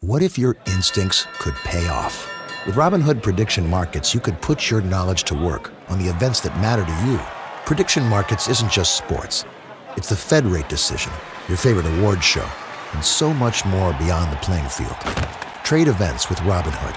What if your instincts could pay off? With Robinhood Prediction Markets, you could put your knowledge to work on the events that matter to you. Prediction Markets isn't just sports. It's the Fed rate decision, your favorite award show, and so much more beyond the playing field. Trade events with Robinhood.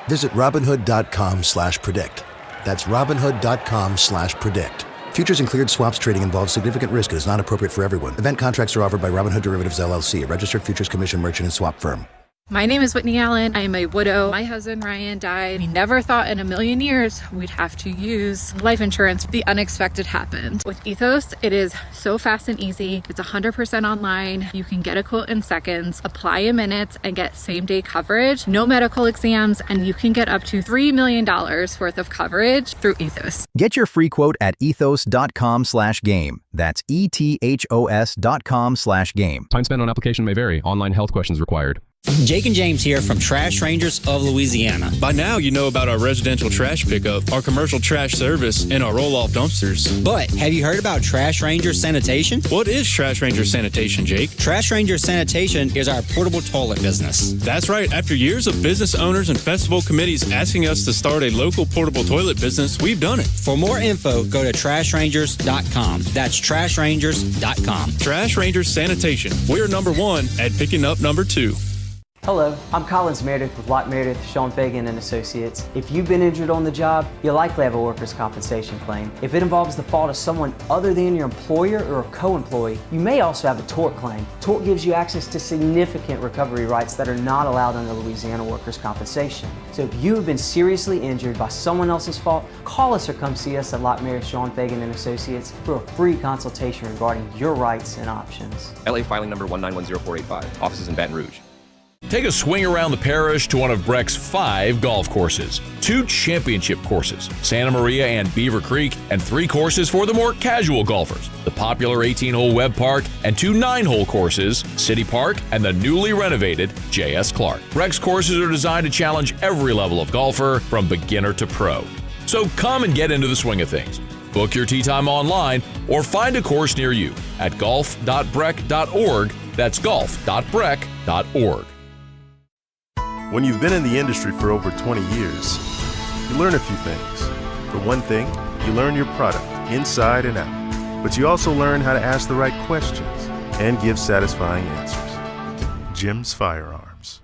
Visit Robinhood.com/predict. That's Robinhood.com/predict. Futures and cleared swaps trading involves significant risk and is not appropriate for everyone. Event contracts are offered by Robinhood Derivatives LLC, a registered futures commission merchant and swap firm. My name is Whitney Allen. I am a widow. My husband, Ryan, died. We never thought in a million years we'd have to use life insurance. The unexpected happened. With Ethos, it is so fast and easy. It's 100% online. You can get a quote in seconds, apply in minutes, and get same-day coverage. No medical exams, and you can get up to $3 million worth of coverage through Ethos. Get your free quote at ethos.com/game. That's ETHOS.com/game. Time spent on application may vary. Online health questions required. Jake and James here from Trash Rangers of Louisiana. By now, you know about our residential trash pickup, our commercial trash service, and our roll-off dumpsters. But have you heard about Trash Ranger Sanitation? What is Trash Ranger Sanitation, Jake? Trash Ranger Sanitation is our portable toilet business. That's right. After years of business owners and festival committees asking us to start a local portable toilet business, we've done it. For more info, go to trashrangers.com. That's trashrangers.com. Trash Rangers Sanitation. We're number one at picking up number two. Hello, I'm Meredith with Meredith, Sean Fagan and Associates. If you've been injured on the job, you'll likely have a workers' compensation claim. If it involves the fault of someone other than your employer or a co-employee, you may also have a tort claim. Tort gives you access to significant recovery rights that are not allowed under Louisiana workers' compensation. So if you have been seriously injured by someone else's fault, call us or come see us at Meredith, Sean Fagan and Associates for a free consultation regarding your rights and options. LA filing number 1910485. Offices in Baton Rouge. Take a swing around the parish to one of Breck's 5 golf courses, 2 championship courses, Santa Maria and Beaver Creek, and 3 courses for the more casual golfers, the popular 18-hole Webb Park, and 2 9-hole courses, City Park and the newly renovated J.S. Clark. Breck's courses are designed to challenge every level of golfer, from beginner to pro. So come and get into the swing of things. Book your tee time online or find a course near you at golf.breck.org. That's golf.breck.org. When you've been in the industry for over 20 years, you learn a few things. For one thing, you learn your product inside and out, but you also learn how to ask the right questions and give satisfying answers. Jim's Firearms.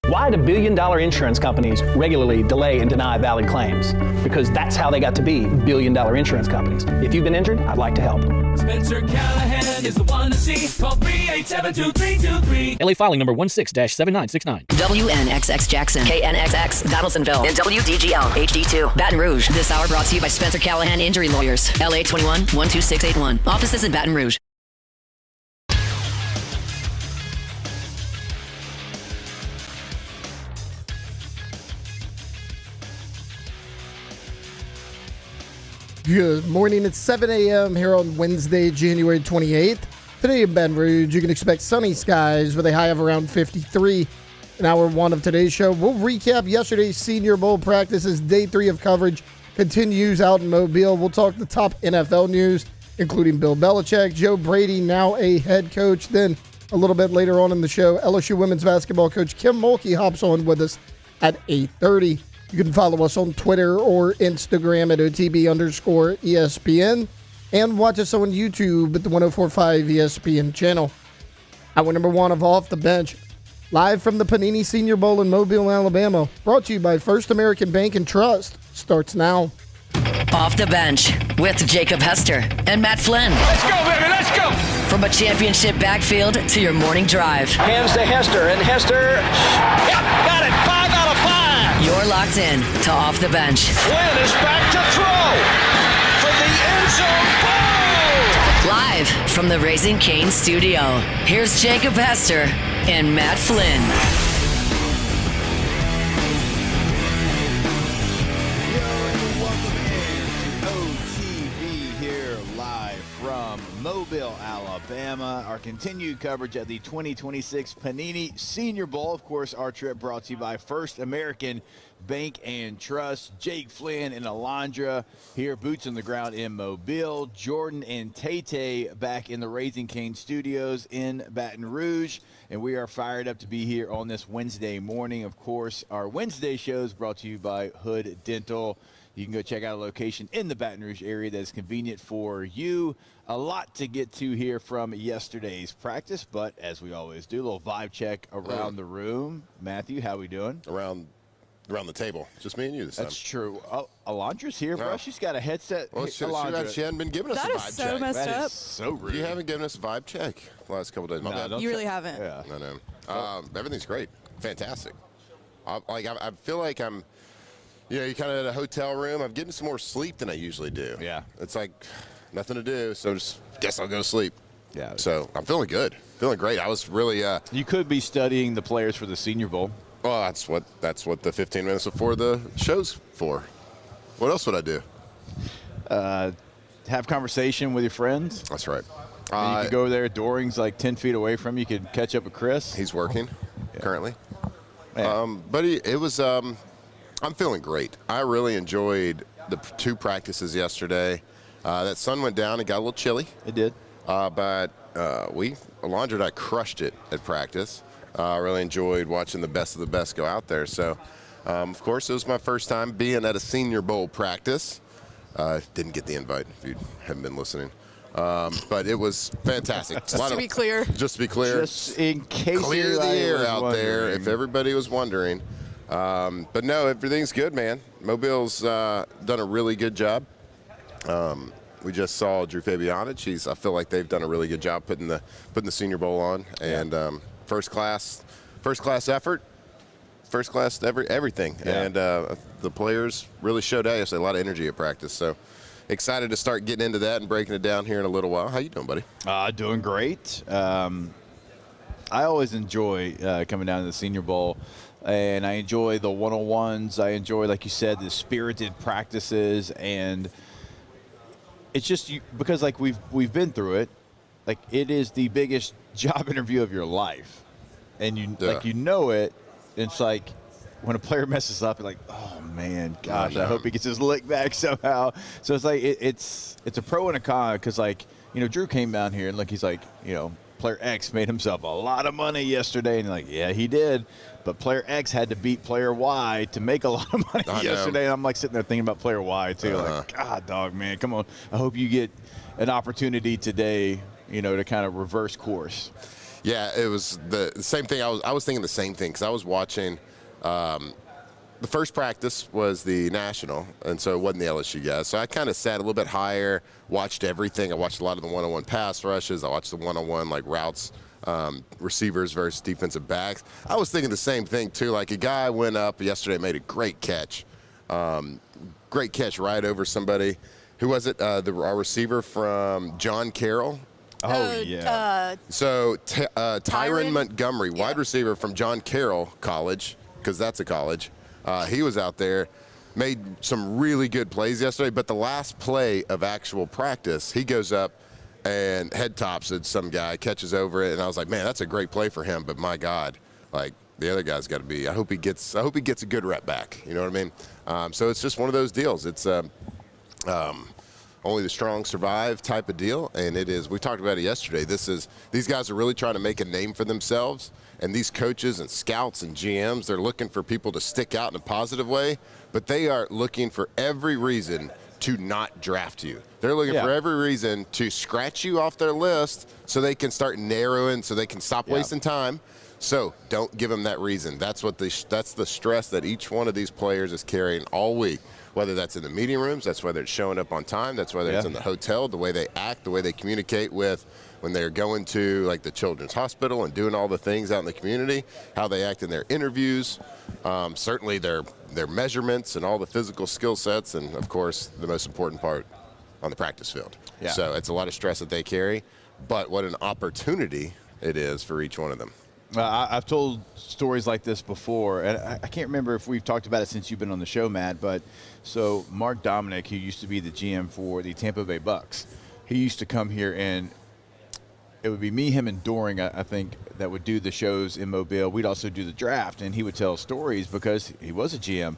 Why do billion-dollar insurance companies regularly delay and deny valid claims? Because that's how they got to be billion-dollar insurance companies. If you've been injured, I'd like to help. Spencer Callahan is the one to see. Call 387-2323. LA filing number 16-7969. WNXX Jackson, KNXX Donaldsonville, and WDGL HD2 Baton Rouge. This hour brought to you by Spencer Callahan Injury Lawyers. LA 21-12681. Offices in Baton Rouge. Good morning. It's 7 a.m. here on Wednesday, January 28th. Today in Baton Rouge, you can expect sunny skies with a high of around 53. In hour 1 of today's show, we'll recap yesterday's Senior Bowl practices. Day 3 of coverage continues out in Mobile. We'll talk the top NFL news, including Bill Belichick, Joe Brady, now a head coach. Then a little bit later on in the show, LSU women's basketball coach Kim Mulkey hops on with us at 8:30. You can follow us on Twitter or Instagram at OTB_ESPN and watch us on YouTube at the 104.5 ESPN channel. Hour number 1 of Off the Bench, live from the Panini Senior Bowl in Mobile, Alabama, brought to you by First American Bank and Trust, starts now. Off the Bench with Jacob Hester and Matt Flynn. Let's go, baby, let's go! From a championship backfield to your morning drive. Hands to Hester, and Hester, yep, got it, 5 out of 5! You're locked in to Off the Bench. Flynn is back to throw from the end zone. Boom! Live from the Raising Cane studio, here's Jacob Hester and Matt Flynn. Welcome in to OTB here live from Mobile, Alabama. Our continued coverage of the 2026 Panini Senior Bowl. Of course, our trip brought to you by First American Bank and Trust. Jake Flynn and Alondra here, boots on the ground in Mobile. Jordan and Tay back in the Raising Cane Studios in Baton Rouge. And we are fired up to be here on this Wednesday morning. Of course, our Wednesday show is brought to you by Hood Dental. You can go check out a location in the Baton Rouge area that is convenient for you. A lot to get to here from yesterday's practice, but as we always do, a little vibe check around the room. Matthew, how we doing? Around the table. Just me and you this time. That's true. Alondra's here, bro. She's got a headset. Well, she hadn't been giving us a vibe check. That is so messed up. So rude. You haven't given us a vibe check the last couple days. My bad. You really haven't. Yeah. No. Everything's great. Fantastic. I feel like I'm, you're kind of in a hotel room. I'm getting some more sleep than I usually do. Yeah. It's like nothing to do, so just guess I'll go to sleep. Yeah. So I'm feeling good. Feeling great. I was really. You could be studying the players for the Senior Bowl. Well, that's what the 15 minutes before the show's for. What else would I do? Have conversation with your friends. That's right. You could go over there. Doring's like 10 feet away from you. You could catch up with Chris. He's working currently. But it was. I'm feeling great. I really enjoyed the 2 practices yesterday. That sun went down and got a little chilly. It did. But Alondra and I crushed it at practice. I really enjoyed watching the best of the best go out there. So, of course, it was my first time being at a Senior Bowl practice. Didn't get the invite if you haven't been listening. But it was fantastic. Just to be clear. Just in case clear the air out there if everybody was wondering. But no, everything's good, man. Mobile's done a really good job. We just saw Drew Fabianich. I feel like they've done a really good job putting the Senior Bowl on, and first class effort, first class everything. Yeah. And the players really showed out yesterday. A lot of energy at practice. So excited to start getting into that and breaking it down here in a little while. How you doing, buddy? Doing great. I always enjoy coming down to the Senior Bowl. And I enjoy the one-on-ones. I enjoy, like you said, the spirited practices, and it's just because like we've been through it. Like, it is the biggest job interview of your life, and you know it. It's like when a player messes up, you're like, oh man, gosh, I hope he gets his lick back somehow. So it's like it's a pro and a con, because like Drew came down here and he's like player X made himself a lot of money yesterday, and like, yeah, he did, but player X had to beat player Y to make a lot of money yesterday. And I'm like sitting there thinking about player Y too, like, God, dog, man, come on. I hope you get an opportunity today, to kind of reverse course. Yeah, it was the same thing. I was thinking the same thing, because I was watching. The first practice was the national, and so it wasn't the LSU guys. So I kind of sat a little bit higher, watched everything. I watched a lot of the one-on-one pass rushes. I watched the one-on-one routes, receivers versus defensive backs. I was thinking the same thing too. Like, a guy went up yesterday, made a great catch right over somebody. Who was it? Our receiver from John Carroll. Oh, yeah. So Tyron Montgomery, wide receiver from John Carroll College, because that's a college. He was out there, made some really good plays yesterday, but the last play of actual practice, he goes up and head tops at some guy, catches over it, and I was like, man, that's a great play for him, but my God, like, the other guy's got to be, I hope he gets a good rep back, you know what I mean? So it's just one of those deals. It's only the strong survive type of deal, and it is. We talked about it yesterday. These guys are really trying to make a name for themselves, and these coaches and scouts and GMs, they're looking for people to stick out in a positive way, but they are looking for every reason to not draft you. They're looking for every reason to scratch you off their list so they can start narrowing, so they can stop wasting time. So don't give them that reason. That's the stress that each one of these players is carrying all week. Whether that's in the meeting rooms, that's whether it's showing up on time, that's whether it's in the hotel, the way they act, the way they communicate with when they're going to the Children's Hospital and doing all the things out in the community, how they act in their interviews, certainly their measurements and all the physical skill sets, and of course the most important part, on the practice field. Yeah. So it's a lot of stress that they carry, but what an opportunity it is for each one of them. I've told stories like this before, and I can't remember if we've talked about it since you've been on the show, Matt, but so Mark Dominic, who used to be the GM for the Tampa Bay Bucks, he used to come here, and it would be me, him, and Doring, I think, that would do the shows in Mobile. We'd also do the draft, and he would tell stories because he was a GM,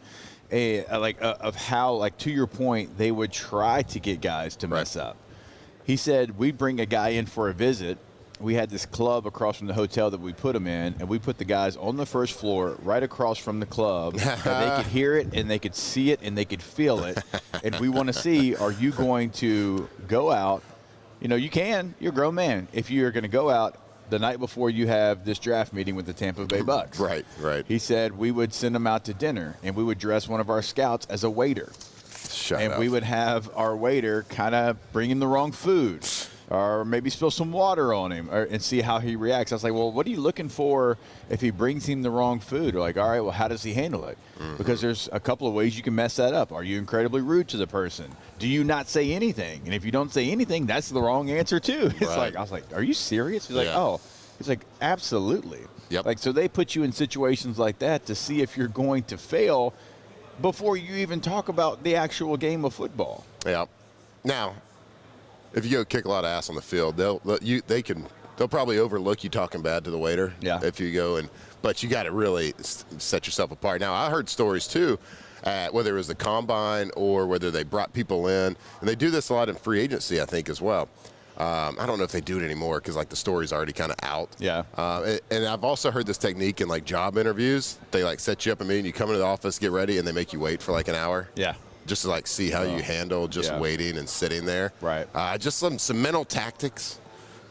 of how, like, to your point, they would try to get guys to mess up. He said we'd bring a guy in for a visit. We had this club across from the hotel that we put him in, and we put the guys on the first floor right across from the club. And they could hear it, and they could see it, and they could feel it. And we want to see, are you going to go out? You know, you're a grown man. If you're going to go out the night before you have this draft meeting with the Tampa Bay Bucks. Right. He said we would send them out to dinner, and we would dress one of our scouts as a waiter. We would have our waiter kind of bring him the wrong food or maybe spill some water on him and see how he reacts. I was like, well, what are you looking for if he brings him the wrong food? Or like, all right, well, how does he handle it? Because there's a couple of ways you can mess that up. Are you incredibly rude to the person? Do you not say anything? And if you don't say anything, that's the wrong answer too. It's like, I was like, are you serious? He's like, oh. He's like, absolutely. Yep. Like, so they put you in situations like that to see if you're going to fail before you even talk about the actual game of football. Yeah. Now, if you go kick a lot of ass on the field, they'll probably overlook you talking bad to the waiter. Yeah. If you go but you got to really set yourself apart. Now, I heard stories too, whether it was the combine or whether they brought people in, and they do this a lot in free agency, I think, as well. I don't know if they do it anymore because like the story's already kind of out. Yeah. And I've also heard this technique in like job interviews. They like set you up a meeting, you come into the office, get ready, and they make you wait for like an hour. Yeah. Just to like see how you handle waiting and sitting there. Right. Just some mental tactics.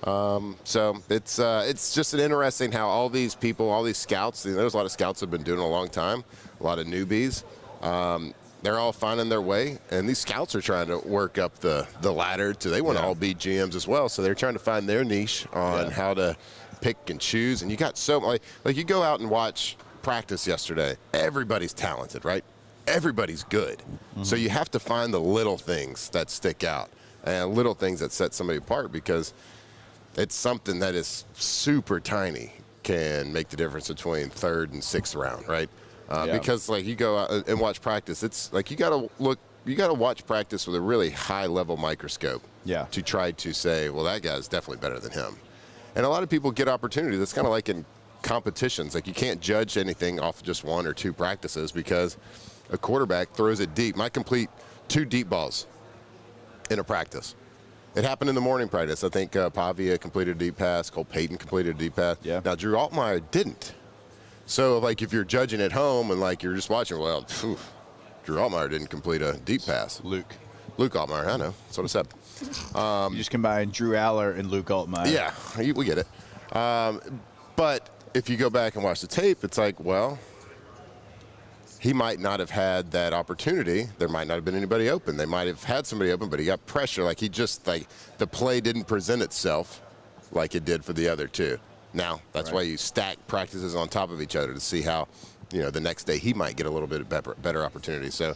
So it's just an interesting how all these people, all these scouts, there's a lot of scouts that have been doing it a long time, a lot of newbies. They're all finding their way, and these scouts are trying to work up the ladder they want to all be GMs as well. So they're trying to find their niche on how to pick and choose. And you got so like you go out and watch practice yesterday. Everybody's talented, right? Everybody's good. So you have to find the little things that stick out and little things that set somebody apart, because it's something that is super tiny can make the difference between third and sixth round, right? Because like you go out and watch practice, it's like you got to watch practice with a really high level microscope to try to say, well, that guy's definitely better than him. And a lot of people get opportunity. That's kind of like in competitions. Like you can't judge anything off just one or two practices because a quarterback throws it deep. Might complete 2 deep balls in a practice. It happened in the morning practice. I think Pavia completed a deep pass. Cole Payton completed a deep pass. Yeah. Now, Drew Altmaier didn't. So, like, if you're judging at home and, like, you're just watching, well, Drew Altmaier didn't complete a deep pass. Luke Altmaier, I know. That's what I said. You just combine Drew Aller and Luke Altmaier. Yeah, we get it. But if you go back and watch the tape, it's like, well, he might not have had that opportunity. There might not have been anybody open. They might have had somebody open, but he got pressure. Like the play didn't present itself like it did for the other two. Now, that's why you stack practices on top of each other to see how, the next day he might get a little bit better opportunity. So,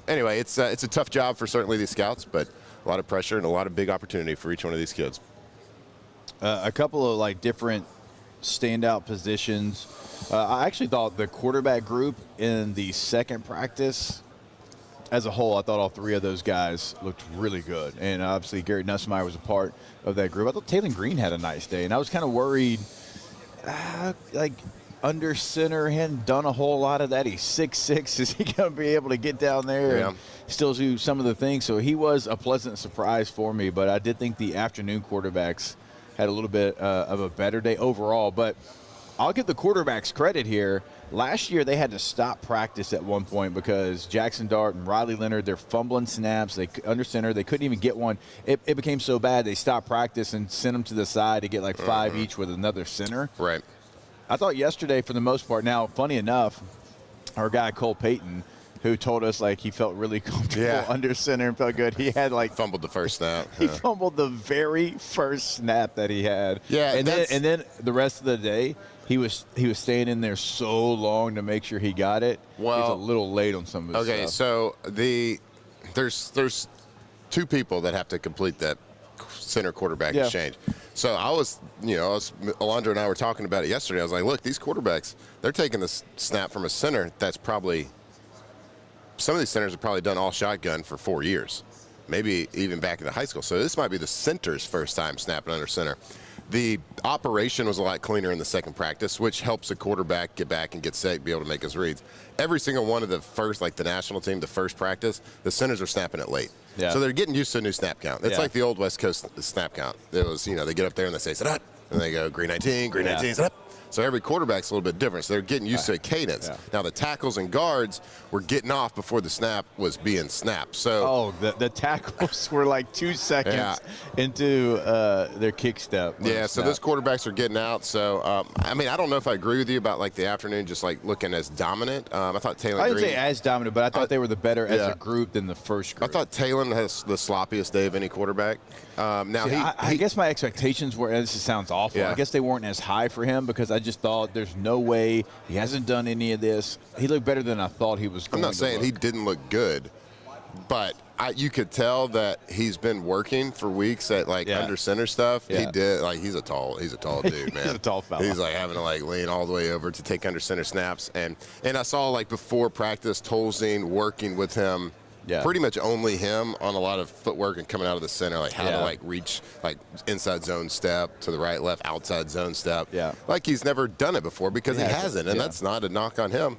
anyway, it's a tough job for certainly these scouts, but a lot of pressure and a lot of big opportunity for each one of these kids. A couple of different standout positions. I actually thought the quarterback group in the second practice as a whole, I thought all 3 of those guys looked really good. And obviously Gary Nussmeier was a part of that group. I thought Taylor Green had a nice day, and I was kind of worried, under center, hadn't done a whole lot of that. He's 6'6". Is he going to be able to get down there and still do some of the things? So he was a pleasant surprise for me, but I did think the afternoon quarterbacks had a little bit of a better day overall. But I'll give the quarterbacks credit here. Last year, they had to stop practice at one point because Jackson Dart and Riley Leonard, they're fumbling snaps. They under center. They couldn't even get one. It became so bad they stopped practice and sent them to the side to get 5 each with another center. Right. I thought yesterday, for the most part, now, funny enough, our guy Cole Payton, who told us he felt really comfortable under center and felt good. He had fumbled the first snap. He fumbled the very first snap that he had. Yeah, and then the rest of the day he was staying in there so long to make sure he got it. Well, he's a little late on some of his stuff. So there's 2 people that have to complete that center quarterback exchange. So Alondra and I were talking about it yesterday. I was like, look, these quarterbacks, they're taking the snap from a center that's probably. Some of these centers have probably done all shotgun for 4 years. maybe even back into high school. So this might be the center's first time snapping under center. The operation was a lot cleaner in the second practice, which helps the quarterback get back and get set, be able to make his reads. Every single one of the first, like the national team, the first practice, the centers are snapping it late. Yeah. So they're getting used to a new snap count. It's like the old West Coast snap count. It was, they get up there and they say, set up, and they go, green 19, green 19, set up. So every quarterback's a little bit different. So they're getting used to a cadence. Yeah. Now the tackles and guards were getting off before the snap was being snapped. So the tackles were like 2 seconds into their kick step. Yeah, so those quarterbacks are getting out. So, I don't know if I agree with you about like the afternoon just like looking as dominant. I thought Taylor I didn't Green, say as dominant, but I thought they were the better as a group than the first group. I thought Taylor has the sloppiest day of any quarterback. Now I guess my expectations were, and this sounds awful, I guess they weren't as high for him because I just thought there's no way he hasn't done any of this. He looked better than I thought he was going to. I'm not saying he didn't look good, but you could tell that he's been working for weeks at under center stuff. He did he's a tall dude, man. He's a tall fella. He's having to lean all the way over to take under center snaps, and I saw before practice Tolzien working with him. Yeah. Pretty much only him on a lot of footwork and coming out of the center, how to reach inside zone step to the right, left, outside zone step. Yeah. He's never done it before because he hasn't, and that's not a knock on him.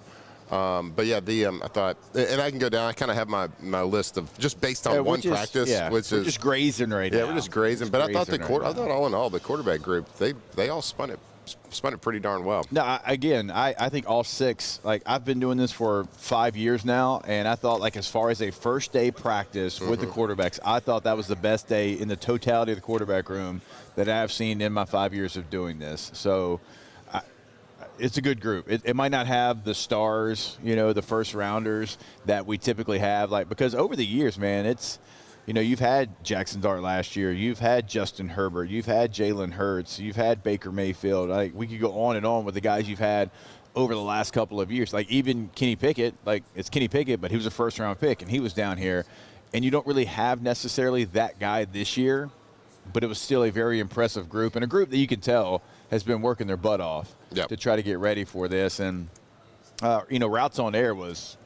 But yeah, I thought, and I can go down. I kind of have my list of just based on one practice, which is just grazing right now. Yeah, we're just grazing. But I thought I thought all in all the quarterback group they all spun it pretty darn well. No, I think all six, I've been doing this for 5 years now, and I thought, as far as a first day practice with the quarterbacks, I thought that was the best day in the totality of the quarterback room that I've seen in my 5 years of doing this. So it's a good group. It might not have the stars, the first rounders that we typically have, because over the years, man, it's, you've had Jackson Dart last year. You've had Justin Herbert. You've had Jalen Hurts. You've had Baker Mayfield. We could go on and on with the guys you've had over the last couple of years. Even Kenny Pickett, it's Kenny Pickett, but he was a first-round pick, and he was down here. And you don't really have necessarily that guy this year, but it was still a very impressive group, and a group that you can tell has been working their butt off to try to get ready for this. And, routes on air was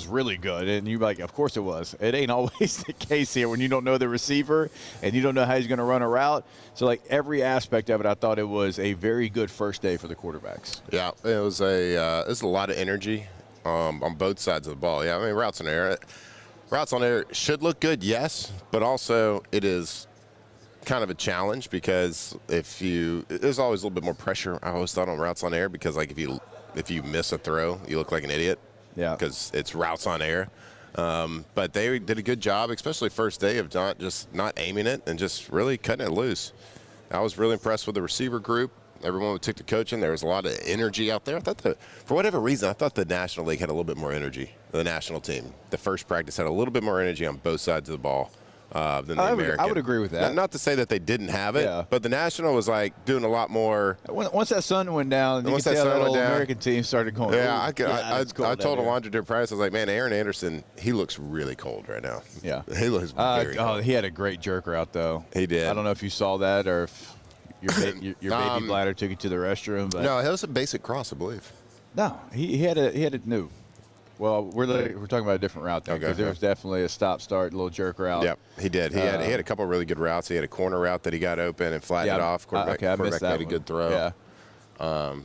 really good, and you're like, of course it was. It ain't always the case here when you don't know the receiver and you don't know how he's going to run a route. So every aspect of it, I thought it was a very good first day for the quarterbacks. Yeah, it was a lot of energy on both sides of the ball. Yeah, routes on air should look good, yes, but also it is kind of a challenge because there's always a little bit more pressure. I always thought on routes on air because if you miss a throw, you look like an idiot. Yeah, because it's routes on air. But they did a good job, especially first day, of not aiming it and just really cutting it loose. I was really impressed with the receiver group. Everyone who took the coaching, there was a lot of energy out there. I thought for whatever reason, I thought the National League had a little bit more energy. The national team, the first practice had a little bit more energy on both sides of the ball. Than the American. I would agree with that. Not to say that they didn't have it, but the National was doing a lot more. Once that sun went down, you could tell that old American team started going. Yeah, I told Alondra during practice, I was like, man, Aaron Anderson, he looks really cold right now. Yeah, he looks very cold. He had a great jerk route though. He did. I don't know if you saw that or if your baby bladder took you to the restroom. But no, it was a basic cross, I believe. No, he had a new. Well, we're talking about a different route there because there was definitely a stop-start, little jerk route. Yep, he did. He had a couple of really good routes. He had a corner route that he got open and flattened it off. Quarterback made a good throw. Yeah. I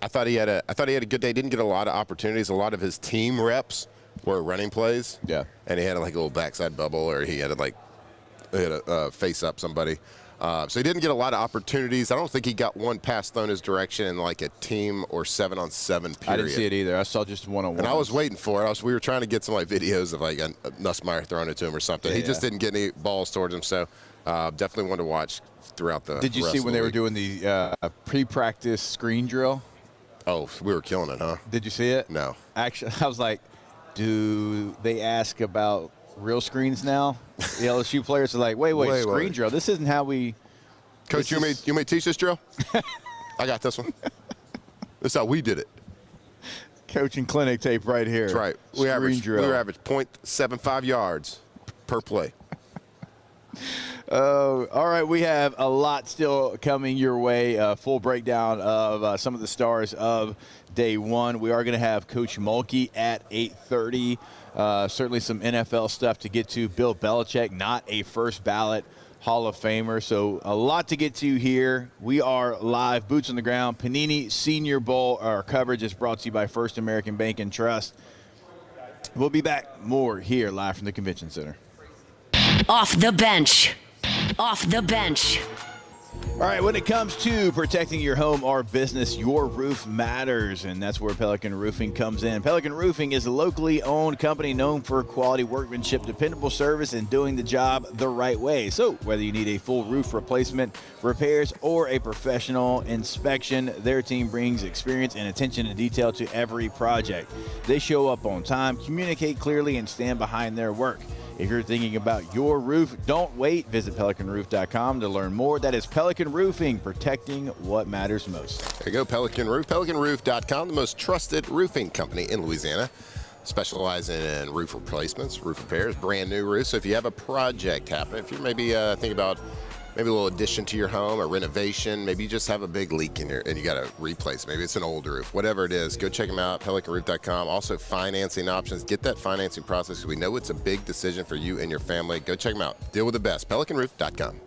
thought he had a good day. Didn't get a lot of opportunities. A lot of his team reps were running plays. Yeah. And he had a little backside bubble, or he had to face up somebody. So he didn't get a lot of opportunities. I don't think he got one pass thrown his direction in a team or 7-on-7 period. I didn't see it either. I saw just one-on-one. And I was waiting for it. We were trying to get some videos of Nussmeier throwing it to him or something. He just didn't get any balls towards him. So definitely one to watch throughout the. Did you see when they were doing the pre-practice screen drill? Oh, we were killing it, huh? Did you see it? No. Actually, I was like, do they ask about real screens now? The LSU players are like, wait, screen drill. This isn't how we. Coach, you may teach this drill? I got this one. This is how we did it. Coaching clinic tape right here. That's right. We average 0.75 yards per play. All right, we have a lot still coming your way. Full breakdown of some of the stars of day one. We are going to have Coach Mulkey at 8:30. Certainly some NFL stuff to get to. Bill Belichick, not a first ballot Hall of Famer. So a lot to get to here. We are live, boots on the ground. Panini Senior Bowl. Our coverage is brought to you by First American Bank and Trust. We'll be back more here live from the Convention Center. Off the bench. Off the bench. All right, when it comes to protecting your home or business, your roof matters, and that's where Pelican Roofing comes in. Pelican Roofing is a locally owned company known for quality workmanship, dependable service, and doing the job the right way. So whether you need a full roof replacement, repairs, or a professional inspection, their team brings experience and attention to detail to every project. They show up on time, communicate clearly, and stand behind their work. If you're thinking about your roof, don't wait. Visit PelicanRoof.com to learn more. That is Pelican Roofing, protecting what matters most. There you go, Pelican Roof. PelicanRoof.com, the most trusted roofing company in Louisiana. Specializing in roof replacements, roof repairs, brand new roofs. So if you have a project happening, if you're maybe thinking about maybe a little addition to your home, a renovation, maybe you just have a big leak in here and you got to replace. Maybe it's an old roof, whatever it is, go check them out, PelicanRoof.com. Also financing options, get that financing process because we know it's a big decision for you and your family. Go check them out. Deal with the best, PelicanRoof.com.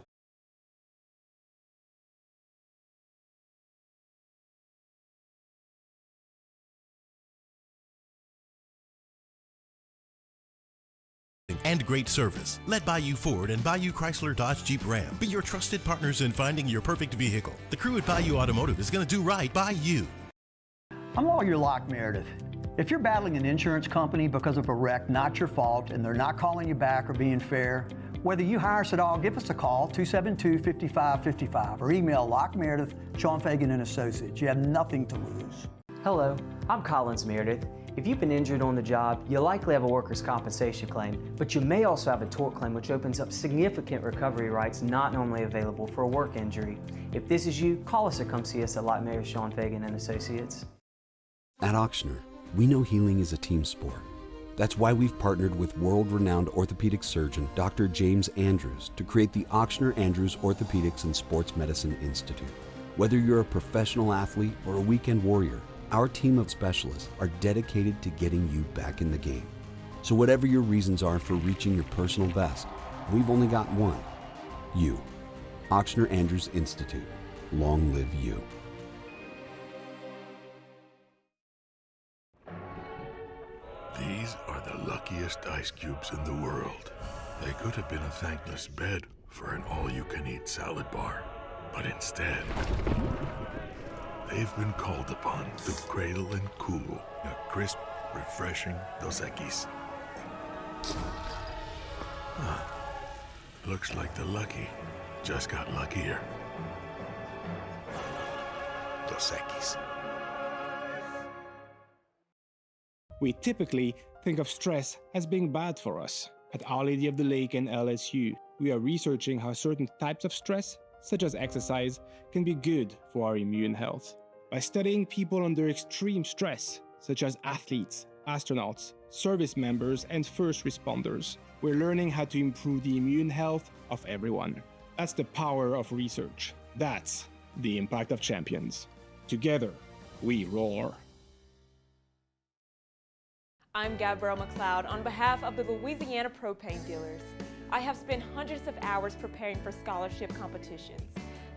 And great service. Let Bayou Ford and Bayou Chrysler Dodge Jeep Ram be your trusted partners in finding your perfect vehicle. The crew at Bayou Automotive is going to do right by you. I'm lawyer Locke Meredith. If you're battling an insurance company because of a wreck not your fault and they're not calling you back or being fair, whether you hire us at all, give us a call, 272-5555, or email Locke Meredith, Sean Fagan and Associates. You have nothing to lose. Hello, I'm Collins Meredith. If you've been injured on the job, you likely have a workers' compensation claim, but you may also have a tort claim which opens up significant recovery rights not normally available for a work injury. If this is you, call us or come see us at Locke Meredith, Sean Fagan and Associates. At Ochsner, we know healing is a team sport. That's why we've partnered with world-renowned orthopedic surgeon Dr. James Andrews to create the Ochsner Andrews Orthopedics and Sports Medicine Institute. Whether you're a professional athlete or a weekend warrior, our team of specialists are dedicated to getting you back in the game. So whatever your reasons are for reaching your personal best, we've only got one: you. Ochsner Andrews Institute. Long live you. These are the luckiest ice cubes in the world. They could have been a thankless bed for an all-you-can-eat salad bar, but instead, they've been called upon to cradle and cool a crisp, refreshing Dos Equis. Looks like the lucky just got luckier. Dos Equis. We typically think of stress as being bad for us. At Our Lady of the Lake and LSU, we are researching how certain types of stress, such as exercise, can be good for our immune health. By studying people under extreme stress, such as athletes, astronauts, service members, and first responders, we're learning how to improve the immune health of everyone. That's the power of research. That's the impact of champions. Together, we roar. I'm Gabrielle McLeod on behalf of the Louisiana Propane Dealers. I have spent hundreds of hours preparing for scholarship competitions.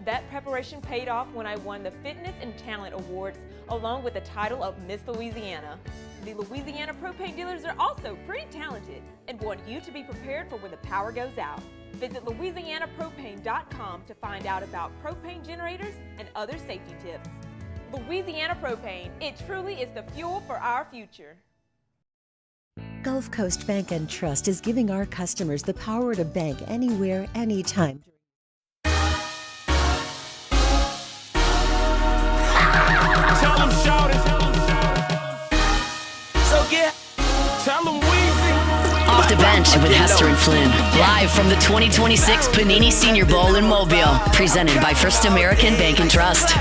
That preparation paid off when I won the Fitness and Talent Awards along with the title of Miss Louisiana. The Louisiana Propane Dealers are also pretty talented and want you to be prepared for when the power goes out. Visit LouisianaPropane.com to find out about propane generators and other safety tips. Louisiana Propane, it truly is the fuel for our future. Gulf Coast Bank and Trust is giving our customers the power to bank anywhere, anytime. Tell them shout it. So get, tell them Weezy. Off the bench with Hester and Flynn. Live from the 2026 Panini Senior Bowl in Mobile. Presented by First American Bank and Trust.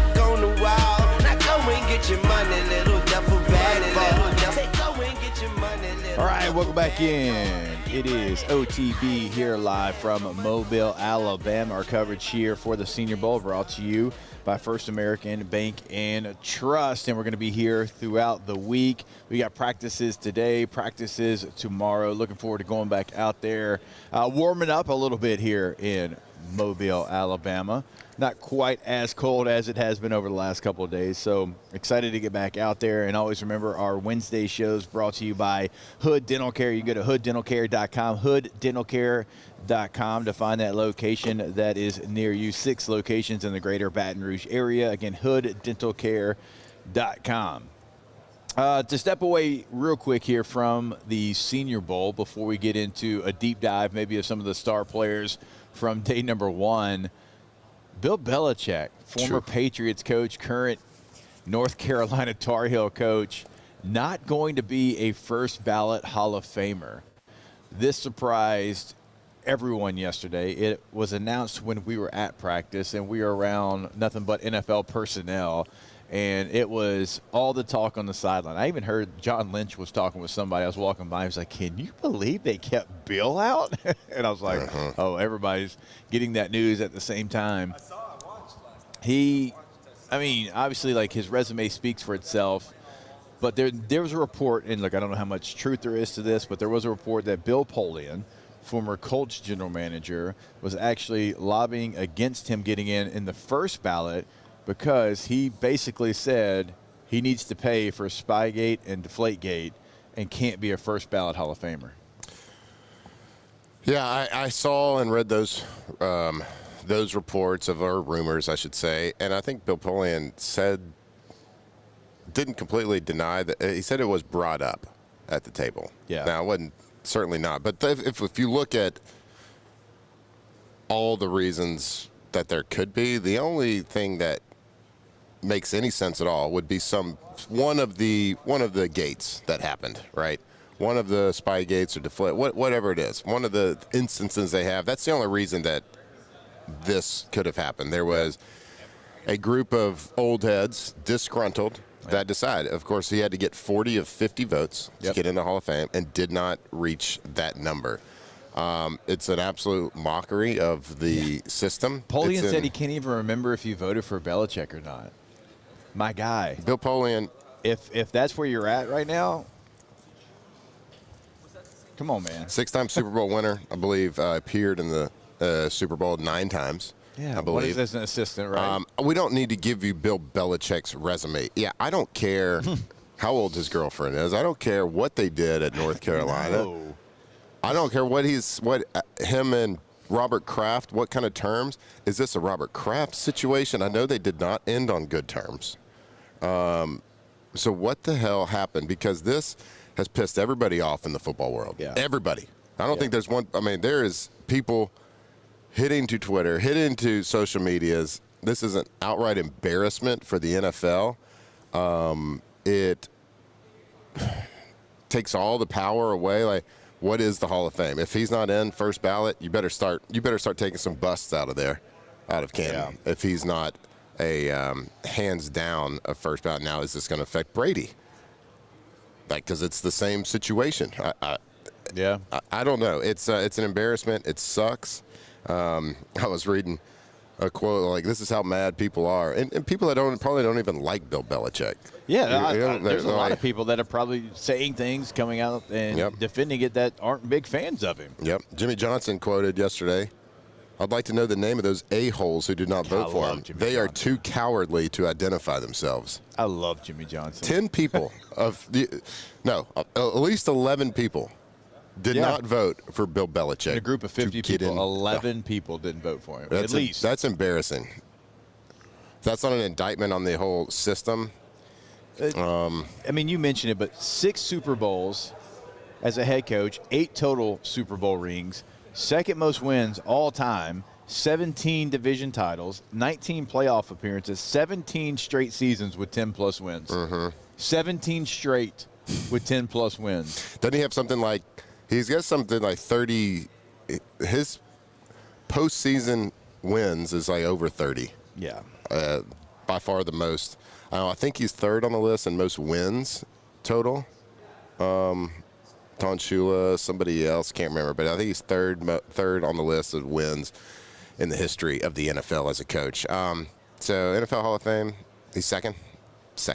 All right, And welcome back in. It is OTB here live from Mobile, Alabama. Our coverage here for the Senior Bowl brought to you by First American Bank and Trust. And we're going to be here throughout the week. We got practices today, practices tomorrow. Looking forward to going back out there, warming up a little bit here in Mobile, Alabama. Not quite as cold as it has been over the last couple of days, so excited to get back out there. And always remember our Wednesday shows brought to you by Hood Dental Care. You can go to hooddentalcare.com, hooddentalcare.com to find that location that is near you. 6 locations in the greater Baton Rouge area. Again, hooddentalcare.com. To step away real quick here from the Senior Bowl before we get into a deep dive maybe of some of the star players from day number 1, Bill Belichick, former Patriots coach, current North Carolina Tar Heel coach, not going to be a first ballot Hall of Famer. This surprised everyone yesterday. It was announced when we were at practice, and we were around nothing but NFL personnel, and it was all the talk on the sideline. I even heard John Lynch was talking with somebody. I was walking by. He was like, can you believe they kept Bill out? And I was like, oh, everybody's getting that news at the same time. Obviously, like, his resume speaks for itself. But there was a report, and look, I don't know how much truth there is to this, but there was a report that Bill Polian, former Colts general manager, was actually lobbying against him getting in the first ballot because he basically said he needs to pay for Spygate and Deflategate and can't be a first ballot Hall of Famer. Yeah, I saw and read those reports or rumors, I should say, and I think Bill Polian didn't completely deny that. He said it was brought up at the table. Yeah. Now, it wasn't, certainly not. But if you look at all the reasons that there could be, the only thing that makes any sense at all would be one of the gates that happened, right? One of the spy gates or whatever it is. One of the instances they have. That's the only reason that this could have happened. There was a group of old heads, disgruntled, that decided. Of course, he had to get 40 of 50 votes to get in the Hall of Fame and did not reach that number. It's an absolute mockery of the system. Polian said he can't even remember if he voted for Belichick or not. My guy. Bill Polian. If that's where you're at right now, come on, man. 6-time Super Bowl winner, I believe, appeared in the Super Bowl 9 times. Yeah, I believe. As an assistant, right? We don't need to give you Bill Belichick's resume. Yeah, I don't care how old his girlfriend is. I don't care what they did at North Carolina. No. I don't care what him and Robert Kraft, what kind of terms. Is this a Robert Kraft situation? I know they did not end on good terms. So what the hell happened? Because this has pissed everybody off in the football world. Yeah. Everybody. I don't think there's one. I mean, there is people hitting to Twitter, hitting to social medias. This is an outright embarrassment for the NFL. It takes all the power away. Like, what is the Hall of Fame? If he's not in first ballot, you better start taking some busts out of Canton. Yeah. If he's not a hands down a first ballot. Now, is this going to affect Brady? Because it's the same situation. I don't know. It's an embarrassment. It sucks. I was reading a quote like, "This is how mad people are," and people that probably don't even like Bill Belichick. Yeah, there's a lot of people that are probably saying things, coming out and defending it, that aren't big fans of him. Yep. Jimmy Johnson quoted yesterday, "I'd like to know the name of those a-holes who did not vote for him. They are too cowardly to identify themselves." I love Jimmy Johnson. 10 people at least 11 people did not vote for Bill Belichick. In a group of 50 people, 11 people didn't vote for him, at least. That's embarrassing. That's not an indictment on the whole system. I mean, you mentioned it, but 6 Super Bowls as a head coach, 8 total Super Bowl rings, second most wins all time, 17 division titles, 19 playoff appearances, 17 straight seasons with 10-plus wins. 17 straight with 10-plus wins. Doesn't he have something like – he's got something like 30 – his postseason wins is like over 30. Yeah. By far the most. I think he's third on the list in most wins total. Don Shula, somebody else, can't remember, but I think he's third on the list of wins in the history of the NFL as a coach. So NFL Hall of Fame, he's second. So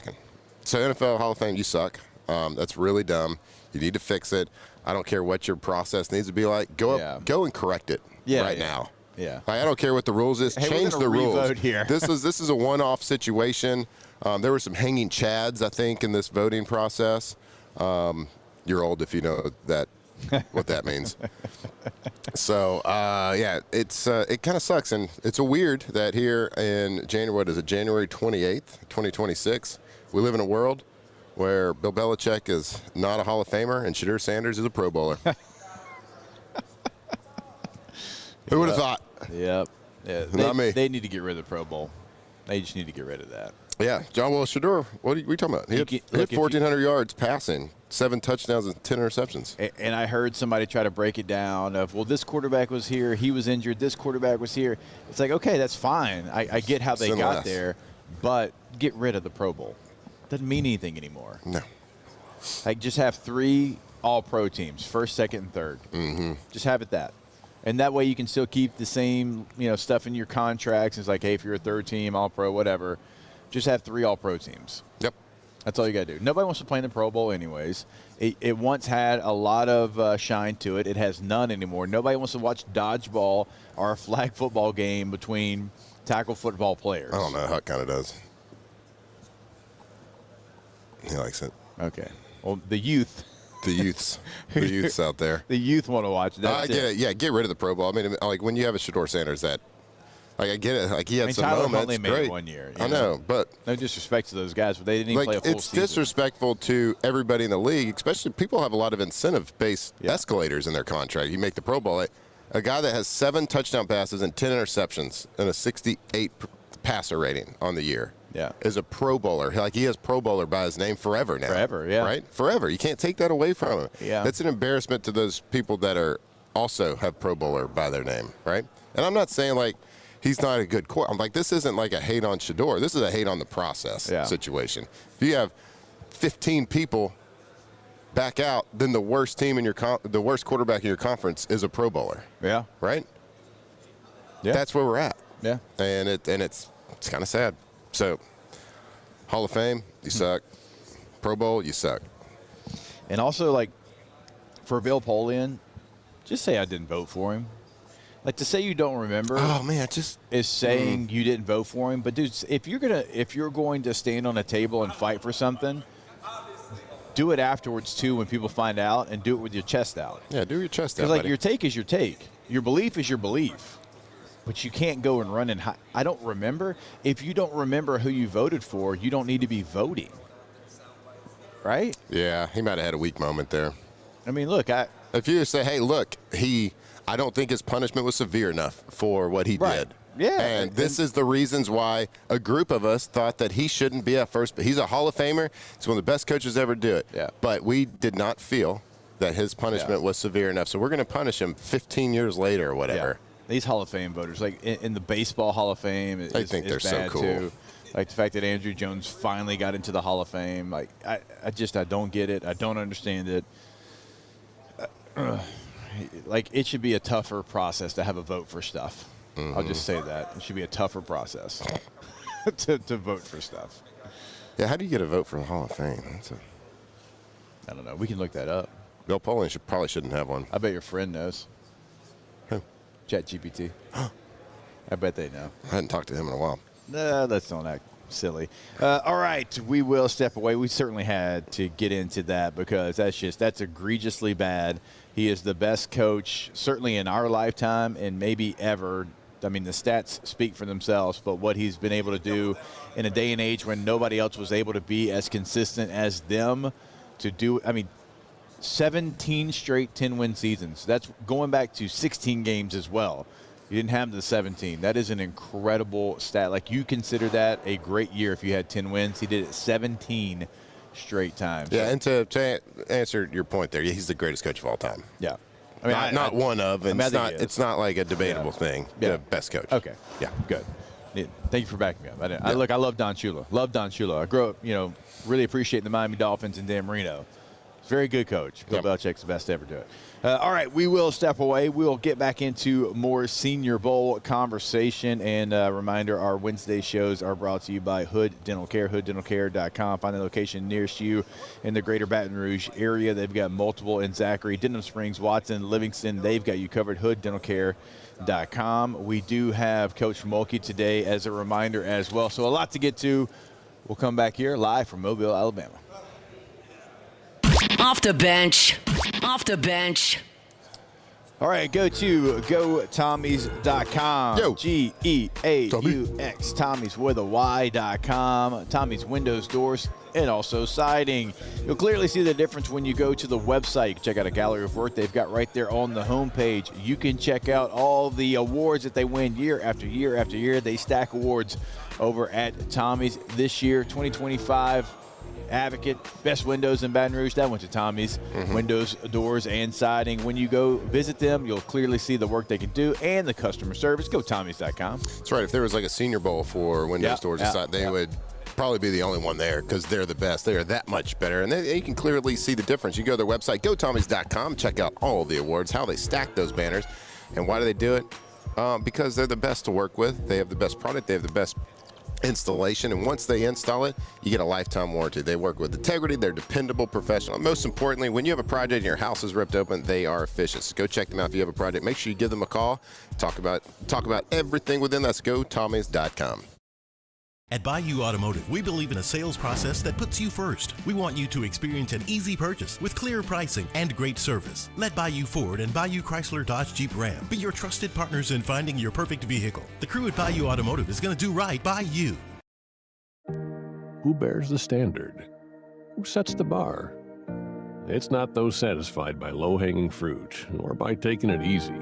NFL Hall of Fame, you suck. That's really dumb. You need to fix it. I don't care what your process needs to be like. Go and correct it now. Yeah. I don't care what the rules is. Hey, change the rules. Here. This is a one-off situation. There were some hanging chads, I think, in this voting process. You're old if you know that what that means. So it kind of sucks, and it's a weird that here in January, what is it, January 28th, 2026, we live in a world where Bill Belichick is not a Hall of Famer and Shadur Sanders is a Pro Bowler. Who would have thought? Yep. Yeah. Not me. They need to get rid of the Pro Bowl. They just need to get rid of that. Yeah. John Will Shadur, what are you talking about? He had 1,400 yards passing, 7 touchdowns and 10 interceptions. And I heard somebody try to break it down of, well, this quarterback was here, he was injured, this quarterback was here. It's like, okay, that's fine. I get how they got there, but get rid of the Pro Bowl. Doesn't mean anything anymore. No. Like, just have 3 all-pro teams, first, second, and third. Mm-hmm. Just have it that. And that way you can still keep the same, stuff in your contracts. It's like, hey, if you're a third team, all-pro, whatever, just have 3 all-pro teams. Yep. That's all you got to do. Nobody wants to play in the Pro Bowl anyways. It once had a lot of shine to it. It has none anymore. Nobody wants to watch dodgeball or a flag football game between tackle football players. I don't know. Huck kind of does. He likes it. Okay. Well, the youth. The youths out there. The youth want to watch that. I get it. Yeah, get rid of the Pro Bowl. I mean, like when you have a Shadur Sanders that, I get it. Like he had some Tyler moments. Huntley made great. it 1 year. I know, but no disrespect to those guys, but they didn't even play a full it's season. disrespectful to everybody in the league, especially people have a lot of incentive-based escalators in their contract. You make the Pro Bowl. A guy that has 7 touchdown passes and 10 interceptions and a 68 passer rating on the year. Yeah, is a Pro Bowler. Like he has Pro Bowler by his name forever now. Forever, yeah. Right? Forever. You can't take that away from him. Yeah. That's an embarrassment to those people that are also have Pro Bowler by their name, right? And I'm not saying like he's not a good quarterback. I'm like, this isn't like a hate on Shadur. This is a hate on the process situation. If you have 15 people back out, then the worst team in your the worst quarterback in your conference is a Pro Bowler. Yeah. Right? Yeah. That's where we're at. Yeah. And it's kind of sad. So, Hall of Fame, you suck. Pro Bowl, you suck. And also, like, for Bill Polian, just say I didn't vote for him. Like, to say you don't remember. Oh man, is saying you didn't vote for him. But dude, if you're going to stand on a table and fight for something, do it afterwards too when people find out, and do it with your chest out. Yeah, do your chest out. Because like buddy. your take is your take. Your belief is your belief. But you can't go and run and hide. I don't remember. If you don't remember who you voted for, you don't need to be voting. Right? Yeah, he might have had a weak moment there. I mean, look, if you say, hey, look, I don't think his punishment was severe enough for what he did. Yeah. And this is the reasons why a group of us thought that he shouldn't be at first. But he's a Hall of Famer. He's one of the best coaches ever do it. Yeah. But we did not feel that his punishment was severe enough. So we're going to punish him 15 years later or whatever. Yeah. These Hall of Fame voters, like in the Baseball Hall of Fame, I think they're so bad cool. too. Like the fact that Andrew Jones finally got into the Hall of Fame. Like I don't get it. I don't understand it. Like it should be a tougher process to have a vote for stuff. Mm-hmm. I'll just say that it should be a tougher process to vote for stuff. Yeah, how do you get a vote for the Hall of Fame? I don't know. We can look that up. Bill Polian probably shouldn't have one. I bet your friend knows. Who? ChatGPT. I bet they know. I hadn't talked to him in a while. No, let's not act silly. All right, we will step away. We certainly had to get into that because that's egregiously bad. He is the best coach, certainly in our lifetime and maybe ever. I mean, the stats speak for themselves, but what he's been able to do in a day and age when nobody else was able to be as consistent as them to do, 17 straight 10-win seasons. That's going back to 16 games as well. You didn't have the 17. That is an incredible stat. Like, you consider that a great year if you had 10 wins. He did it 17 straight times. Yeah, and to answer your point there, he's the greatest coach of all time. Yeah. Not one of, and it's not like a debatable thing. Yeah. The best coach. Okay. Yeah. Good. Thank you for backing me up. I love Don Shula. Love Don Shula. I grew up, really appreciate the Miami Dolphins and Dan Marino. Very good coach. Bill Belichick's the best to ever do it. All right, we will step away. We'll get back into more Senior Bowl conversation. And reminder, our Wednesday shows are brought to you by Hood Dental Care, hooddentalcare.com. Find the location nearest you in the greater Baton Rouge area. They've got multiple in Zachary, Denham Springs, Watson, Livingston. They've got you covered, hooddentalcare.com. We do have Coach Mulkey today as a reminder as well. So a lot to get to. We'll come back here live from Mobile, Alabama. Off the bench. Off the bench. All right, go to GoTommies.com. Yo. G-E-A-U-X. Tommy's with a Y.com. Tommy's windows, doors, and also siding. You'll clearly see the difference when you go to the website. You can check out a gallery of work they've got right there on the homepage. You can check out all the awards that they win year after year after year. They stack awards over at Tommy's this year, 2025. Advocate, best windows in Baton Rouge. That went to Tommy's. Windows, doors, and siding. When you go visit them, you'll clearly see the work they can do and the customer service. Go Tommys.com. That's right. If there was like a Senior Bowl for windows, doors, and siding, they would probably be the only one there because they're the best. They are that much better, and you can clearly see the difference. You go to their website, gotommys.com, check out all the awards, how they stack those banners, and why do they do it? Because they're the best to work with. They have the best product. They have the best installation, and once they install it, you get a lifetime warranty. They work with integrity. They're dependable, professional. And most importantly, when you have a project and your house is ripped open, they are efficient. So go check them out if you have a project. Make sure you give them a call. Talk about everything with them. That's gotommys.com. At Bayou Automotive, we believe in a sales process that puts you first. We want you to experience an easy purchase with clear pricing and great service. Let Bayou Ford and Bayou Chrysler Dodge Jeep Ram be your trusted partners in finding your perfect vehicle. The crew at Bayou Automotive is going to do right by you. Who bears the standard? Who sets the bar? It's not those satisfied by low-hanging fruit, nor by taking it easy.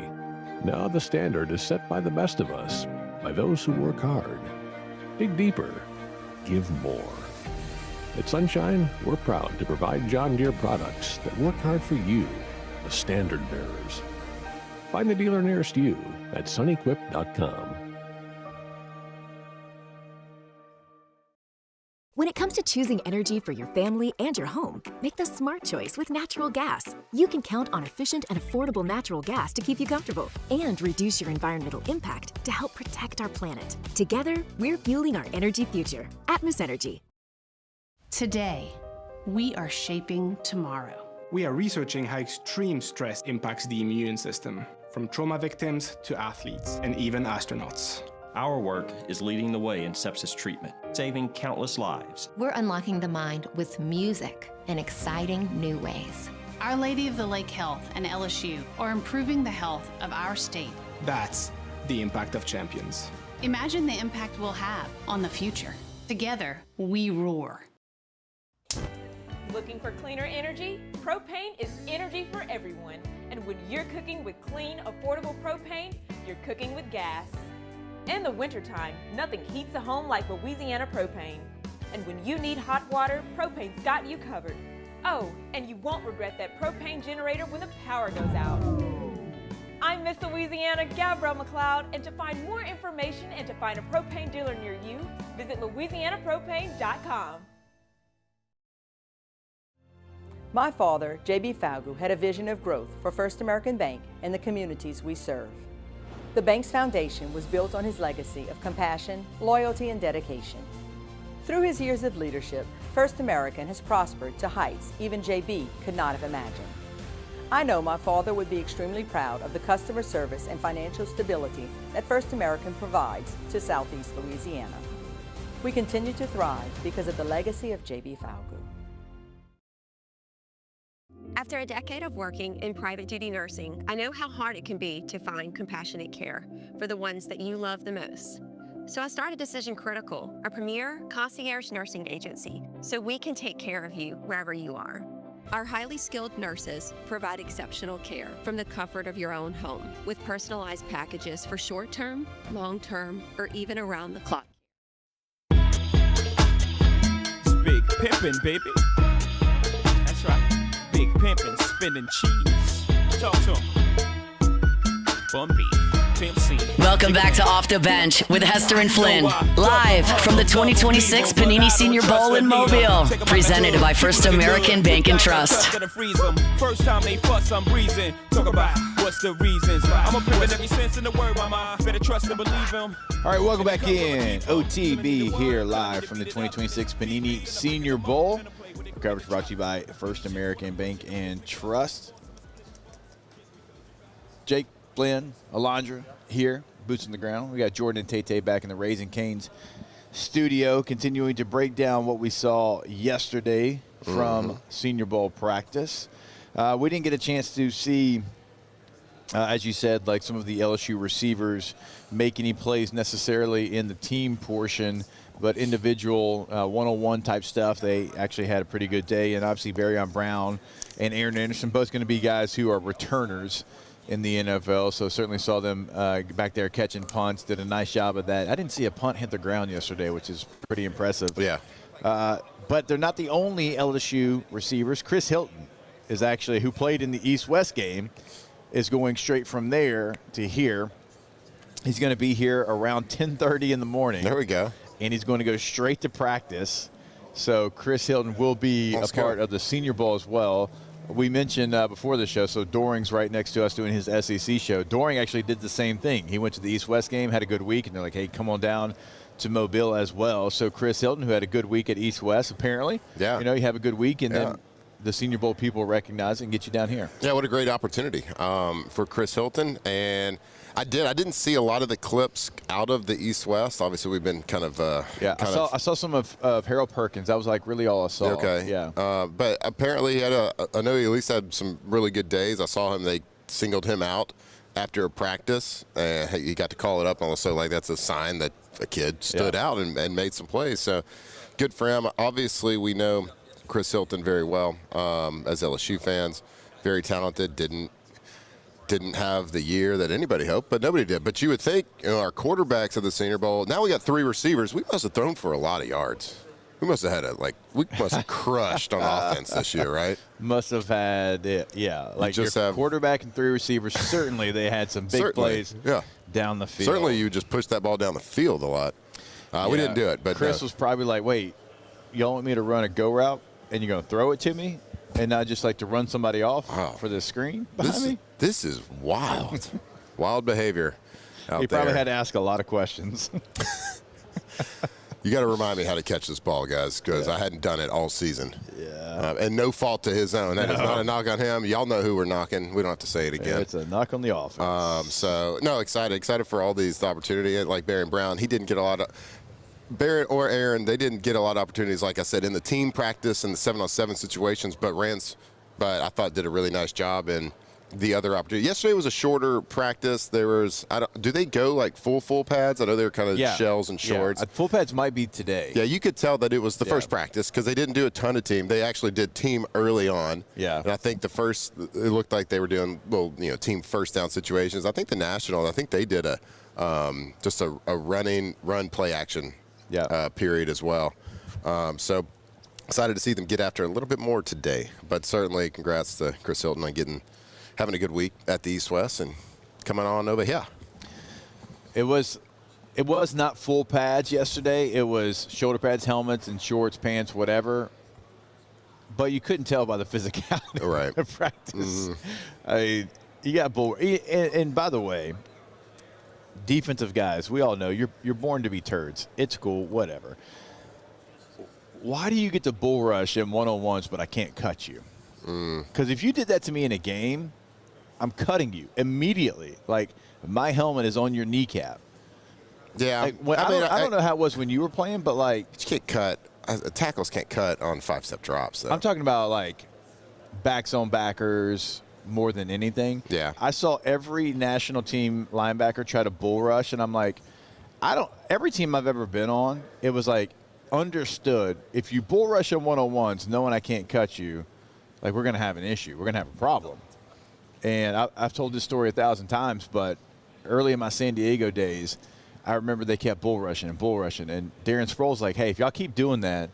Now the standard is set by the best of us, by those who work hard. Dig deeper. Give more. At Sunshine, we're proud to provide John Deere products that work hard for you, the standard bearers. Find the dealer nearest you at sunequip.com. When it comes to choosing energy for your family and your home, make the smart choice with natural gas. You can count on efficient and affordable natural gas to keep you comfortable and reduce your environmental impact to help protect our planet. Together, we're fueling our energy future. Atmos Energy. Today, we are shaping tomorrow. We are researching how extreme stress impacts the immune system, from trauma victims to athletes and even astronauts. Our work is leading the way in sepsis treatment, saving countless lives. We're unlocking the mind with music in exciting new ways. Our Lady of the Lake Health and LSU are improving the health of our state. That's the impact of champions. Imagine the impact we'll have on the future. Together, we roar. Looking for cleaner energy? Propane is energy for everyone. And when you're cooking with clean, affordable propane, you're cooking with gas. In the wintertime, nothing heats a home like Louisiana propane. And when you need hot water, Propane's got you covered. Oh, and you won't regret that propane generator when the power goes out. I'm Miss Louisiana, Gabrielle McLeod, and to find more information and to find a propane dealer near you, visit louisianapropane.com. My father, J.B. Falgu, had a vision of growth for First American Bank and the communities we serve. The bank's foundation was built on his legacy of compassion, loyalty, and dedication. Through his years of leadership, First American has prospered to heights even J.B. could not have imagined. I know my father would be extremely proud of the customer service and financial stability that First American provides to Southeast Louisiana. We continue to thrive because of the legacy of J.B. Falgu. After a decade of working in private duty nursing, I know how hard it can be to find compassionate care for the ones that you love the most. So I started Decision Critical, a premier concierge nursing agency, so we can take care of you wherever you are. Our highly skilled nurses provide exceptional care from the comfort of your own home with personalized packages for short-term, long-term, or even around-the-clock. It's big pimpin', baby. That's right. Big pimpin', spinning cheese. Talk to him. Bumpy. pimp scene. Welcome back to Off the Bench with Hester and Flynn, live from the 2026 Panini Senior Bowl in Mobile, presented by First American Bank and Trust. First time they fuss, I'm breezing. Talk about what's the reasons. I'm a put every sense in the word, mama. Better trust and believe him. All right, welcome back in. OTB here live from the 2026 Panini Senior Bowl. Coverage brought to you by First American Bank and Trust. Jake, Flynn, Alondra here, boots on the ground. We got Jordan and Tay back in the Raising Cane's studio, continuing to break down what we saw yesterday from Senior Bowl practice. We didn't get a chance to see, as you said, like some of the LSU receivers make any plays necessarily in the team portion, but individual one-on-one type stuff, they actually had a pretty good day. And obviously Barryon Brown and Aaron Anderson, both going to be guys who are returners in the NFL, so certainly saw them back there catching punts, did a nice job of that. I didn't see a punt hit the ground yesterday, which is pretty impressive. Yeah. But they're not the only LSU receivers. Chris Hilton is actually, who played in the East-West game, is going straight from there to here. He's going to be here around 10:30 in the morning. There we go. And he's going to go straight to practice. So Chris Hilton will be a part of the Senior Bowl as well. We mentioned before the show, so Doring's right next to us doing his SEC show. Doring actually did the same thing. He went to the East-West game, had a good week, and they're like, hey, come on down to Mobile as well. So Chris Hilton, who had a good week at East-West, apparently. Yeah. You know, you have a good week, and then the Senior Bowl people recognize it and get you down here. Yeah, what a great opportunity for Chris Hilton. And I didn't see a lot of the clips out of the East-West. Obviously, we've been kind of I saw some of Harold Perkins. That was like really all I saw. Okay. Yeah. But apparently he had I know he at least had some really good days. I saw him, they singled him out after a practice. He got to call it up, and also like that's a sign that a kid stood out and made some plays. So good for him. Obviously, we know Chris Hilton very well as LSU fans. Very talented. Didn't have the year that anybody hoped, but nobody did. But you would think, you know, our quarterbacks at the Senior Bowl, now we got 3 receivers. We must have thrown for a lot of yards. We must have had we must have crushed on offense this year, right? Must have had it, yeah. Like just your have quarterback and 3 receivers, certainly they had some big plays down the field. Certainly you just pushed that ball down the field a lot. We didn't do it. But Chris was probably like, wait, y'all want me to run a go route and you're going to throw it to me? And not just like to run somebody off for the screen behind me? This is wild. Wild behavior out He probably there. had to ask a lot of questions. You got to remind me how to catch this ball, guys, because I hadn't done it all season. Yeah. And no fault to his own. That is not a knock on him. Y'all know who we're knocking. We don't have to say it again. Yeah, it's a knock on the offense. So, no, excited for all these opportunities. Like Barryon Brown, he didn't get a lot of – Barrett or Aaron, they didn't get a lot of opportunities, like I said, in the team practice and the 7-on-7 situations, but I thought did a really nice job in the other opportunity. Yesterday was a shorter practice. There was, do they go like full pads? I know they were kind of shells and shorts. Full pads might be today. Yeah, you could tell that it was the first practice because they didn't do a ton of team. They actually did team early on. Yeah. And I think it looked like they were doing, team first down situations. I think the National, they did just a run play action period as well. So excited to see them get after a little bit more today. But certainly congrats to Chris Hilton on having a good week at the East-West and coming on over here. It was not full pads yesterday. It was shoulder pads, helmets, and shorts, pants, whatever. But you couldn't tell by the physicality of practice. You got bull. And by the way, defensive guys, we all know you're born to be turds. It's cool, whatever. Why do you get to bull rush in one-on-ones, but I can't cut you? Because if you did that to me in a game, I'm cutting you immediately. Like, my helmet is on your kneecap. Yeah. Like, I don't know how it was when you were playing, but, like. You can't cut. Tackles can't cut on 5-step drops, though. I'm talking about, like, backs on backers more than anything. Yeah. I saw every national team linebacker try to bull rush, and I'm like, every team I've ever been on, it was like, understood, if you bull rush in one-on-ones knowing I can't cut you, like, we're going to have an issue. We're going to have a problem. And I've told this story 1,000 times, but early in my San Diego days, I remember they kept bull rushing. And Darren Sproles like, hey, if y'all keep doing that,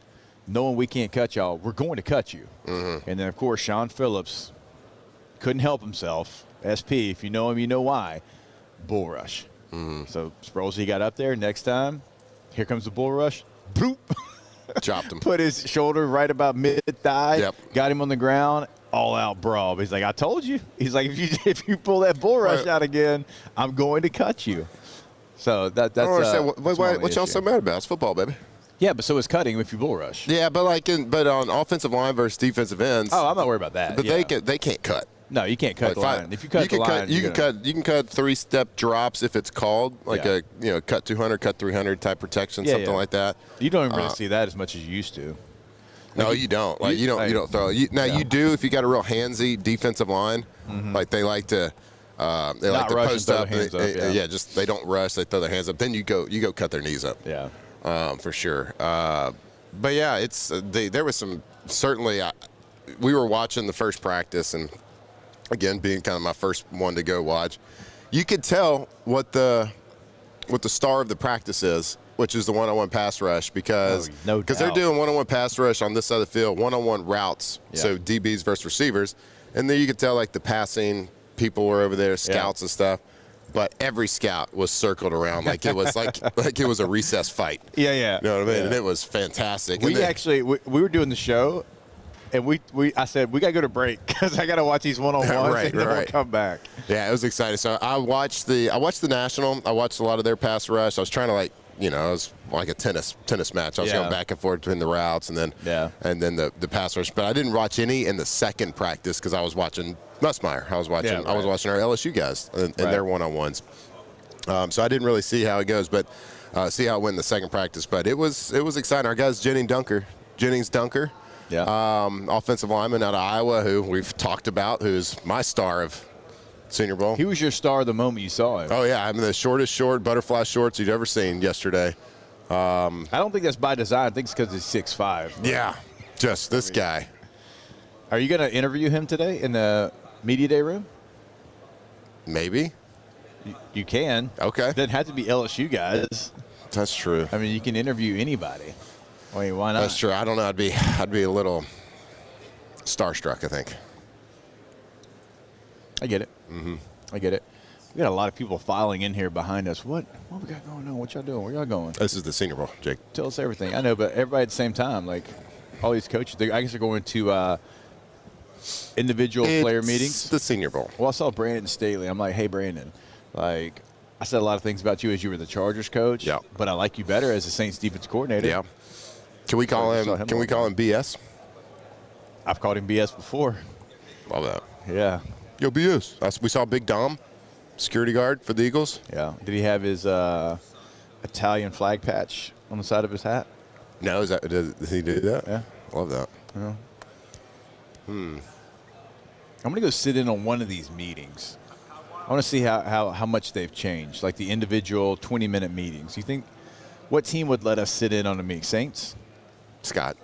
knowing we can't cut y'all, we're going to cut you. And then, of course, Sean Phillips couldn't help himself. SP, if you know him, you know why. bull rush. So Sproles, he got up there. Next time, here comes the bull rush. Boop. Chopped him. Put his shoulder right about mid-thigh. Yep. Got him on the ground. All out brawl. He's like, I told you. He's like, if you pull that bull rush out again, I'm going to cut you. So that's what y'all so mad about? It's football, baby. Yeah, but so is cutting if you bull rush. Yeah, but on offensive line versus defensive ends. Oh, I'm not worried about that. But they can't cut. No, you can't cut the line. If you cut the line, you can cut 3-step drops if it's called a cut 200, cut 300 type protection, something like that. You don't even really see that as much as you used to. No, you don't. You don't throw. You do if you got a real handsy defensive line. Like they like to. They like to post up. Just they don't rush. They throw their hands up. Then you go cut their knees up. Yeah, for sure. But yeah, it's there was some certainly. We were watching the first practice, and again, being kind of my first one to go watch, you could tell what the star of the practice is, which is the one-on-one pass rush, because they're doing one-on-one pass rush on this side of the field, one-on-one routes, so DBs versus receivers, and then you could tell like the passing people were over there, scouts and stuff, but every scout was circled around like it was like it was a recess fight. Yeah. You know what I mean? And it was fantastic. We were doing the show, and I said we gotta go to break because I gotta watch these one-on-ones and then we'll come back. Yeah, it was exciting. So I watched the National. I watched a lot of their pass rush. I was trying to it was like a tennis match. I was going back and forth between the routes and then the pass rush. But I didn't watch any in the second practice because I was watching Nussmeier. I was watching our LSU guys and their one-on-ones. So I didn't really see how it goes, but see how it went in the second practice. But it was exciting. Our guys Jennings Dunker, offensive lineman out of Iowa, who we've talked about, who's my star of Senior Bowl. He was your star the moment you saw him. Oh, yeah. I mean, the shortest butterfly shorts you'd ever seen yesterday. I don't think that's by design. I think it's because he's 6'5". Yeah, just this guy. Are you going to interview him today in the media day room? Maybe. You can. Okay. It doesn't have to be LSU guys. That's true. I mean, you can interview anybody. I mean, why not? That's true. I don't know. I'd be a little starstruck, I think. I get it. I get it. We got a lot of people filing in here behind us. What we got going on? What y'all doing? Where y'all going? This is the Senior Bowl, Jake. Tell us everything. I know, but everybody at the same time, like all these coaches, I guess they're going to individual player meetings. The Senior Bowl. Well, I saw Brandon Staley. I'm like, hey, Brandon, like I said a lot of things about you as you were the Chargers coach. Yeah. But I like you better as the Saints defense coordinator. Yeah. Can we call him BS? I've called him BS before. Love that. Yeah. Yo, BS. We saw Big Dom, security guard for the Eagles. Yeah. Did he have his Italian flag patch on the side of his hat? No. Did he do that? Yeah. Love that. Yeah. I'm going to go sit in on one of these meetings. I want to see how much they've changed, like the individual 20-minute meetings. You think what team would let us sit in on a meeting? Saints? Scott.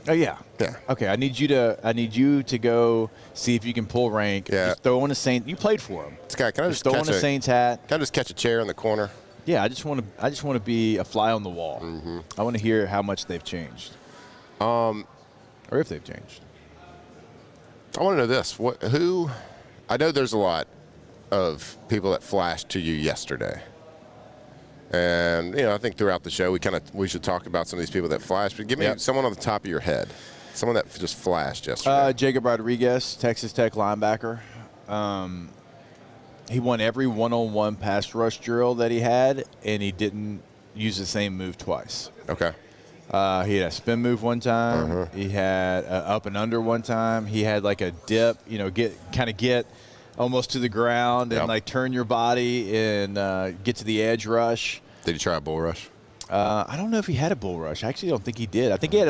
Oh, yeah. Yeah. Okay, I need you to go see if you can pull rank. Yeah. Just throw in a Saint. You played for him. Scott, can I just throw in a Saints hat? Can I just catch a chair in the corner? Yeah, I just want to be a fly on the wall. Mm-hmm. I want to hear how much they've changed. Or if they've changed. I want to know this. Who? I know there's a lot of people that flashed to you yesterday. And, I think throughout the show we should talk about some of these people that flashed. But give me someone on the top of your head. Someone that just flashed yesterday. Jacob Rodriguez, Texas Tech linebacker. He won every one-on-one pass rush drill that he had, and he didn't use the same move twice. Okay. He had a spin move one time. He had up and under one time. He had like a dip, get almost to the ground and like turn your body and get to the edge rush. Did he try a bull rush? I don't know if he had a bull rush. I actually don't think he did. I think he had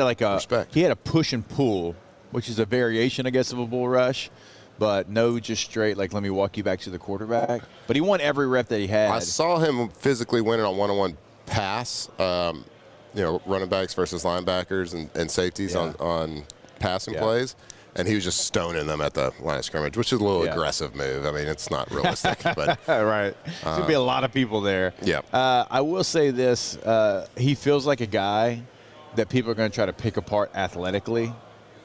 he had a push and pull, which is a variation, I guess, of a bull rush. But no, just straight, like, let me walk you back to the quarterback. But he won every rep that he had. I saw him physically winning on one-on-one pass, running backs versus linebackers and safeties on passing plays. And he was just stoning them at the line of scrimmage, which is a little aggressive move. I mean, it's not realistic. But right. There's going to be a lot of people there. Yeah. I will say this. He feels like a guy that people are going to try to pick apart athletically.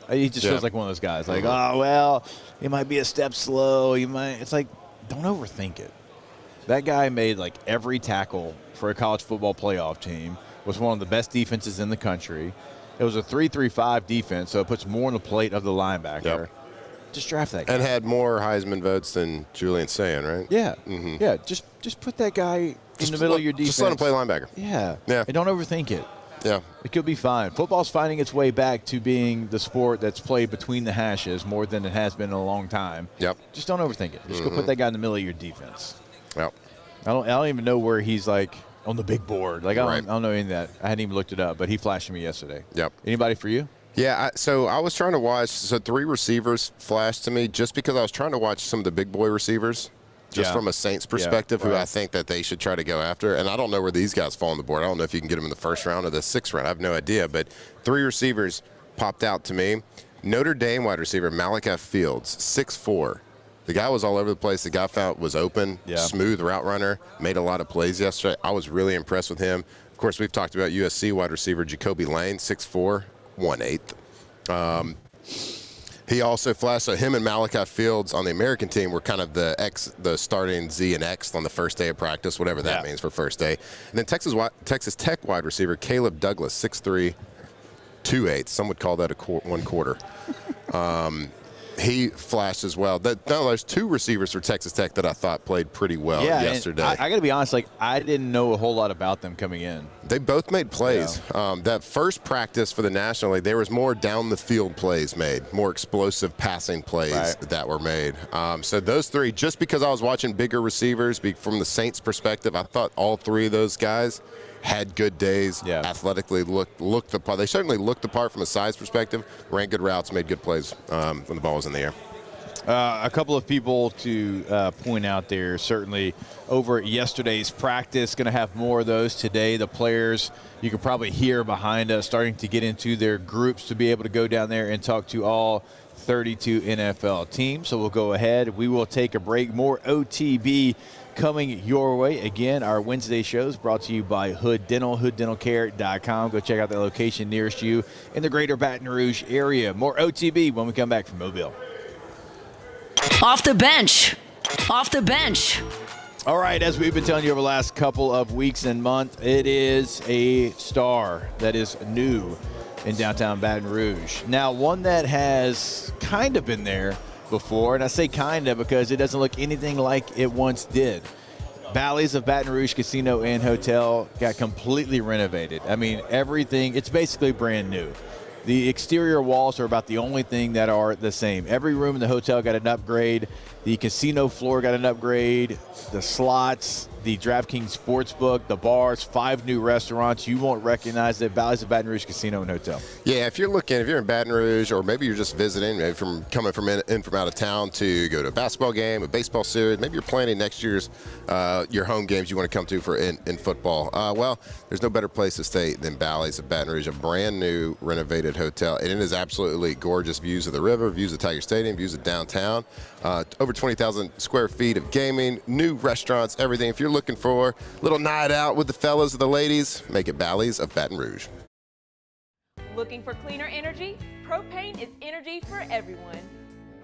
He just feels like one of those guys. Like, oh, well, he might be a step slow. It's like, don't overthink it. That guy made like every tackle for a college football playoff team, was one of the best defenses in the country. It was a 3-3-5 defense, so it puts more on the plate of the linebacker. Yep. Just draft that guy. And had more Heisman votes than Julian Sand, right? Yeah. Yeah, just put that guy in the middle of your defense. Just let him play linebacker. Yeah. Yeah. And don't overthink it. Yeah. It could be fine. Football's finding its way back to being the sport that's played between the hashes more than it has been in a long time. Yep. Just don't overthink it. Just go put that guy in the middle of your defense. Yep. I don't even know where he's like on the big board. Like I don't know any of that. I hadn't even looked it up, but he flashed me yesterday. Yep. Anybody for you? Yeah, so I was trying to watch, 3 receivers flashed to me just because I was trying to watch some of the big boy receivers, just from a Saints perspective, who I think that they should try to go after. And I don't know where these guys fall on the board. I don't know if you can get them in the first round or the 6th round. I have no idea. But 3 receivers popped out to me. Notre Dame wide receiver Malachi Fields, 6'4". The guy was all over the place. The guy was open, smooth route runner, made a lot of plays yesterday. I was really impressed with him. Of course, we've talked about USC wide receiver Jacoby Lane, 6'4". 1/8. He also flashed. So him and Malachi Fields on the American team were kind of the starting Z and X on the first day of practice, whatever that means for first day. And then Texas Tech wide receiver Caleb Douglas, 6'3", 2/8. Some would call that a 1/4. He flashed as well. There's 2 receivers for Texas Tech that I thought played pretty well yesterday. I got to be honest, like I didn't know a whole lot about them coming in. They both made plays. Yeah. That first practice for the National League, there was more down the field plays made, more explosive passing plays that were made. So those 3, just because I was watching bigger receivers from the Saints perspective, I thought all 3 of those guys had good days, athletically looked the part. They certainly looked the part from a size perspective, ran good routes, made good plays when the ball was in the air. A couple of people to point out there, certainly over yesterday's practice, going to have more of those today. The players, you can probably hear behind us, starting to get into their groups to be able to go down there and talk to all 32 NFL teams. So we'll go ahead. We will take a break. More OTB coming your way. Again, our Wednesday shows brought to you by Hood Dental, hooddentalcare.com. Go check out the location nearest you in the greater Baton Rouge area. More OTB when we come back from Mobile. Off the bench. Off the bench. All right, as we've been telling you over the last couple of weeks and months, it is a star that is new in downtown Baton Rouge. Now, one that has kind of been there before, and I say kind of because it doesn't look anything like it once did. Bally's of Baton Rouge Casino and Hotel got completely renovated. I mean, everything, it's basically brand new. The exterior walls are about the only thing that are the same. Every room in the hotel got an upgrade. The casino floor got an upgrade. The slots, the DraftKings Sportsbook, the bars, 5 new restaurants. You won't recognize it. Bally's of Baton Rouge Casino and Hotel. Yeah, if you're in Baton Rouge, or maybe you're just visiting, maybe coming from out of town to go to a basketball game, a baseball series, maybe you're planning next year's your home games you want to come to for in football. Well, there's no better place to stay than Bally's of Baton Rouge, a brand new renovated hotel, and it is absolutely gorgeous. Views of the river, views of Tiger Stadium, views of downtown. Over 20,000 square feet of gaming, new restaurants, everything. If you're looking for a little night out with the fellas or the ladies, make it Bally's of Baton Rouge. Looking for cleaner energy? Propane is energy for everyone.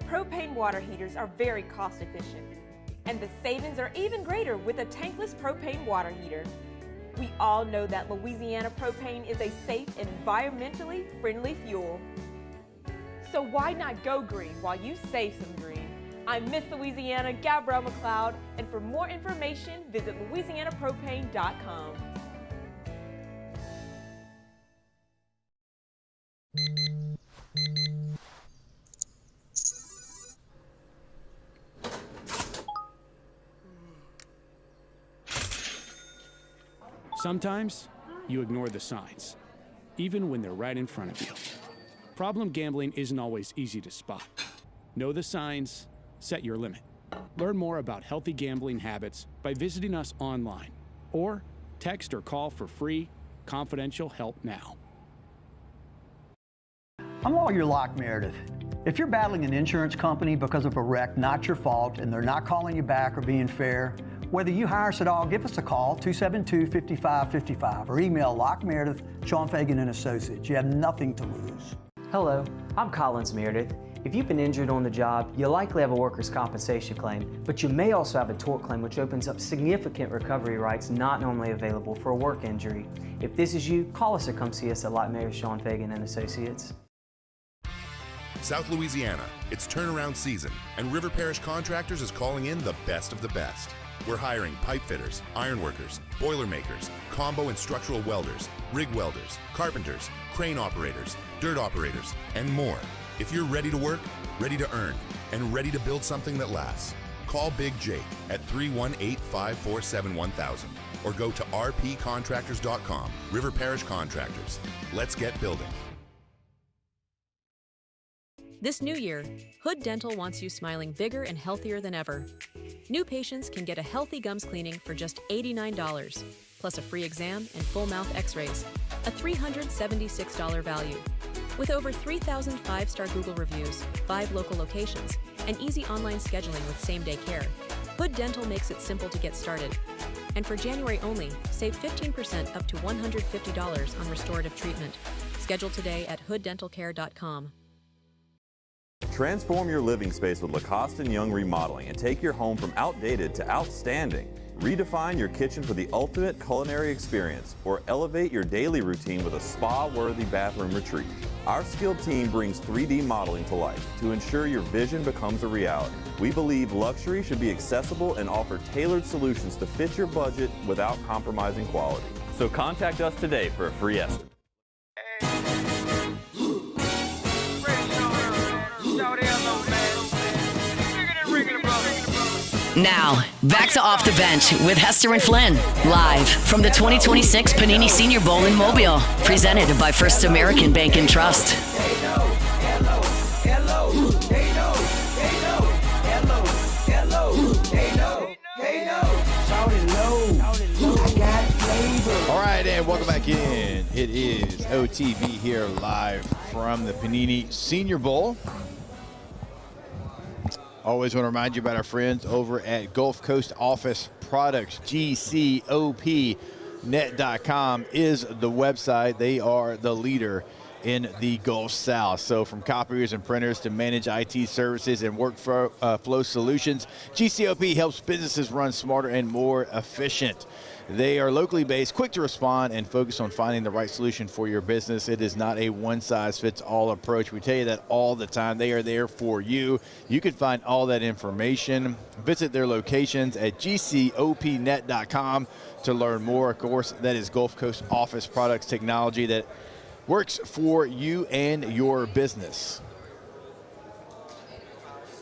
Propane water heaters are very cost efficient, and the savings are even greater with a tankless propane water heater. We all know that Louisiana propane is a safe and environmentally friendly fuel. So why not go green while you save some green? I'm Miss Louisiana, Gabrielle McLeod, and for more information, visit louisianapropane.com. Sometimes you ignore the signs, even when they're right in front of you. Problem gambling isn't always easy to spot. Know the signs, set your limit. Learn more about healthy gambling habits by visiting us online or text or call for free, confidential help now. I'm Lawyer Locke Meredith. If you're battling an insurance company because of a wreck not your fault and they're not calling you back or being fair, whether you hire us at all, give us a call, 272-5555, or email Locke Meredith, Sean Fagan and Associates. You have nothing to lose. Hello, I'm Collins Meredith. If you've been injured on the job, you likely have a workers' compensation claim, but you may also have a tort claim, which opens up significant recovery rights not normally available for a work injury. If this is you, call us or come see us at Lot Mayor Sean Fagan and Associates. South Louisiana, it's turnaround season, and River Parish Contractors is calling in the best of the best. We're hiring pipe fitters, iron workers, boiler makers, combo and structural welders, rig welders, carpenters, crane operators, dirt operators, and more. If you're ready to work, ready to earn, and ready to build something that lasts, call Big Jake at 318-547-1000 or go to rpcontractors.com. River Parish Contractors. Let's get building. This new year, Hood Dental wants you smiling bigger and healthier than ever. New patients can get a healthy gums cleaning for just $89, plus a free exam and full mouth x-rays, a $376 value. With over 3,000 5-star Google reviews, 5 local locations, and easy online scheduling with same-day care, Hood Dental makes it simple to get started. And for January only, save 15% up to $150 on restorative treatment. Schedule today at hooddentalcare.com. Transform your living space with Lacoste & Young Remodeling and take your home from outdated to outstanding. Redefine your kitchen for the ultimate culinary experience or elevate your daily routine with a spa-worthy bathroom retreat. Our skilled team brings 3D modeling to life to ensure your vision becomes a reality. We believe luxury should be accessible and offer tailored solutions to fit your budget without compromising quality. So contact us today for a free estimate. Now, back to Off the Bench with Hester and Flynn, live from the 2026 Panini Senior Bowl in Mobile, presented by First American Bank and Trust. All right, and welcome back in. It is OTB here live from the Panini Senior Bowl. Always want to remind you about our friends over at Gulf Coast Office Products. GCOPnet.com is the website. They are the leader in the Gulf South. So from copiers and printers to managed IT services and workflow solutions, GCOP helps businesses run smarter and more efficient. They are locally based, quick to respond, and focus on finding the right solution for your business. It is not a one-size-fits-all approach. We tell you that all the time. They are there for you. You can find all that information. Visit their locations at gcopnet.com to learn more. Of course, that is Gulf Coast Office Products technology that works for you and your business.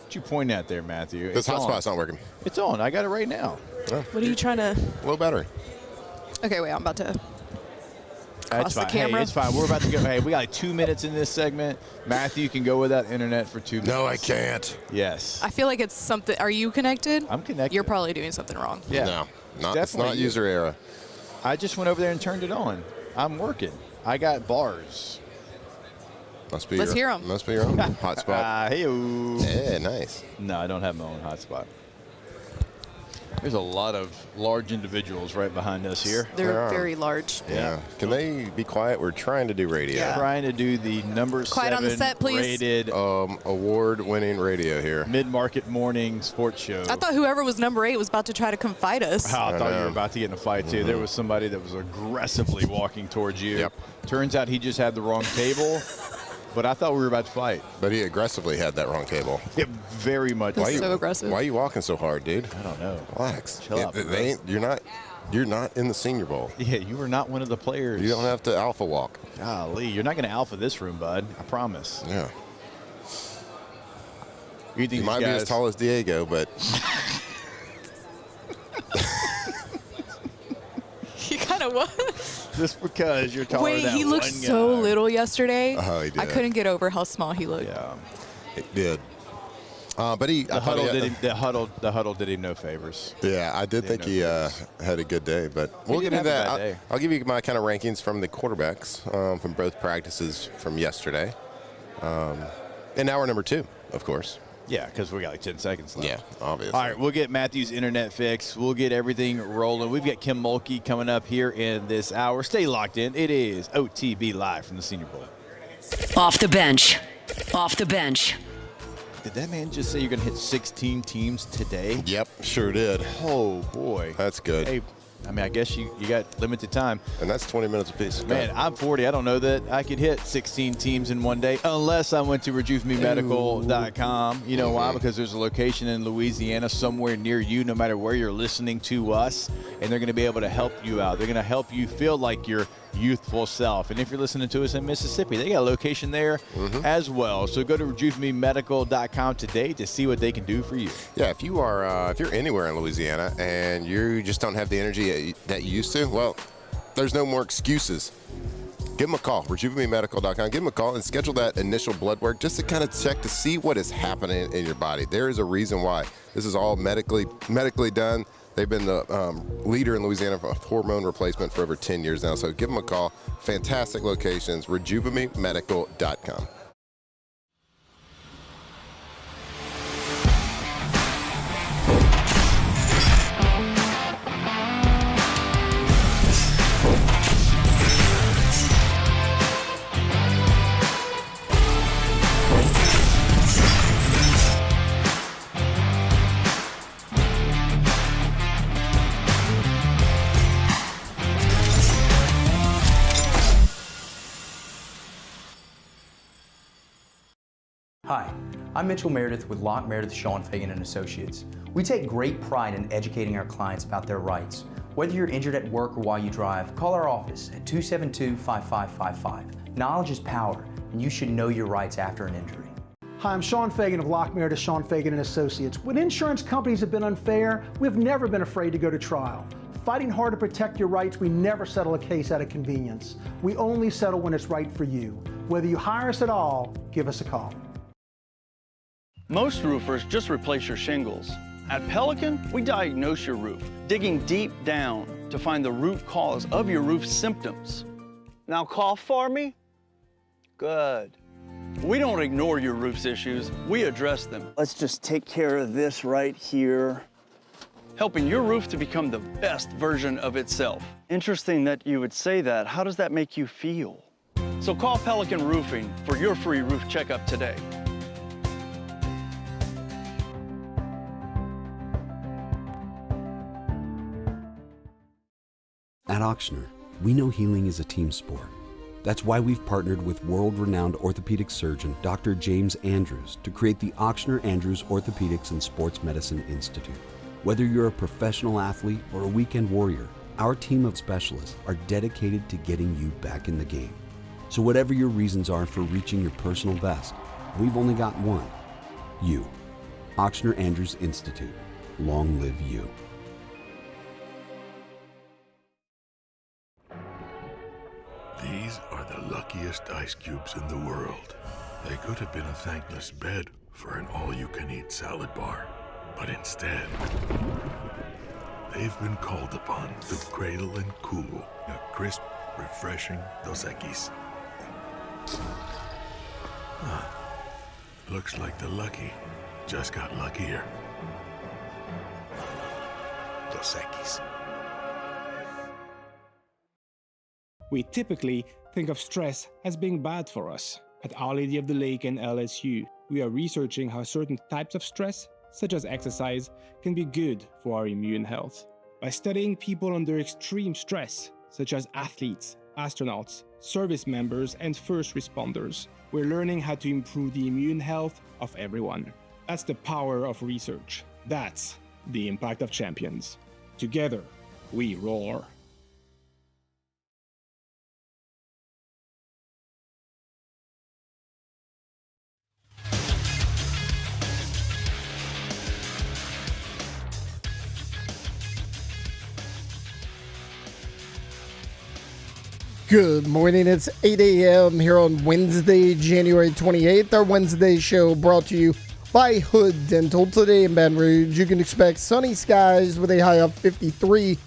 What you pointing at there, Matthew? This hotspot's not working. It's on. I got it right now. Oh. What are you trying to? Low battery. Okay, wait. I'm about to That's cross fine. the camera. Hey, it's fine. We're about to go. Hey, we got like 2 minutes in this segment. Matthew can go without internet for 2 minutes. No, I can't. Yes. I feel like it's something. Are you connected? I'm connected. You're probably doing something wrong. Yeah. No, it's not user error. I just went over there and turned it on. I'm working. I got bars. Must be Let's hear 'em. Must be your own hotspot. Hey-o. Yeah, nice. No, I don't have my own hotspot. There's a lot of large individuals right behind us here. They're very large. Yeah. Can they be quiet? We're trying to do radio. Yeah. Trying to do the number Quiet on the 7 set, please. rated award-winning radio here. mid-market morning sports show. I thought whoever was number 8 was about to try to come fight us. Oh, I thought you were about to get in a fight, too. There was somebody that was aggressively walking towards you. Yep. Turns out he just had the wrong table, but I thought we were about to fight. But he aggressively had that wrong cable. Yeah, very much. That's so aggressive. Why are you walking so hard, dude? I don't know. Relax. Chill out, You're not in the Senior Bowl. Yeah, you were not one of the players. You don't have to alpha walk. Golly, you're not going to alpha this room, bud. I promise. Yeah. You might be as tall as Diego, but He kind of was. Just because you're taller Wait, than he looked one so guy. little yesterday. Oh, he did. I couldn't get over how small he looked. Yeah. It did. But the huddle did him no favors. Yeah, I did think he had a good day, but we'll get into that. I'll give you my kind of rankings from the quarterbacks from both practices from yesterday. And now we're number 2, of course. Yeah, because we got like 10 seconds left. Yeah, obviously. All right, we'll get Matthew's internet fixed. We'll get everything rolling. We've got Kim Mulkey coming up here in this hour. Stay locked in. It is OTB live from the Senior Bowl. Off the bench. Off the bench. Did that man just say you're going to hit 16 teams today? Yep, sure did. Oh, boy. That's good. Hey, I mean, I guess you got limited time. And that's 20 minutes apiece. Man, I'm 40. I don't know that I could hit 16 teams in one day unless I went to RejuvenMedical.com. You know why? Because there's a location in Louisiana somewhere near you, no matter where you're listening to us, and they're going to be able to help you out. They're going to help you feel like your youthful self. And if you're listening to us in Mississippi, they got a location there as well. So go to RejuvenMedical.com today to see what they can do for you. Yeah, if you're anywhere in Louisiana and you just don't have the energy that you used to, well, there's no more excuses. Give them a call, RejuvenMedical.com. Give them a call and schedule that initial blood work just to kind of check to see what is happening in your body. There is a reason why. This is all medically done. They've been the leader in Louisiana for hormone replacement for over 10 years now. So give them a call. Fantastic locations, RejuvenMedical.com. Hi, I'm Mitchell Meredith with Locke Meredith, Sean Fagan & Associates. We take great pride in educating our clients about their rights. Whether you're injured at work or while you drive, call our office at 272-5555. Knowledge is power, and you should know your rights after an injury. Hi, I'm Sean Fagan of Locke Meredith, Sean Fagan & Associates. When insurance companies have been unfair, we've never been afraid to go to trial. Fighting hard to protect your rights, we never settle a case out of convenience. We only settle when it's right for you. Whether you hire us at all, give us a call. Most roofers just replace your shingles. At Pelican, we diagnose your roof, digging deep down to find the root cause of your roof symptoms. Now cough for me? Good. We don't ignore your roof's issues, we address them. Let's just take care of this right here. Helping your roof to become the best version of itself. Interesting that you would say that. How does that make you feel? So call Pelican Roofing for your free roof checkup today. At Ochsner, we know healing is a team sport. That's why we've partnered with world-renowned orthopedic surgeon Dr. James Andrews to create the Ochsner Andrews Orthopedics and Sports Medicine Institute. Whether you're a professional athlete or a weekend warrior, our team of specialists are dedicated to getting you back in the game. So whatever your reasons are for reaching your personal best, we've only got one: you. Ochsner Andrews Institute. Long live you. These are the luckiest ice cubes in the world. They could have been a thankless bed for an all-you-can-eat salad bar. But instead, they've been called upon to cradle and cool a crisp, refreshing Dos Equis. Looks like the lucky just got luckier. Dos Equis. We typically think of stress as being bad for us. At Our Lady of the Lake and LSU, we are researching how certain types of stress, such as exercise, can be good for our immune health. By studying people under extreme stress, such as athletes, astronauts, service members, and first responders, we're learning how to improve the immune health of everyone. That's the power of research. That's the impact of champions. Together, we roar. Good morning. It's 8 a.m. here on Wednesday, January 28th. Our Wednesday show brought to you by Hood Dental. Today in Baton Rouge, you can expect sunny skies with a high of 53.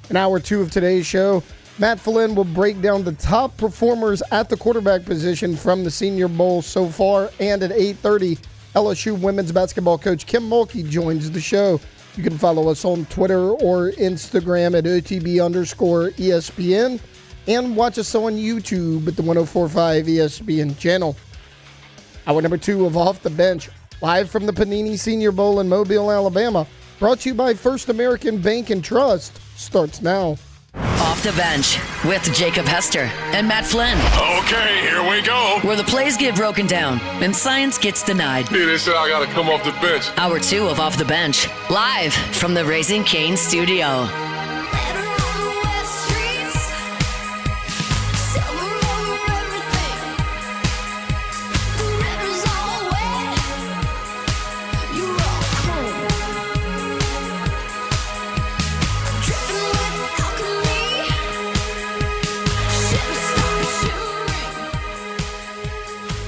In hour two of today's show, Matt Flynn will break down the top performers at the quarterback position from the Senior Bowl so far. And at 8:30, LSU women's basketball coach Kim Mulkey joins the show. You can follow us on Twitter or Instagram at OTB_ESPN. And watch us on YouTube at the 104.5 ESPN channel. Hour number two of Off the Bench. live from the Panini Senior Bowl in Mobile, Alabama. Brought to you by First American Bank and Trust. Starts now. Off the Bench with Jacob Hester and Matt Flynn. Okay, here we go. Where the plays get broken down and science gets denied. Hey, they said I got to come off the bench. Hour 2 of Off the Bench, live from the Raising Cane studio.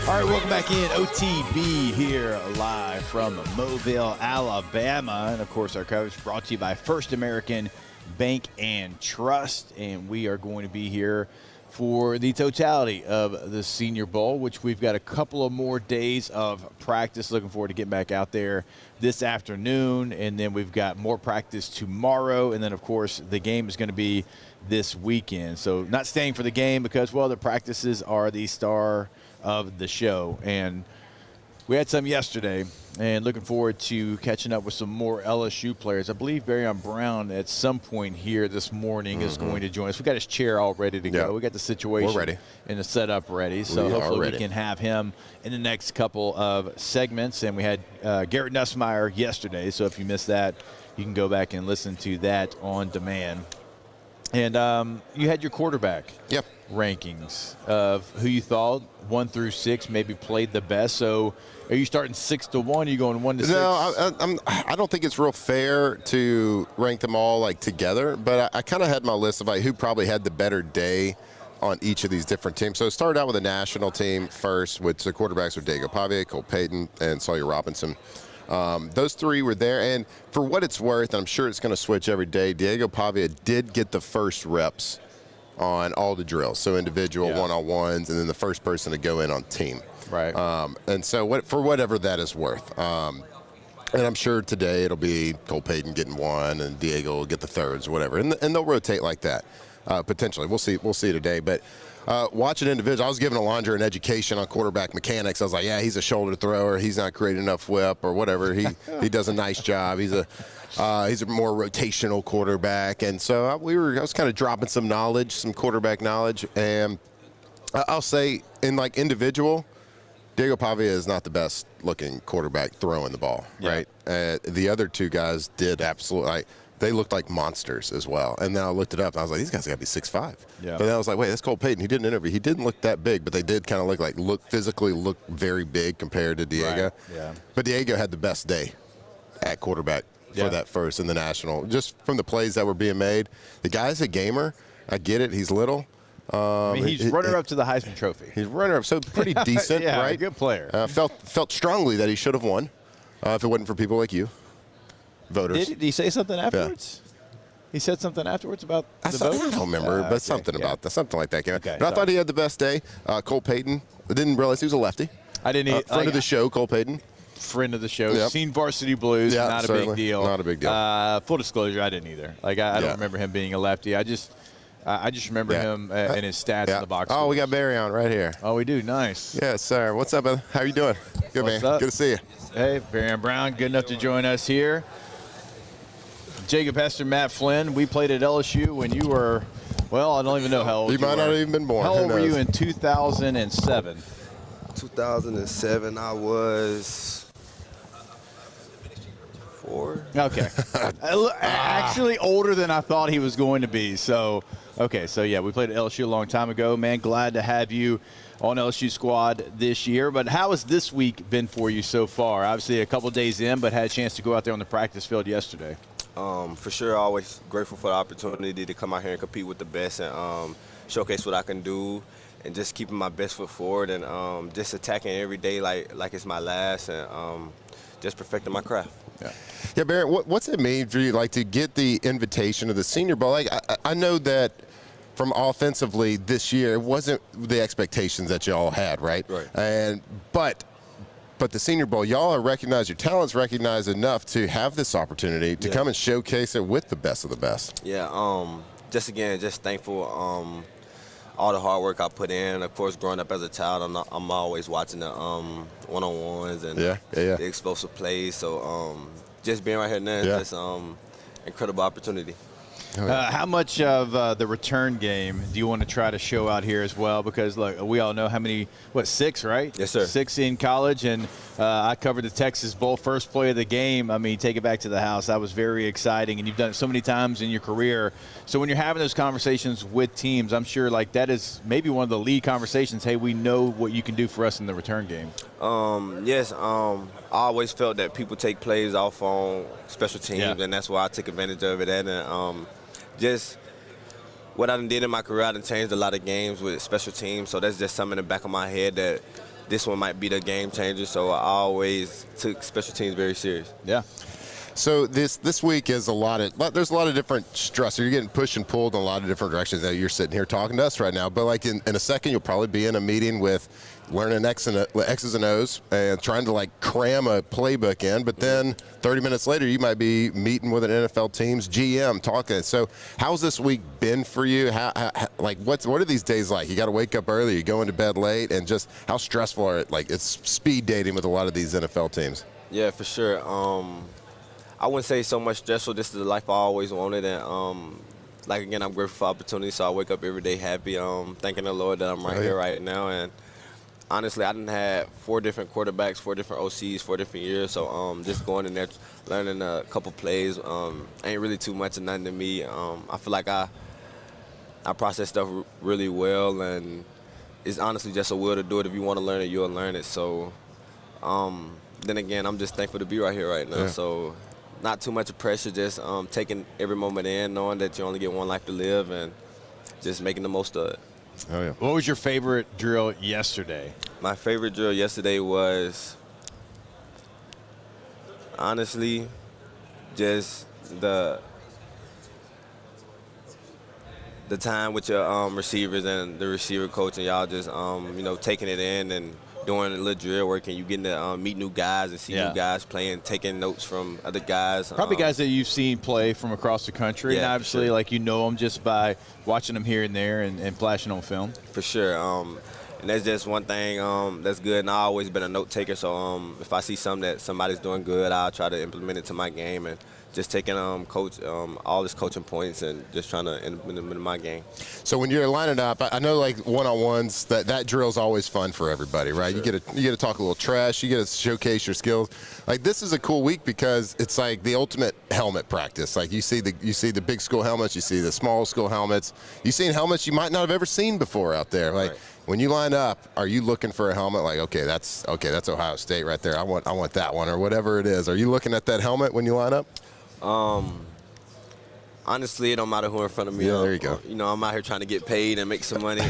All right, welcome back in. OTB here live from Mobile, Alabama. And, of course, our coverage brought to you by First American Bank and Trust. And we are going to be here for the totality of the Senior Bowl, which we've got a couple of more days of practice. Looking forward to getting back out there this afternoon. And then we've got more practice tomorrow. And then, of course, the game is going to be this weekend. So not staying for the game because, well, the practices are the star of the show. And we had some yesterday, and looking forward to catching up with some more LSU players. I believe Barry Brown at some point here this morning is going to join us. We got his chair all ready to go. We got the situation ready and the setup ready. So hopefully we can have him in the next couple of segments. And we had Garrett Nussmeier yesterday. So if you missed that, you can go back and listen to that on demand. And you had your quarterback rankings of who you thought 1 through 6 maybe played the best. So are you starting 6 to 1? Are you going 1 to 6? No, I don't think it's real fair to rank them all like together. But I kind of had my list of like who probably had the better day on each of these different teams. So it started out with the national team first, which the quarterbacks were Diego Pavia, Cole Payton, and Sawyer Robinson. Those three were there, and for what it's worth, I'm sure it's going to switch every day, Diego Pavia did get the first reps on all the drills, so individual one-on-ones, and then the first person to go in on team. Right. And so for whatever that is worth. And I'm sure today it'll be Cole Payton getting one, and Diego will get the thirds or whatever, and they'll rotate like that potentially. We'll see today, but. Watching individuals, I was giving Alondra an education on quarterback mechanics. I was like, yeah, he's a shoulder thrower. He's not creating enough whip or whatever. He does a nice job. He's a more rotational quarterback. And so I was kind of dropping some knowledge, some quarterback knowledge. And I'll say in like individual, Diego Pavia is not the best looking quarterback throwing the ball, right? The other two guys did absolutely. They looked like monsters as well. And then I looked it up, and I was like, these guys got to be 6'5". Yeah. But then I was like, wait, that's Cole Payton. He did an interview. He didn't look that big, but they did kind of physically look very big compared to Diego. Right. Yeah. But Diego had the best day at quarterback for that first in the national. Just from the plays that were being made. The guy's a gamer. I get it. He's little. He's runner-up to the Heisman Trophy. He's runner-up, so pretty decent, right? Good player. Felt strongly that he should have won if it wasn't for people like you. Voters. Did he say something afterwards? He said something afterwards about the voters? I don't remember, but something about that, something like that. Okay, but I thought he had the best day. Cole Payton. I didn't realize he was a lefty. I didn't. Friend of the show, Cole Payton. Friend of the show. Seen Varsity Blues. Not a big deal. Not a big deal. Full disclosure, I didn't either. I don't remember him being a lefty. I just remember him and his stats in the box. Oh, we got Barry on right here. Oh, we do. Nice. Yes, sir. What's up, brother? How you doing? Good, man. Up? Good to see you. Hey, Barry Brown. Good enough to join us here. Jacob Hester, Matt Flynn. We played at LSU when you were, well, I don't even know how old you were. You might not have even been born. How old were you in 2007? 2007, I was 4. Okay. Actually older than I thought he was going to be. So, okay. So, yeah, we played at LSU a long time ago. Man, glad to have you on LSU squad this year. But how has this week been for you so far? Obviously a couple days in, but had a chance to go out there on the practice field yesterday. For sure, always grateful for the opportunity to come out here and compete with the best and showcase what I can do and just keeping my best foot forward and just attacking every day like it's my last and just perfecting my craft. Yeah, Barrett, what's it mean for you, like, to get the invitation to the Senior Bowl? Like, I know that from offensively this year, it wasn't the expectations that you all had, right? Right. But the Senior Bowl, y'all are recognized, your talent's recognized enough to have this opportunity to come and showcase it with the best of the best. Yeah, just thankful. all the hard work I put in. Of course, growing up as a child, I'm always watching the one-on-ones and the explosive plays. So just being right here now is just incredible opportunity. How much of the return game do you want to try to show out here as well? Because look, we all know how many, 6, right? Yes, sir. 6 in college, and I covered the Texas Bowl first play of the game. I mean, take it back to the house. That was very exciting, and you've done it so many times in your career. So when you're having those conversations with teams, I'm sure like that is maybe one of the lead conversations. Hey, we know what you can do for us in the return game. Yes. I always felt that people take plays off on special teams, and that's why I took advantage of it. And just what I done did in my career, I done changed a lot of games with special teams. So that's just something in the back of my head that this one might be the game changer. So I always took special teams very serious. Yeah. So this week is there's a lot of different stress. You're getting pushed and pulled in a lot of different directions. Now you're sitting here talking to us right now, but like in a second, you'll probably be in a meeting with learning X's and O's and trying to like cram a playbook in. But then 30 minutes later, you might be meeting with an NFL team's GM talking. So how's this week been for you? What are these days like? You got to wake up early, you go into bed late, and just how stressful are it? Like it's speed dating with a lot of these NFL teams. Yeah, for sure. I wouldn't say so much stressful. This is the life I always wanted, and again, I'm grateful for opportunity. So I wake up every day happy, thanking the Lord that I'm right here right now. And honestly, I done had 4 different quarterbacks, 4 different OCs, 4 different years. So just going in there, learning a couple plays, ain't really too much of nothing to me. I feel like I process stuff really well, and it's honestly just a will to do it. If you want to learn it, you'll learn it. So then again, I'm just thankful to be right here right now. So not too much of pressure, just taking every moment in, knowing that you only get one life to live, and just making the most of it. Oh, yeah. What was your favorite drill yesterday? My favorite drill yesterday was, honestly, just the time with your receivers and the receiver coach, and y'all just taking it in and doing a little drill work, and you getting to meet new guys and see new guys playing, taking notes from other guys. Probably guys that you've seen play from across the country, and obviously, like, you know them just by watching them here and there and flashing on film. For sure. And that's just one thing that's good, and I've always been a note taker, so if I see something that somebody's doing good, I'll try to implement it to my game, and just taking all his coaching points and just trying to implement them in my game. So when you're lining up, I know like one-on-ones, that drill's always fun for everybody, right? Sure. You get to talk a little trash, you get to showcase your skills. Like this is a cool week because it's like the ultimate helmet practice. Like you see the big school helmets, you see the small school helmets, you've seen helmets you might not have ever seen before out there. Like when you line up, are you looking for a helmet like, okay, that's Ohio State right there. I want that one, or whatever it is. Are you looking at that helmet when you line up? Honestly, it don't matter who in front of me. Yeah, there you go. I'm out here trying to get paid and make some money.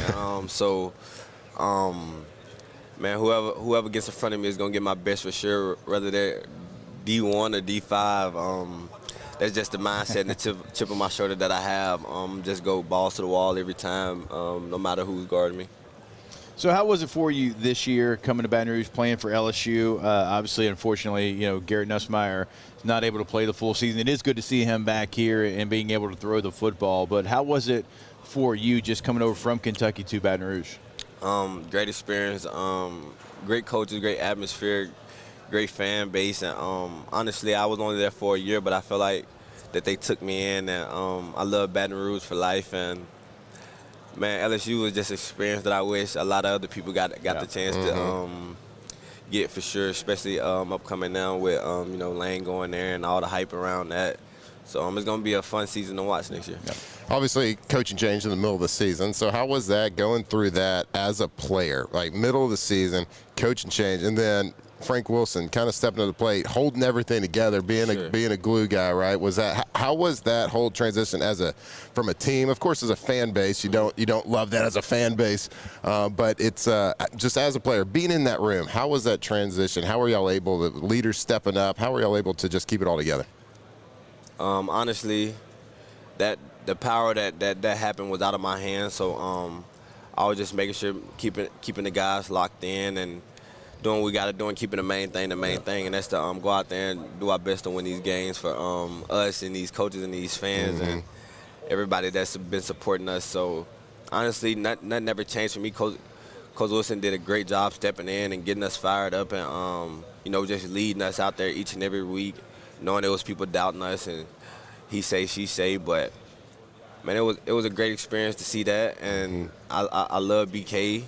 Man, whoever gets in front of me is gonna get my best for sure. Whether they're D1 or D5, that's just the mindset and the chip on my shoulder that I have. Just go balls to the wall every time, no matter who's guarding me. So how was it for you this year coming to Baton Rouge, playing for LSU? Obviously, unfortunately, Garrett Nussmeier is not able to play the full season. It is good to see him back here and being able to throw the football. But how was it for you just coming over from Kentucky to Baton Rouge? Great experience, great coaches, great atmosphere, great fan base. And honestly, I was only there for a year, but I feel like that they took me in. And I love Baton Rouge for life. And man, LSU was just an experience that I wish a lot of other people got the chance to get for sure, especially upcoming now with Lane going there and all the hype around that. So it's going to be a fun season to watch next year. Yep. Obviously, coaching changed in the middle of the season. So how was that going through that as a player? Like middle of the season, coaching change, and then Frank Wilson kind of stepping to the plate, holding everything together, being a glue guy, right? How was that whole transition from a team? Of course, as a fan base, you don't love that as a fan base, but it's just as a player being in that room. How was that transition? How were y'all able, the leaders stepping up? How were y'all able to just keep it all together? Honestly, the power that happened was out of my hands. So I was just making sure keeping the guys locked in and doing what we got to do and keeping the main thing, and that's to go out there and do our best to win these games for us and these coaches and these fans and everybody that's been supporting us. So honestly, nothing ever changed for me. Coach Wilson did a great job stepping in and getting us fired up and, just leading us out there each and every week, knowing there was people doubting us and he say, she say. But, man, it was a great experience to see that. And I love BK.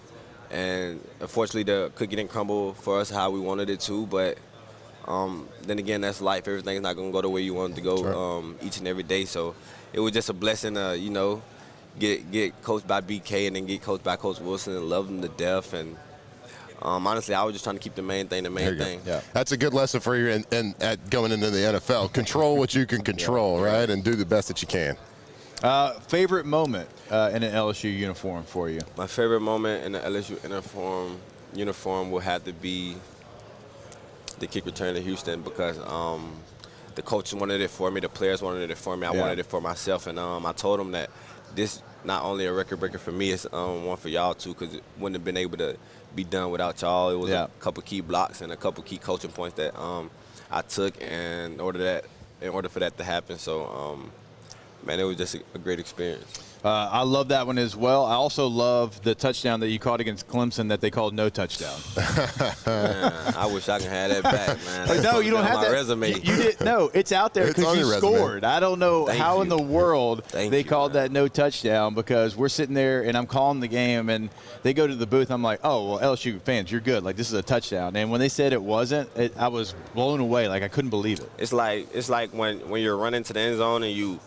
And unfortunately, the cookie didn't crumble for us how we wanted it to. But then again, that's life. Everything's not going to go the way you want it to go each and every day. So it was just a blessing to, get coached by BK and then get coached by Coach Wilson and love him to death. And honestly, I was just trying to keep the main thing. Yeah. That's a good lesson for you at going into the NFL. Control what you can control, right, and do the best that you can. Favorite moment in an LSU uniform for you? My favorite moment in the LSU uniform will have to be the kick return to Houston because the coach wanted it for me, the players wanted it for me, I wanted it for myself, and I told them that this not only a record breaker for me, it's one for y'all too, because it wouldn't have been able to be done without y'all. It was a couple key blocks and a couple key coaching points that I took in order for that to happen. So, man, it was just a great experience. I love that one as well. I also love the touchdown that you caught against Clemson that they called no touchdown. Man, I wish I could have that back, man. No, you don't have my that. resume. You did, no, it's out there because you scored. I don't know how in the world they called that no touchdown because we're sitting there and I'm calling the game and they go to the booth. I'm like, oh, well, LSU fans, you're good. Like, this is a touchdown. And when they said it wasn't, I was blown away. Like, I couldn't believe it. It's like when you're running to the end zone and you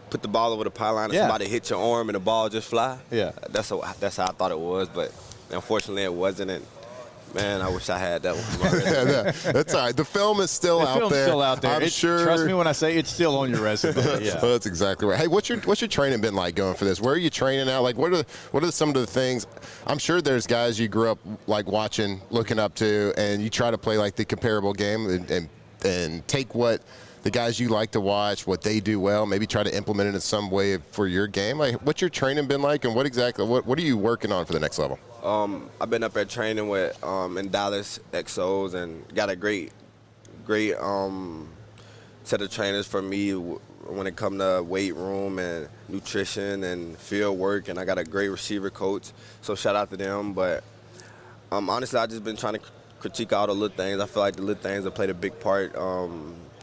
put the ball over the pylon and somebody hit your arm and the ball just fly. Yeah. That's how I thought it was, but unfortunately it wasn't. And man, I wish I had that one. That's all right. The film is still out there. Still out there. I'm sure. Trust me when I say it's still on your resume. Yeah. Well, that's exactly right. Hey, what's your training been like going for this? Where are you training at? Like, what are some of the things? I'm sure there's guys you grew up like watching, looking up to, and you try to play like the comparable game and take what the guys you like to watch, what they do well, maybe try to implement it in some way for your game. Like, what's your training been like, and what are you working on for the next level? I've been up there training with in Dallas Exos and got a great set of trainers for me when it comes to weight room and nutrition and field work, and I got a great receiver coach. So shout out to them. But honestly, I've just been trying to critique all the little things. I feel like the little things have played a big part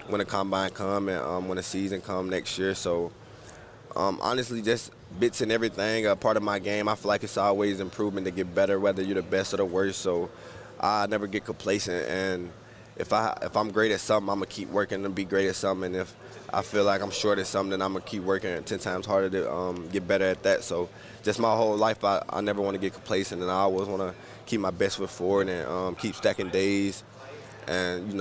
when the combine come and when the season come next year. So honestly, just bits and everything are part of my game. I feel like it's always improvement to get better, whether you're the best or the worst. So I never get complacent. And if I'm great at something, I'm gonna keep working to be great at something. And if I feel like I'm short at something, then I'm gonna keep working 10 times harder to get better at that. So just my whole life, I never want to get complacent, and I always want to keep my best foot forward and keep stacking days, and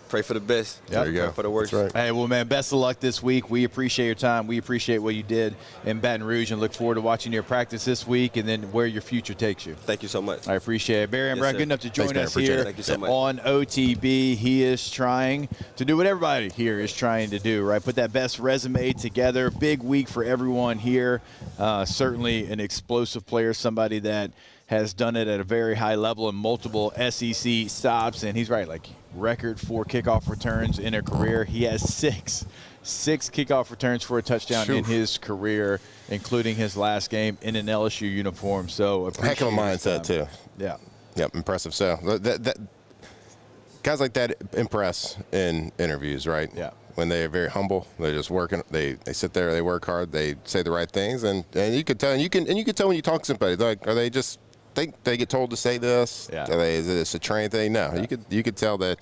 pray for the best. There you go. Pray for the worst. That's right. Hey, well, man, best of luck this week. We appreciate your time. We appreciate what you did in Baton Rouge and look forward to watching your practice this week and then where your future takes you. Thank you so much. I appreciate it. Barry and Breck, good enough to join us Appreciate here it. Thank you so much. on OTB. He is trying to do what everybody here is trying to do, right? Put that best resume together. Big week for everyone here. Certainly an explosive player, somebody that has done it at a very high level in multiple SEC stops. And he's right, like record for kickoff returns in a career. He has six kickoff returns for a touchdown in his career, including his last game in an LSU uniform. So heck of a mindset too. Yeah. Yep, impressive. So that guys like that impress in interviews, right? Yeah. When they are very humble, they're just working. They sit there, they work hard, they say the right things, and you can tell. And you can tell when you talk to somebody. Like, are they just think they get told to say this? Yeah. Is it a trained thing? No. Yeah. You could tell that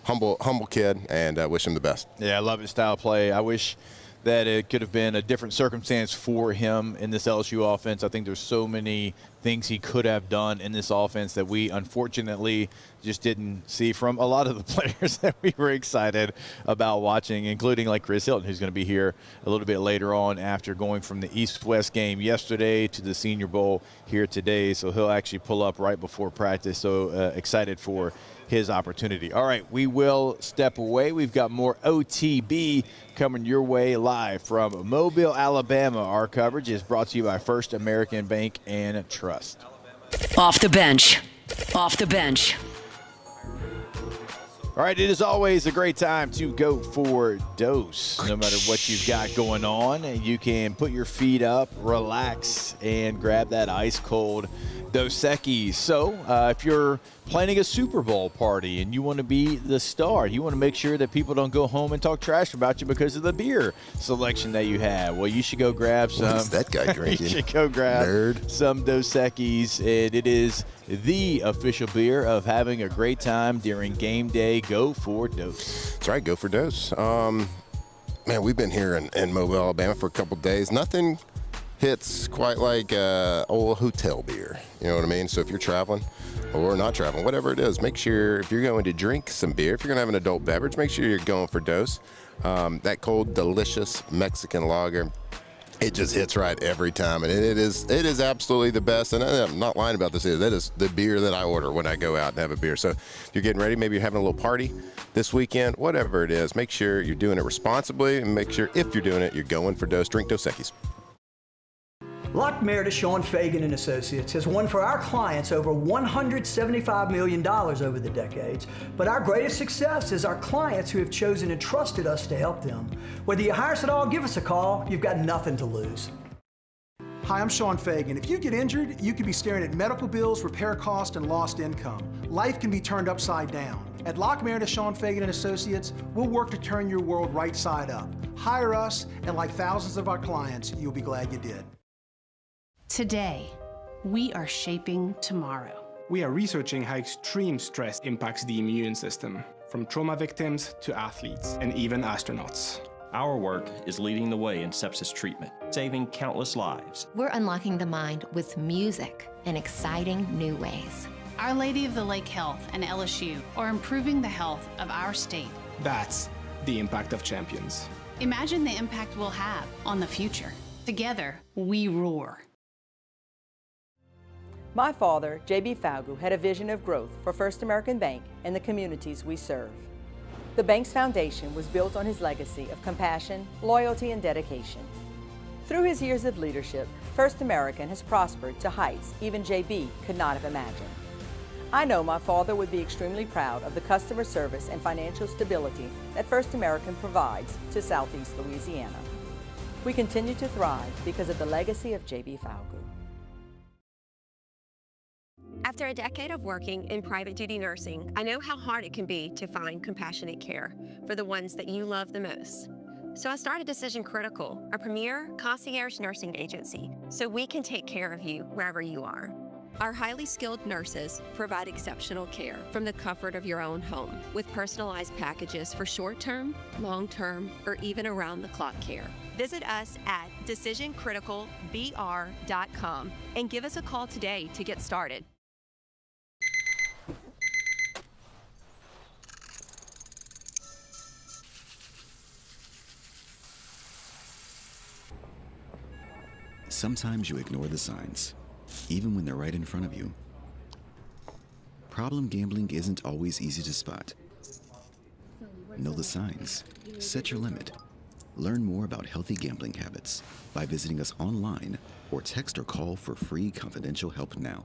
humble kid, and wish him the best. Yeah, I love his style of play. I wish that it could have been a different circumstance for him in this LSU offense. I think there's so many things he could have done in this offense that we unfortunately just didn't see from a lot of the players that we were excited about watching, including like Chris Hilton, who's going to be here a little bit later on after going from the East-West game yesterday to the Senior Bowl here today. So he'll actually pull up right before practice. So excited for his opportunity. All right, we will step away. We've got more OTB coming your way live from Mobile, Alabama. Our coverage is brought to you by First American Bank and Trust. Off the bench. Off the bench. All right, it is always a great time to go for dose. No matter what you've got going on, you can put your feet up, relax, and grab that ice-cold Dos Equis. So if you're planning a Super Bowl party and you want to be the star, you want to make sure that people don't go home and talk trash about you because of the beer selection that you have. Well, you should go grab some. What's that guy drinking? You should go grab Nerd. some Dos Equis, and it is the official beer of having a great time during game day. Go for Dose. That's right, go for Dose. Man, we've been here in Mobile, Alabama for a couple days. Nothing hits quite like old hotel beer. You know what I mean? So if you're traveling or not traveling, whatever it is, make sure if you're going to drink some beer, if you're going to have an adult beverage, make sure you're going for Dose. That cold, delicious Mexican lager, it just hits right every time, and it is absolutely the best. And I'm not lying about this. That is the beer that I order when I go out and have a beer. So if you're getting ready, maybe you're having a little party this weekend, whatever it is, make sure you're doing it responsibly, and make sure if you're doing it, you're going for Dose. Drink Dos Equis. Lock Meredith, Sean Fagan and Associates has won for our clients over $175 million over the decades. But our greatest success is our clients who have chosen and trusted us to help them. Whether you hire us at all, give us a call. You've got nothing to lose. Hi, I'm Sean Fagan. If you get injured, you could be staring at medical bills, repair costs, and lost income. Life can be turned upside down. At Lock Meredith, Sean Fagan and Associates, we'll work to turn your world right side up. Hire us, and like thousands of our clients, you'll be glad you did. Today, we are shaping tomorrow. We are researching how extreme stress impacts the immune system, from trauma victims to athletes and even astronauts. Our work is leading the way in sepsis treatment, saving countless lives. We're unlocking the mind with music in exciting new ways. Our Lady of the Lake Health and LSU are improving the health of our state. That's the impact of champions. Imagine the impact we'll have on the future. Together, we roar. My father, J.B. Falgu, had a vision of growth for First American Bank and the communities we serve. The bank's foundation was built on his legacy of compassion, loyalty, and dedication. Through his years of leadership, First American has prospered to heights even J.B. could not have imagined. I know my father would be extremely proud of the customer service and financial stability that First American provides to Southeast Louisiana. We continue to thrive because of the legacy of J.B. Falgu. After a decade of working in private duty nursing, I know how hard it can be to find compassionate care for the ones that you love the most. So I started Decision Critical, a premier concierge nursing agency, so we can take care of you wherever you are. Our highly skilled nurses provide exceptional care from the comfort of your own home with personalized packages for short-term, long-term, or even around-the-clock care. Visit us at decisioncriticalbr.com and give us a call today to get started. Sometimes you ignore the signs, even when they're right in front of you. Problem gambling isn't always easy to spot. Know the signs. Set your limit. Learn more about healthy gambling habits by visiting us online or text or call for free confidential help now.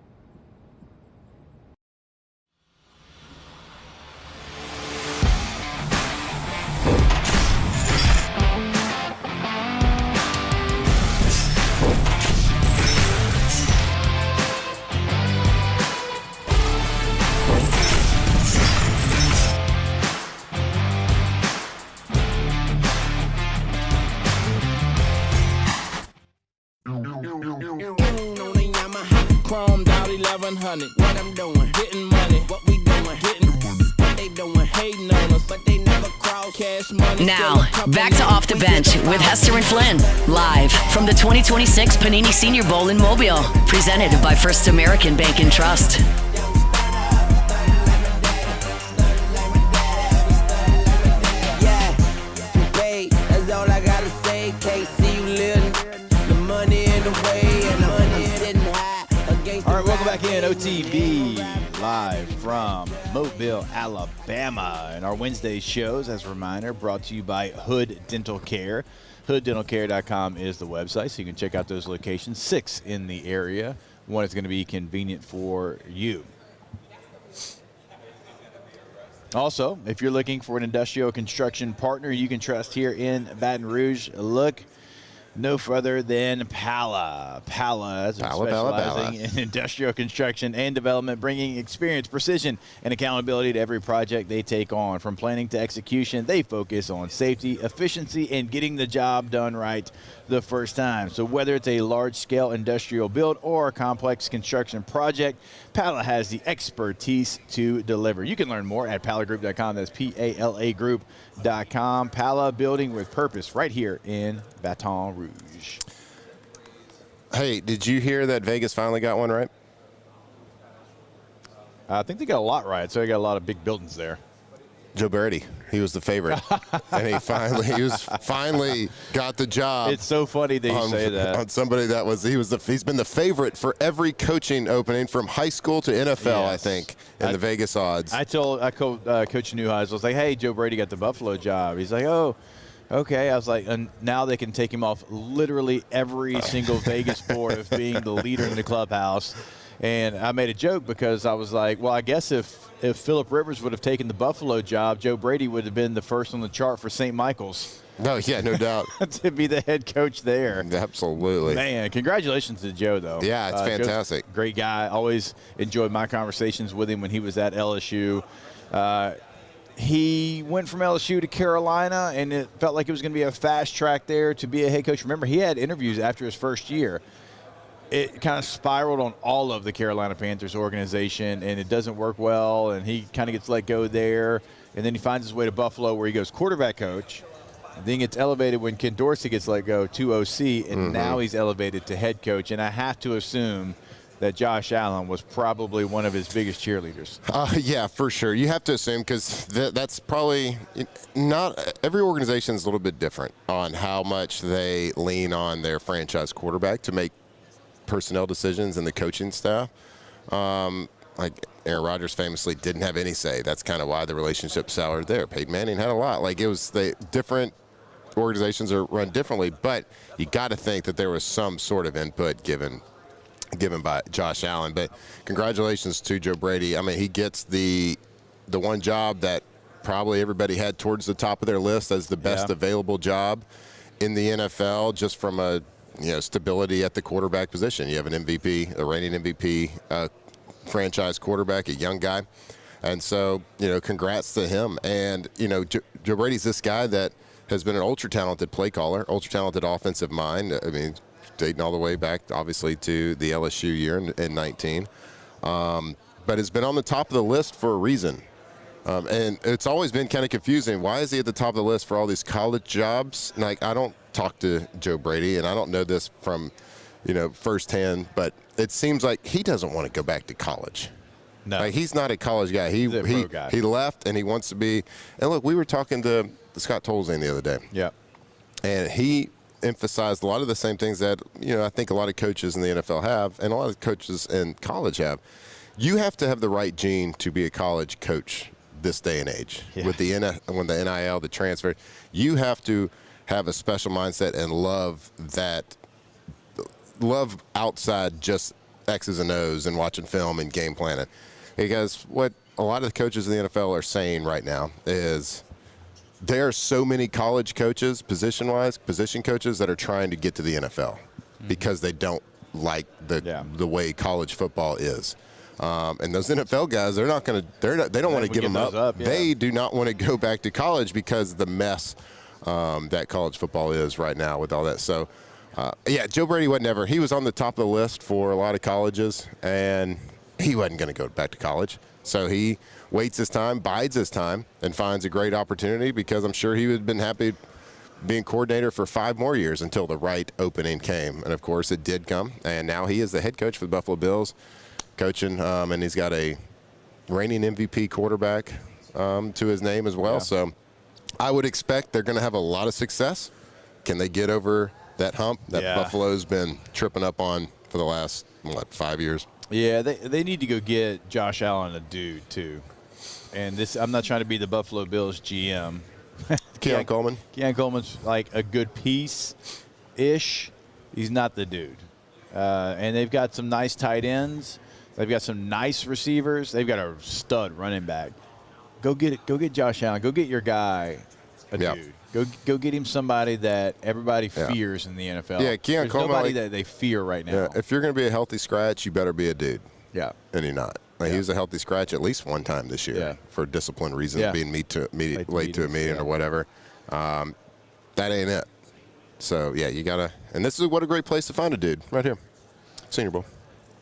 What I'm doing, getting money. What we doing, getting what they doing, hating on us, but they never cross cash money. Now, back to Off the Bench with Hester and Flynn, live from the 2026 Panini Senior Bowl in Mobile, presented by First American Bank and Trust. Yeah, babe, that's all I gotta say. Can't see you living, the money in the way, and I'm sitting high against. All right, welcome back in OTB, live from Mobile, Alabama. And our Wednesday shows, as a reminder, brought to you by Hood Dental Care. HoodDentalCare.com is the website, so you can check out those locations. 6 in the area. One is going to be convenient for you. Also, if you're looking for an industrial construction partner you can trust here in Baton Rouge, look no further than Pala. Pala specializing in industrial construction and development, bringing experience, precision, and accountability to every project they take on. From planning to execution, they focus on safety, efficiency, and getting the job done right the first time. So whether it's a large-scale industrial build or a complex construction project, Pala has the expertise to deliver. You can learn more at palagroup.com. That's P-A-L-A group.com. Pala, building with purpose, right here in Baton Rouge. Hey, did you hear that Vegas finally got one right? I think they got a lot right, so they got a lot of big buildings there. Joe Brady, he was the favorite, and he finally got the job. It's so funny that you say that on somebody that he's been the favorite for every coaching opening from high school to NFL. Yes. I think in the Vegas odds. I told Coach Newhouse, I was like, "Hey, Joe Brady got the Buffalo job." He's like, "Oh, okay." I was like, and now they can take him off literally every single Vegas board of being the leader in the clubhouse. And I made a joke because I was like, well, I guess if Phillip Rivers would have taken the Buffalo job, Joe Brady would have been the first on the chart for St. Michael's. No, yeah, no doubt. To be the head coach there. Absolutely. Man, congratulations to Joe, though. Yeah, it's fantastic. Joe's a great guy. Always enjoyed my conversations with him when he was at LSU. He went from LSU to Carolina, and it felt like it was going to be a fast track there to be a head coach. Remember, he had interviews after his first year. It kind of spiraled on all of the Carolina Panthers organization, and it doesn't work well, and he kind of gets let go there. And then he finds his way to Buffalo, where he goes quarterback coach. And then gets elevated when Ken Dorsey gets let go to OC, and now he's elevated to head coach. And I have to assume that Josh Allen was probably one of his biggest cheerleaders. Yeah, for sure. You have to assume, because that's probably not – every organization is a little bit different on how much they lean on their franchise quarterback to make personnel decisions and the coaching staff. Like Aaron Rodgers famously didn't have any say. That's kind of why the relationship soured there. Peyton Manning had a lot. Like, it was the different organizations are run differently, but you got to think that there was some sort of input given by Josh Allen. But congratulations to Joe Brady. I mean, he gets the one job that probably everybody had towards the top of their list as the best available job in the NFL, just from a stability at the quarterback position. You have an MVP, a reigning MVP, franchise quarterback, a young guy. And so, congrats to him. And, Joe Brady's this guy that has been an ultra-talented play caller, ultra-talented offensive mind. I mean, dating all the way back, obviously, to the LSU year in 19. But has been on the top of the list for a reason. And it's always been kind of confusing. Why is he at the top of the list for all these college jobs? Like, I don't talk to Joe Brady, and I don't know this from, firsthand, but it seems like he doesn't want to go back to college. No. Like, he's not a college guy. He left, and he wants to be. And look, we were talking to Scott Tolzien the other day. Yeah. And he emphasized a lot of the same things that, I think a lot of coaches in the NFL have, and a lot of coaches in college have. You have to have the right gene to be a college coach this day and age. Yeah. With the NIL, the transfer. You have to have a special mindset and love outside just X's and O's and watching film and game planning. Because what a lot of the coaches in the NFL are saying right now is there are so many college coaches, position coaches, that are trying to get to the NFL because they don't like the way college football is. And those NFL guys, they don't want to give them up. Yeah. They do not want to go back to college because of the mess that college football is right now with all that. So, Joe Brady he was on the top of the list for a lot of colleges, and he wasn't going to go back to college. So he waits his time, bides his time, and finds a great opportunity, because I'm sure he would have been happy being coordinator for 5 more years until the right opening came. And, of course, it did come. And now he is the head coach for the Buffalo Bills, coaching, and he's got a reigning MVP quarterback to his name as well. Yeah. So I would expect they're going to have a lot of success. Can they get over that hump that Buffalo's been tripping up on for the last, 5 years? Yeah, they need to go get Josh Allen a dude, too. And this, I'm not trying to be the Buffalo Bills GM. Keon Coleman? Keon Coleman's like a good piece-ish. He's not the dude. And they've got some nice tight ends. They've got some nice receivers. They've got a stud running back. Go get Josh Allen. Go get your guy a dude. Go get him somebody that everybody fears in the NFL. Yeah, There's nobody that they fear right now. Yeah, if you're going to be a healthy scratch, you better be a dude. Yeah. And you're not. He was a healthy scratch at least one time this year for discipline reasons, being late to a meeting or whatever. That ain't it. So, yeah, you got to – and this is what a great place to find a dude right here. Senior Bowl.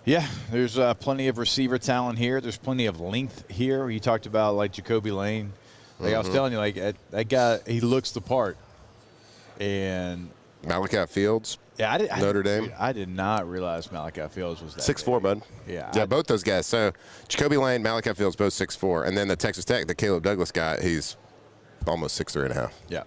Yeah, there's plenty of receiver talent here. There's plenty of length here. You talked about, like, Jacoby Lane. Like I was telling you, like that guy, he looks the part. And Malachi Fields, Notre Dame. Dude, I did not realize Malachi Fields was that 6'4", bud. Yeah, both those guys. So Jacoby Lane, Malachi Fields, both 6'4", and then the Texas Tech, the Caleb Douglas guy, he's almost 6'3.5". Yeah,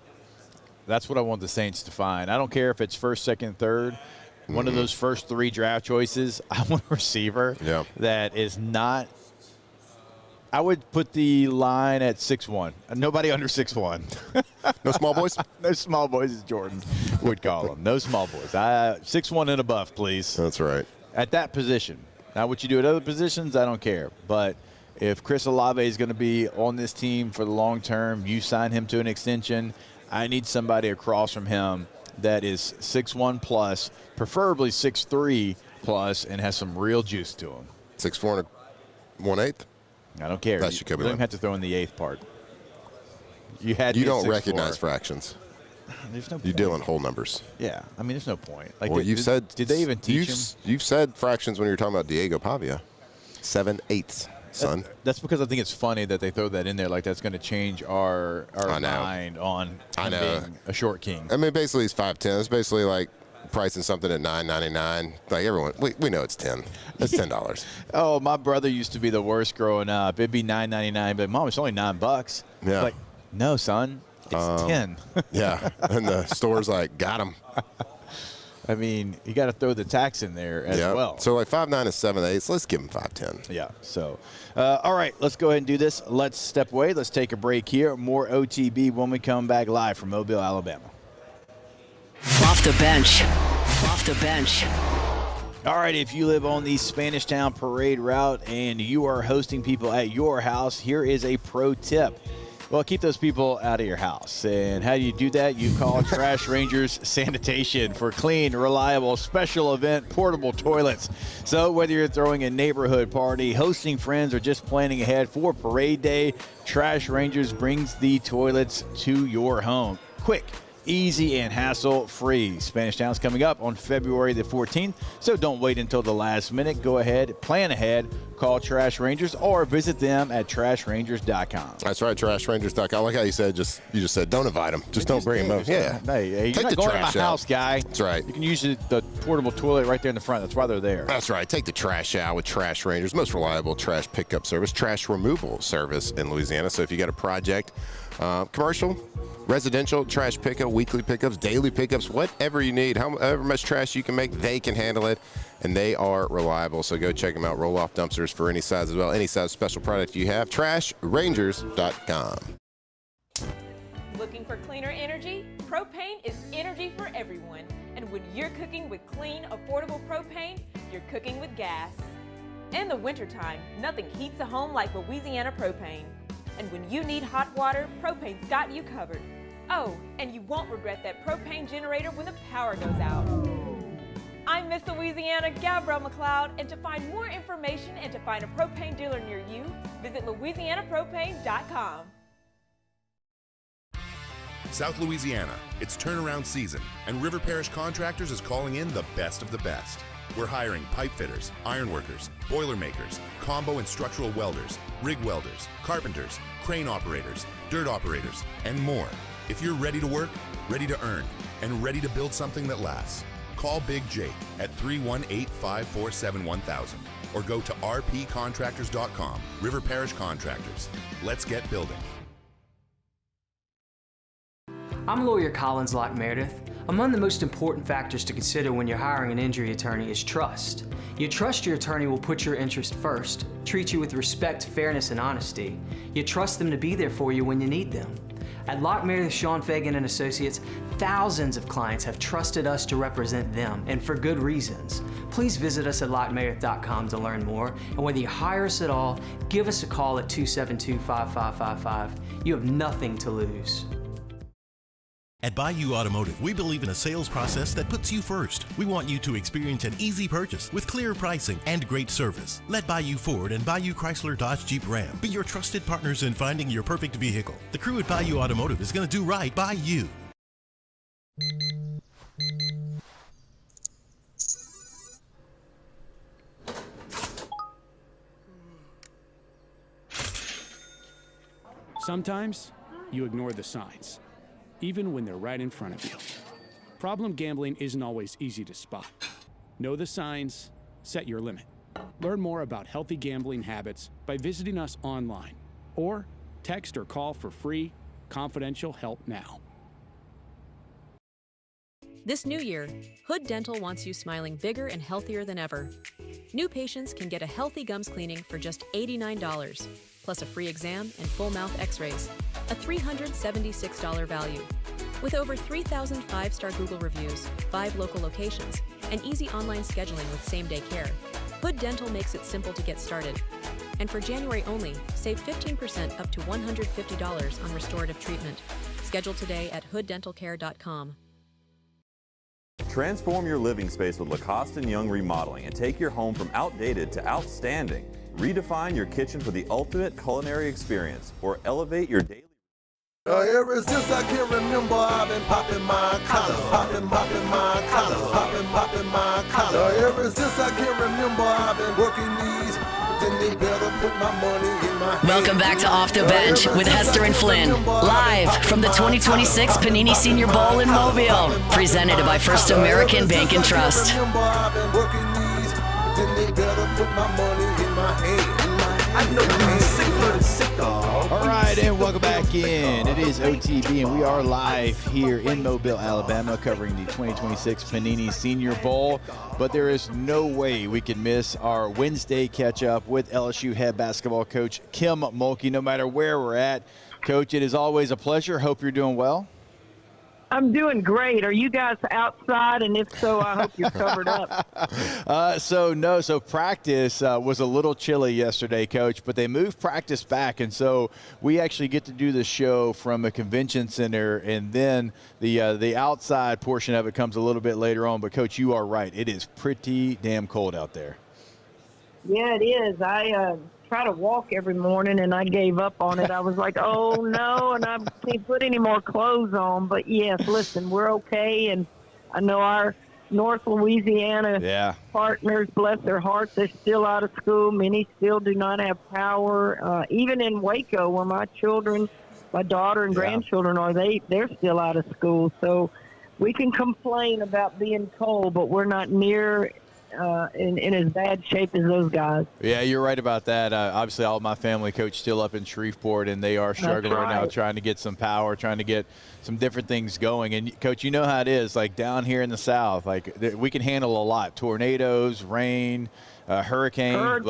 that's what I want the Saints to find. I don't care if it's first, second, third. One of those first 3 draft choices, I want a receiver that is not. I would put the line at 6'1". Nobody under 6'1". No small boys? No small boys, as Jordan would call them. No small boys. 6'1" and above, please. That's right. At that position. Now, what you do at other positions, I don't care. But if Chris Olave is going to be on this team for the long term, you sign him to an extension, I need somebody across from him that is 6'1 plus, preferably 6'3 plus, and has some real juice to him. 6'4 and 1/8? I don't care. That should come in. You don't have to throw in the 8th part. You don't recognize fractions. There's no point. You deal in whole numbers. Yeah, I mean, there's no point. Like, well, did they even teach him? You've said fractions when you were talking about Diego Pavia. 7/8, son. That's because I think it's funny that they throw that in there. Like that's going to change our mind on him being a short king. I mean, basically he's 5'10". It's basically like pricing something at $9.99. Like everyone, we know it's $10. It's $10. Oh, my brother used to be the worst growing up. It'd be $9.99, but Mom, it's only $9. Yeah. It's like, no, son, it's 10. Yeah, and the store's like, got him. I mean, you got to throw the tax in there as well. So like 5'9" is 7/8. Let's give him 5'10". Yeah. So, all right, let's go ahead and do this. Let's step away. Let's take a break here. More OTB when we come back live from Mobile, Alabama. Off the bench. Off the bench. All right, if you live on the Spanish Town Parade route and you are hosting people at your house, here is a pro tip. Well, keep those people out of your house. And how do you do that? You call Trash Rangers Sanitation for clean, reliable, special event, portable toilets. So whether you're throwing a neighborhood party, hosting friends, or just planning ahead for Parade Day, Trash Rangers brings the toilets to your home. Quick, easy, and hassle-free. Spanish Town's coming up on February the 14th, so don't wait until the last minute. Go ahead, plan ahead, call Trash Rangers, or visit them at trashrangers.com. That's right, trashrangers.com. I like how you just said, don't invite them. Just don't bring them up. Yeah. Hey, Take you're the not going trash to my out. house, guy. That's right. You can use the portable toilet right there in the front. That's why they're there. That's right. Take the trash out with Trash Rangers, most reliable trash pickup service, trash removal service in Louisiana. So if you got a project, commercial, residential, trash pickup, weekly pickups, daily pickups, whatever you need, however much trash you can make, they can handle it, and they are reliable. So go check them out. Roll-off dumpsters for any size as well. Any size special product you have, trashrangers.com. Looking for cleaner energy? Propane is energy for everyone. And when you're cooking with clean, affordable propane, you're cooking with gas. In the wintertime, nothing heats a home like Louisiana propane. And when you need hot water, Propane's got you covered. Oh, and you won't regret that propane generator when the power goes out. I'm Miss Louisiana, Gabrielle McLeod, and to find more information and to find a propane dealer near you, visit louisianapropane.com. South Louisiana, it's turnaround season, and River Parish Contractors is calling in the best of the best. We're hiring pipe fitters, iron workers, boiler makers, combo and structural welders, rig welders, carpenters, crane operators, dirt operators, and more. If you're ready to work, ready to earn, and ready to build something that lasts, call Big Jake at 318-547-1000 or go to rpcontractors.com. River Parish Contractors. Let's get building. I'm lawyer Collins Locke Meredith. Among the most important factors to consider when you're hiring an injury attorney is trust. You trust your attorney will put your interest first, treat you with respect, fairness, and honesty. You trust them to be there for you when you need them. At Lock Meredith, Sean Fagan and Associates, thousands of clients have trusted us to represent them, and for good reasons. Please visit us at lockmeredith.com to learn more, and whether you hire us at all, give us a call at 272-5555. You have nothing to lose. At Bayou Automotive, we believe in a sales process that puts you first. We want you to experience an easy purchase with clear pricing and great service. Let Bayou Ford and Bayou Chrysler Dodge Jeep Ram be your trusted partners in finding your perfect vehicle. The crew at Bayou Automotive is going to do right by you. Sometimes you ignore the signs, even when they're right in front of you. Problem gambling isn't always easy to spot. Know the signs, set your limit. Learn more about healthy gambling habits by visiting us online or text or call for free, confidential help now. This new year, Hood Dental wants you smiling bigger and healthier than ever. New patients can get a healthy gums cleaning for just $89, plus a free exam and full mouth x-rays, a $376 value. With over 3,000 five-star Google reviews, 5 local locations, and easy online scheduling with same-day care, Hood Dental makes it simple to get started. And for January only, save 15% up to $150 on restorative treatment. Schedule today at hooddentalcare.com. Transform your living space with Lacoste & Young Remodeling and take your home from outdated to outstanding. Redefine your kitchen for the ultimate culinary experience or elevate your daily. Ever since I can remember, I've been popping my collar, popping my collar, popping my collar. Ever since I can remember, I've been working these. Then they better put my money in my hand. Welcome back to Off the Bench with Hester and Flynn, live from the 2026 Panini Senior Bowl in Mobile, presented by First American Bank and Trust. I've been working these. Then they better put my money in my hand. I know I'm sick, dog. All right, and welcome back in. It is OTB, and we are live here in Mobile, Alabama, covering the 2026 Panini Senior Bowl. But there is no way we can miss our Wednesday catch-up with LSU head basketball coach Kim Mulkey, no matter where we're at. Coach, it is always a pleasure. Hope you're doing well. I'm doing great. Are you guys outside? And if so, I hope you're covered up. So practice was a little chilly yesterday, Coach, but they moved practice back. And so we actually get to do the show from a convention center, and then the outside portion of it comes a little bit later on. But, Coach, you are right. It is pretty damn cold out there. Yeah, it is. I try to walk every morning, and I gave up on it. I was like, oh, no, and I can't put any more clothes on. But, yes, listen, we're okay. And I know our North Louisiana partners, bless their hearts, they're still out of school. Many still do not have power. Even in Waco, where my children, my daughter and grandchildren are, they're still out of school. So we can complain about being cold, but we're not near in as bad shape as those guys. Yeah, you're right about that. Obviously, all of my family, Coach, still up in Shreveport, and they are struggling right now, trying to get some power, trying to get some different things going. And, Coach, you know how it is, like down here in the South, like we can handle a lot. Tornadoes, rain, hurricanes.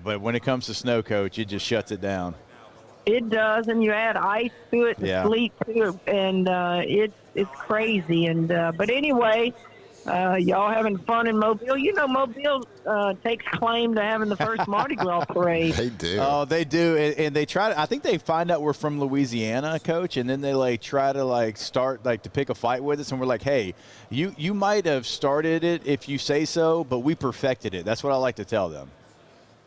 But when it comes to snow, Coach, it just shuts it down. It does, and you add ice to it and sleet to it, and it's crazy. And but anyway, y'all having fun in Mobile. You know, Mobile takes claim to having the first Mardi Gras parade. They do. Oh, they do. And they try to, I think they find out we're from Louisiana, Coach, and then they try to start to pick a fight with us, and we're like, hey, you might have started it if you say so, but we perfected it. That's what I like to tell them.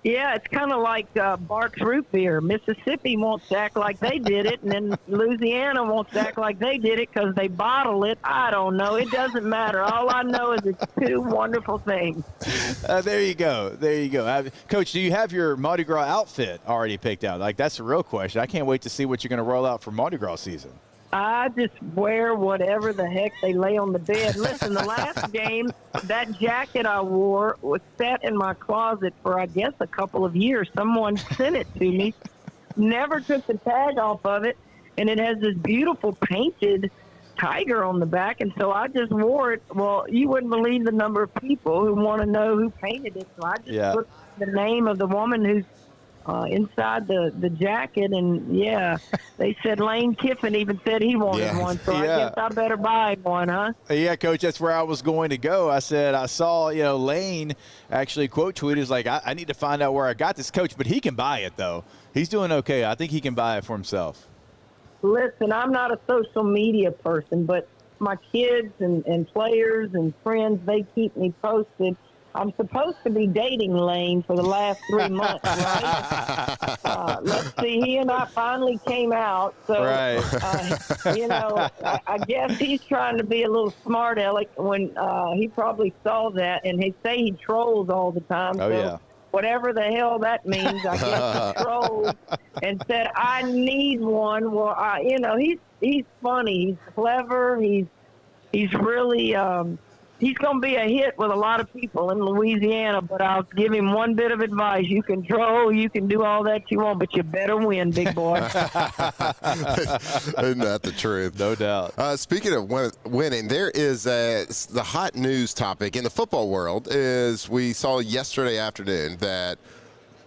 Yeah, it's kind of like Barks root beer. Mississippi wants to act like they did it, and then Louisiana wants to act like they did it because they bottle it. I don't know. It doesn't matter. All I know is it's two wonderful things. There you go. There you go. Coach, do you have your Mardi Gras outfit already picked out? That's the real question. I can't wait to see what you're going to roll out for Mardi Gras season. I just wear whatever the heck they lay on the bed. Listen, the last game, that jacket I wore was sat in my closet for, I guess, a couple of years. Someone sent it to me, never took the tag off of it, and it has this beautiful painted tiger on the back, and so I just wore it. Well, you wouldn't believe the number of people who want to know who painted it, so I just put the name of the woman who's inside the jacket, and yeah, they said Lane Kiffin even said he wanted one, so I guess I better buy one, huh? Yeah, Coach, that's where I was going to go. I said I saw, Lane actually quote tweeted, was like, I need to find out where I got this, Coach, but he can buy it, though. He's doing okay. I think he can buy it for himself. Listen, I'm not a social media person, but my kids and players and friends, they keep me posted. I'm supposed to be dating Lane for the last 3 months, right? Let's see, he and I finally came out. So, right. I guess he's trying to be a little smart aleck when he probably saw that. And they say he trolls all the time. Oh, so yeah. whatever the hell that means, I guess he trolled and said, I need one. Well, he's funny. He's clever. He's really he's going to be a hit with a lot of people in Louisiana, but I'll give him one bit of advice. You can troll, you can do all that you want, but you better win, big boy. Isn't that the truth? No doubt. Speaking of winning, there is the hot news topic in the football world is we saw yesterday afternoon that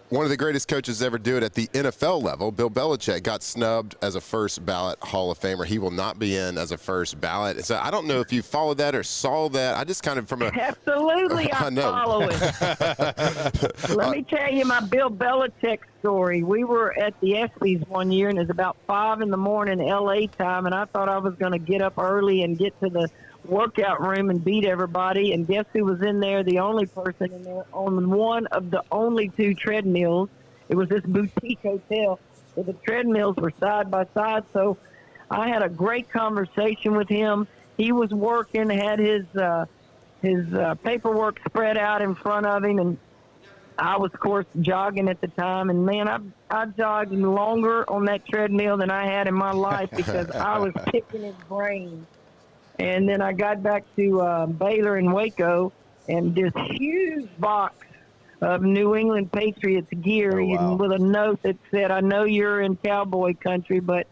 one of the greatest coaches to ever do it at the NFL level, Bill Belichick, got snubbed as a first ballot Hall of Famer. He will not be in as a first ballot. So I don't know if you followed that or saw that. I just kind of Absolutely, I follow it. Let me tell you my Bill Belichick story. We were at the Equis one year, and it was about 5 in the morning L.A. time, and I thought I was going to get up early and get to the workout room and beat everybody, and guess who was in there? The only person in there on one of the only 2 treadmills. It was this boutique hotel where the treadmills were side by side. So I had a great conversation with him. He was working, had his paperwork spread out in front of him, and I was, of course, jogging at the time. And man, I jogged longer on that treadmill than I had in my life because I was picking his brain. And then I got back to Baylor and Waco, and this huge box of New England Patriots gear with a note that said, I know you're in cowboy country, but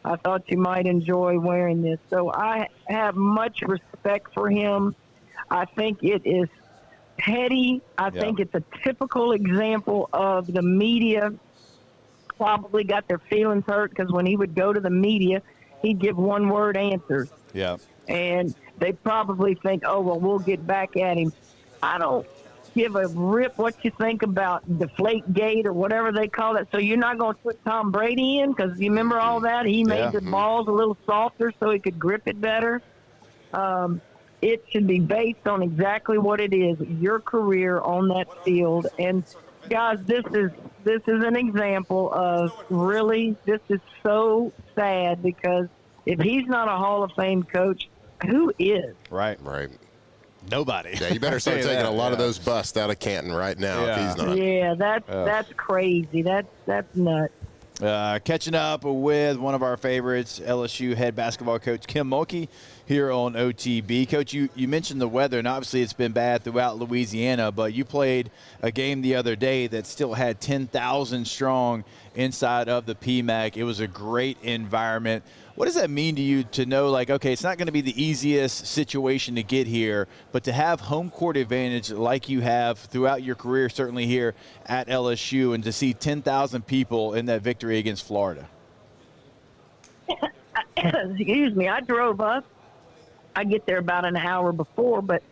I thought you might enjoy wearing this. So I have much respect for him. I think it is petty. I think it's a typical example of the media probably got their feelings hurt because when he would go to the media, he'd give one-word answers. Yeah. And they probably think, oh, well, we'll get back at him. I don't give a rip what you think about Deflategate or whatever they call it. So you're not going to put Tom Brady in because you remember all that? He made the balls a little softer so he could grip it better. It should be based on exactly what it is, your career on that field. And, guys, this is an example of really, this is so sad because if he's not a Hall of Fame coach, who is? Right. Nobody. Yeah, you better start taking a lot of those busts out of Canton right now if he's not. Yeah, that's crazy. That's nuts. Catching up with one of our favorites, LSU head basketball coach Kim Mulkey here on OTB. Coach, you mentioned the weather, and obviously it's been bad throughout Louisiana, but you played a game the other day that still had 10,000 strong inside of the PMAC. It was a great environment. What does that mean to you to know, like, okay, it's not going to be the easiest situation to get here, but to have home court advantage like you have throughout your career, certainly here at LSU, and to see 10,000 people in that victory against Florida? Excuse me, I drove up. I get there about an hour before, but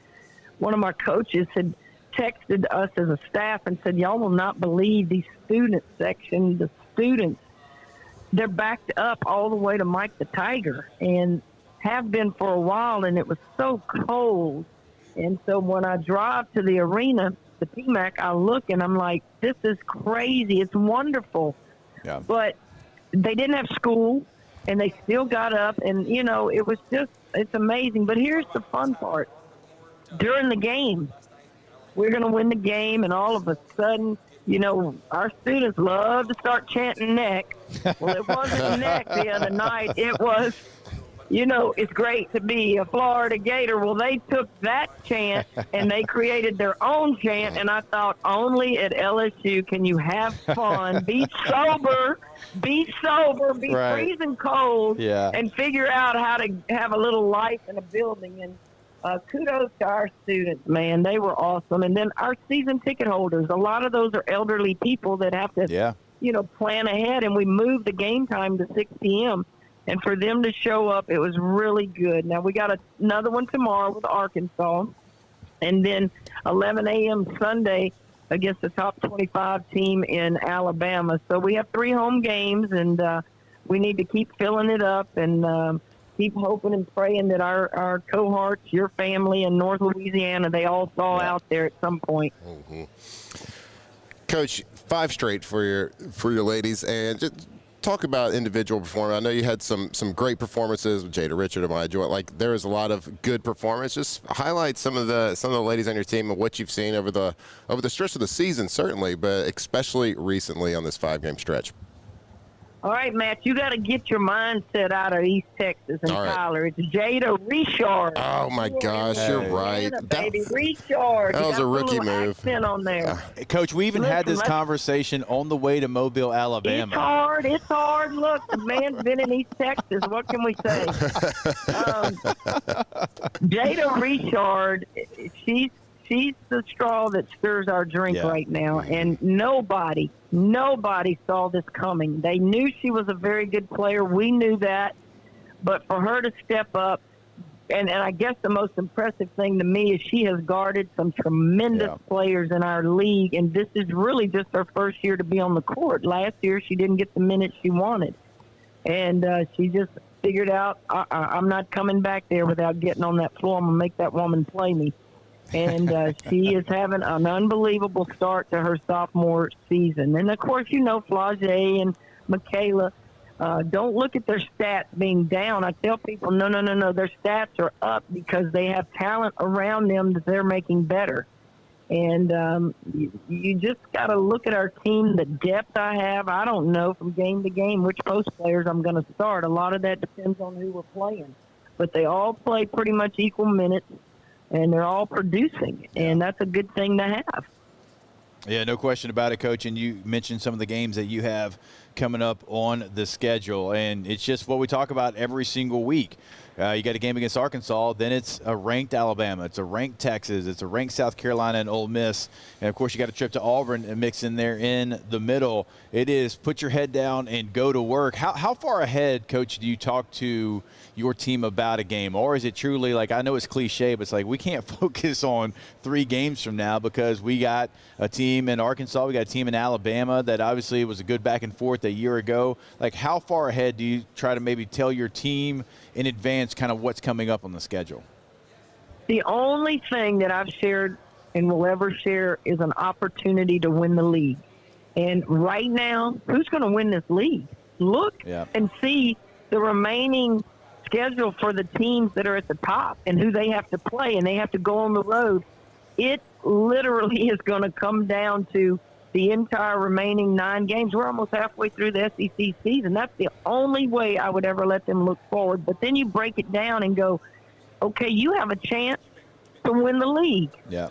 one of my coaches had texted us as a staff and said, y'all will not believe the student section, the students, they're backed up all the way to Mike the Tiger and have been for a while, and it was so cold. And so when I drive to the arena, the PMAC, I look and I'm like, this is crazy. It's wonderful. Yeah. But they didn't have school, and they still got up, and, you know, it was just, it's amazing. But here's the fun part. During the game, we're going to win the game, and all of a sudden, you know, our students love to start chanting neck. Well, it wasn't neck the other night. It was, you know, it's great to be a Florida Gator. Well, they took that chant and they created their own chant, and I thought only at LSU can you have fun, be sober, be freezing cold, and figure out how to have a little life in a building. And kudos to our students, man. They were awesome. And then our season ticket holders, a lot of those are elderly people that have to plan ahead, and we moved the game time to 6 p.m. And for them to show up, it was really good. Now, we got another one tomorrow with Arkansas, and then 11 a.m. Sunday against the top 25 team in Alabama. So we have 3 home games, and we need to keep filling it up and keep hoping and praying that our cohorts, your family in North Louisiana, they all thaw out there at some point. Mm-hmm. Coach, 5 straight for your ladies, and just talk about individual performance. I know you had some great performances with Jada Richard and Maya Joy. Like, there is a lot of good performance. Just highlight some of the ladies on your team and what you've seen over the stretch of the season, certainly, but especially recently on this 5-game stretch. All right, Matt, you got to get your mindset out of East Texas and Tyler. It's Jada Richard. Oh, my gosh, you're right. Baby, Richard. That was a rookie move. Accent on there. Coach, we even had this conversation on the way to Mobile, Alabama. It's hard. Look, the man's been in East Texas. What can we say? Jada Richard, she's the straw that stirs our drink right now, and nobody saw this coming. They knew she was a very good player. We knew that. But for her to step up, and I guess the most impressive thing to me is she has guarded some tremendous players in our league, and this is really just her first year to be on the court. Last year, she didn't get the minutes she wanted. And she just figured out, I'm not coming back there without getting on that floor. I'm going to make that woman play me. And she is having an unbelievable start to her sophomore season. And, of course, Flage and Michaela, don't look at their stats being down. I tell people, no, their stats are up because they have talent around them that they're making better. And you just got to look at our team, the depth I have. I don't know from game to game which post players I'm going to start. A lot of that depends on who we're playing. But they all play pretty much equal minutes. And they're all producing, and that's a good thing to have. Yeah, no question about it, Coach. And you mentioned some of the games that you have coming up on the schedule, and it's just what we talk about every single week. You got a game against Arkansas, then it's a ranked Alabama, it's a ranked Texas, it's a ranked South Carolina and Ole Miss, and of course you got a trip to Auburn and mix in there in the middle. It is put your head down and go to work. How far ahead, Coach, do you talk to your team about a game, or is it truly like, I know it's cliche, but it's like we can't focus on 3 games from now because we got a team in Arkansas, we got a team in Alabama that obviously was a good back and forth a year ago. Like, how far ahead do you try to maybe tell your team in advance kind of what's coming up on the schedule? The only thing that I've shared and will ever share is an opportunity to win the league. And right now, who's going to win this league? Look and see the remaining schedule for the teams that are at the top and who they have to play, and they have to go on the road. It literally is going to come down to the entire remaining 9 games. We're almost halfway through the SEC season. That's the only way I would ever let them look forward. But then you break it down and go, okay, you have a chance to win the league. Yeah.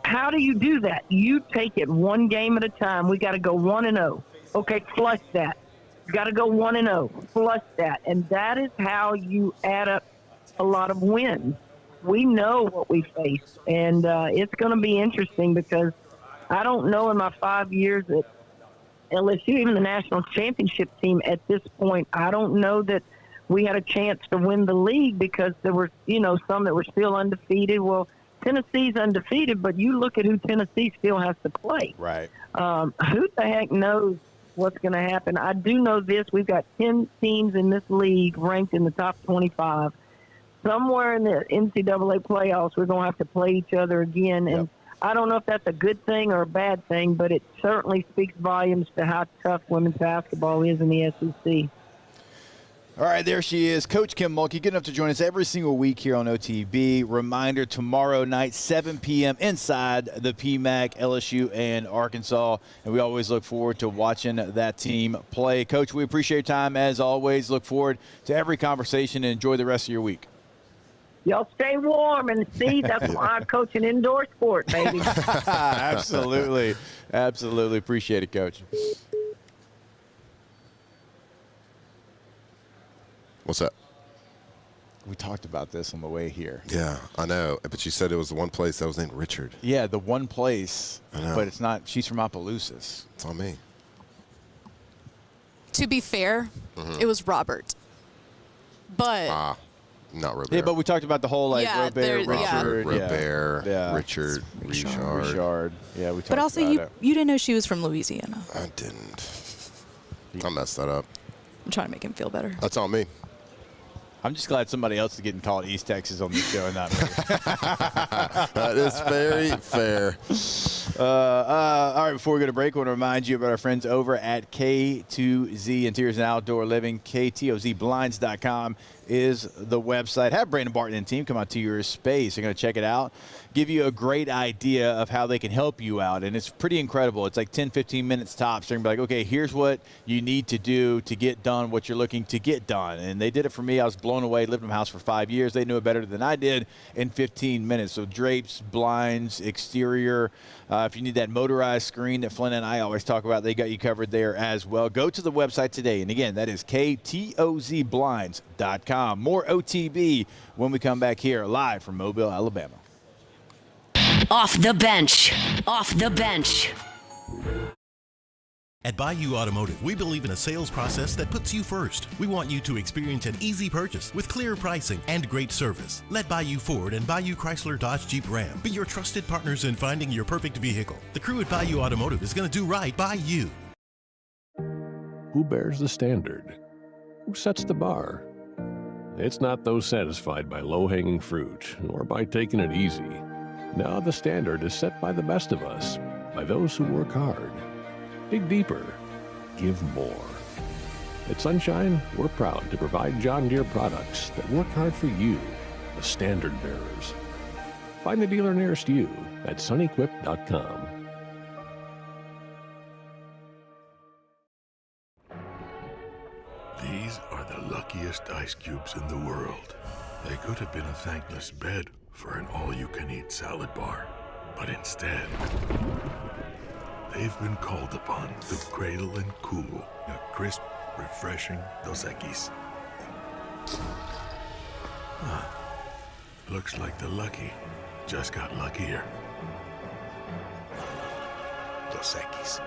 How do you do that? You take it one game at a time. We got to go 1-0. Okay, flush that. Got to go 1-0. Flush that. And that is how you add up a lot of wins. We know what we face, and it's going to be interesting because I don't know in my 5 years at LSU, even the national championship team at this point, I don't know that we had a chance to win the league because there were, some that were still undefeated. Well, Tennessee's undefeated, but you look at who Tennessee still has to play. Right. Who the heck knows what's going to happen? I do know this. We've got 10 teams in this league ranked in the top 25. Somewhere in the NCAA playoffs, we're going to have to play each other again. And I don't know if that's a good thing or a bad thing, but it certainly speaks volumes to how tough women's basketball is in the SEC. All right, there she is, Coach Kim Mulkey, good enough to join us every single week here on OTB. Reminder, tomorrow night, 7 p.m. inside the PMAC, LSU and Arkansas. And we always look forward to watching that team play. Coach, we appreciate your time as always. Look forward to every conversation and enjoy the rest of your week. Y'all stay warm and see, that's why I coach an indoor sport, baby. Absolutely. Absolutely. Appreciate it, Coach. What's up? We talked about this on the way here. Yeah, I know. But you said it was the one place that was named Richard. Yeah, the one place. I know. But it's not. She's from Opelousas. It's on me. To be fair, it was Robert. But not Robert. Yeah, but we talked about the whole Robert, Richard, Richard. Yeah, we talked But also, about you didn't know she was from Louisiana. I didn't. I messed that up. I'm trying to make him feel better. That's on me. I'm just glad somebody else is getting called East Texas on this show and not me. That is very fair. All right, before we go to break, I want to remind you about our friends over at K2Z Interiors and Outdoor Living. KTOZBlinds.com is the website. Have Brandon Barton and team come out to your space. They're going to check it out, give you a great idea of how they can help you out. And it's pretty incredible. It's like 10, 15 minutes tops. They're going to be like, okay, here's what you need to do to get done what you're looking to get done. And they did it for me. I was blown away. Lived in a house for 5 years. They knew it better than I did in 15 minutes. So drapes, blinds, exterior. If you need that motorized screen that Flynn and I always talk about, they got you covered there as well. Go to the website today. And again, that is KTOZBlinds.com. More OTB when we come back here live from Mobile, Alabama. Off the bench. Off the bench. At Bayou Automotive, we believe in a sales process that puts you first. We want you to experience an easy purchase with clear pricing and great service. Let Bayou Ford and Bayou Chrysler Dodge Jeep Ram be your trusted partners in finding your perfect vehicle. The crew at Bayou Automotive is going to do right by you. Who bears the standard? Who sets the bar? It's not those satisfied by low-hanging fruit or by taking it easy. Now the standard is set by the best of us, by those who work hard. Dig deeper. Give more. At Sunshine, we're proud to provide John Deere products that work hard for you, the standard bearers. Find the dealer nearest you at sunequip.com. These are the luckiest ice cubes in the world. They could have been a thankless bed for an all-you-can-eat salad bar. But instead, they've been called upon to cradle and cool a crisp, refreshing Dos Equis. Looks like the lucky just got luckier. Dos Equis.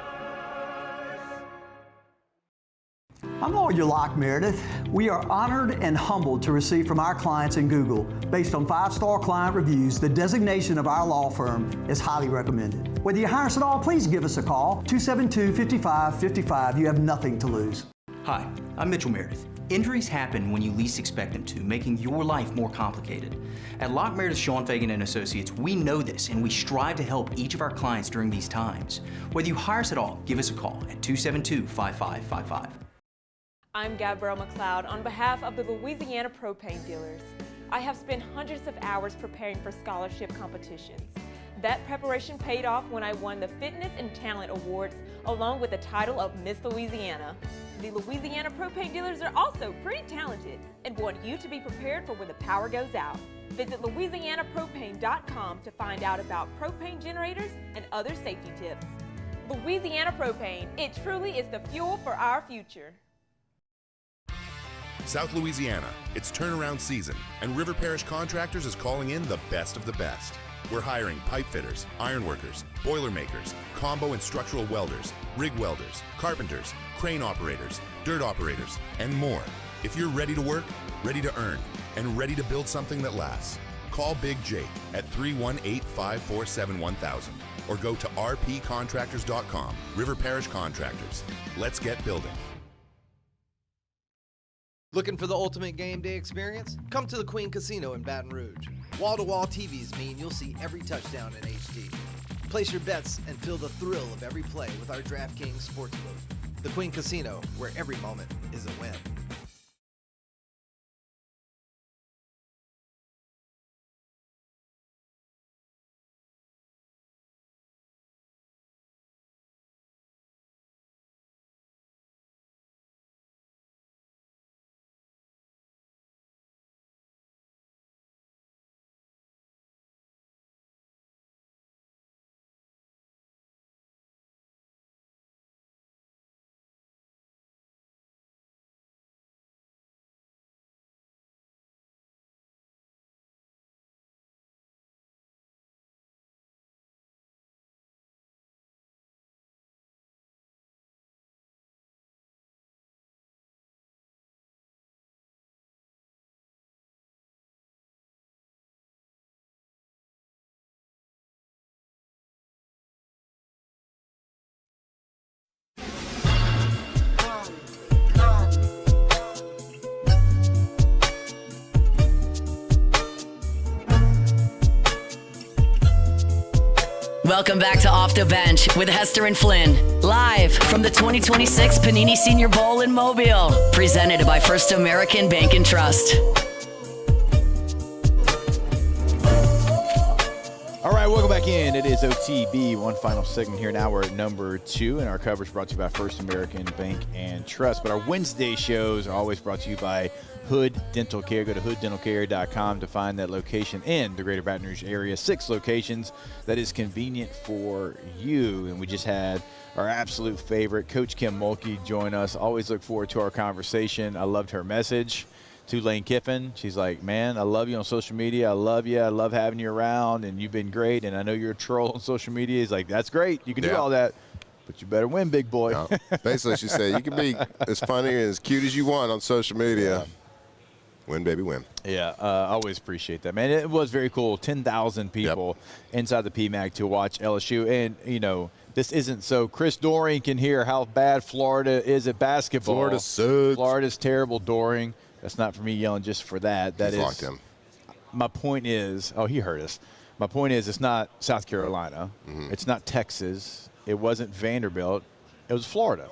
I'm Lawyer Locke Meredith. We are honored and humbled to receive from our clients in Google, based on 5-star client reviews, the designation of our law firm is highly recommended. Whether you hire us at all, please give us a call, 272-5555. You have nothing to lose. Hi, I'm Mitchell Meredith. Injuries happen when you least expect them to, making your life more complicated. At Locke Meredith, Sean Fagan and Associates, we know this, and we strive to help each of our clients during these times. Whether you hire us at all, give us a call at 272-5555. I'm Gabrielle McLeod on behalf of the Louisiana Propane Dealers. I have spent hundreds of hours preparing for scholarship competitions. That preparation paid off when I won the Fitness and Talent Awards along with the title of Miss Louisiana. The Louisiana Propane Dealers are also pretty talented and want you to be prepared for when the power goes out. Visit LouisianaPropane.com to find out about propane generators and other safety tips. Louisiana Propane, it truly is the fuel for our future. South Louisiana, it's turnaround season, and River Parish Contractors is calling in the best of the best. We're hiring pipe fitters, iron workers, boiler makers, combo and structural welders, rig welders, carpenters, crane operators, dirt operators, and more. If you're ready to work, ready to earn, and ready to build something that lasts, call Big Jake at 318-547-1000 or go to rpcontractors.com. River Parish Contractors. Let's get building. Looking for the ultimate game day experience? Come to the Queen Casino in Baton Rouge. Wall-to-wall TVs mean you'll see every touchdown in HD. Place your bets and feel the thrill of every play with our DraftKings Sportsbook. The Queen Casino, where every moment is a win. Welcome back to Off the Bench with Hester and Flynn, live from the 2026 Panini Senior Bowl in Mobile, presented by First American Bank and Trust. All right, welcome back in. It is OTB, one final segment here in hour number 2, and our coverage brought to you by First American Bank and Trust. But our Wednesday shows are always brought to you by Hood Dental Care. Go to hooddentalcare.com to find that location in the greater Baton Rouge area. 6 locations that is convenient for you. And we just had our absolute favorite, Coach Kim Mulkey, join us. Always look forward to our conversation. I loved her message to Lane Kiffin. She's like, man, I love you on social media. I love you. I love having you around, and you've been great. And I know you're a troll on social media. He's like, that's great. You can do all that, but you better win, big boy. No. Basically, she said, you can be as funny and as cute as you want on social media. Yeah. Win, baby, win. Yeah, I always appreciate that, man. It was very cool. 10,000 people inside the PMAC to watch LSU. And, you know, this isn't so Chris Doring can hear how bad Florida is at basketball. Florida sucks. Florida's terrible, Doring. That's not for me yelling just for that. That He's is locked him. My point is, he heard us. My point is, it's not South Carolina. Mm-hmm. It's not Texas. It wasn't Vanderbilt. It was Florida.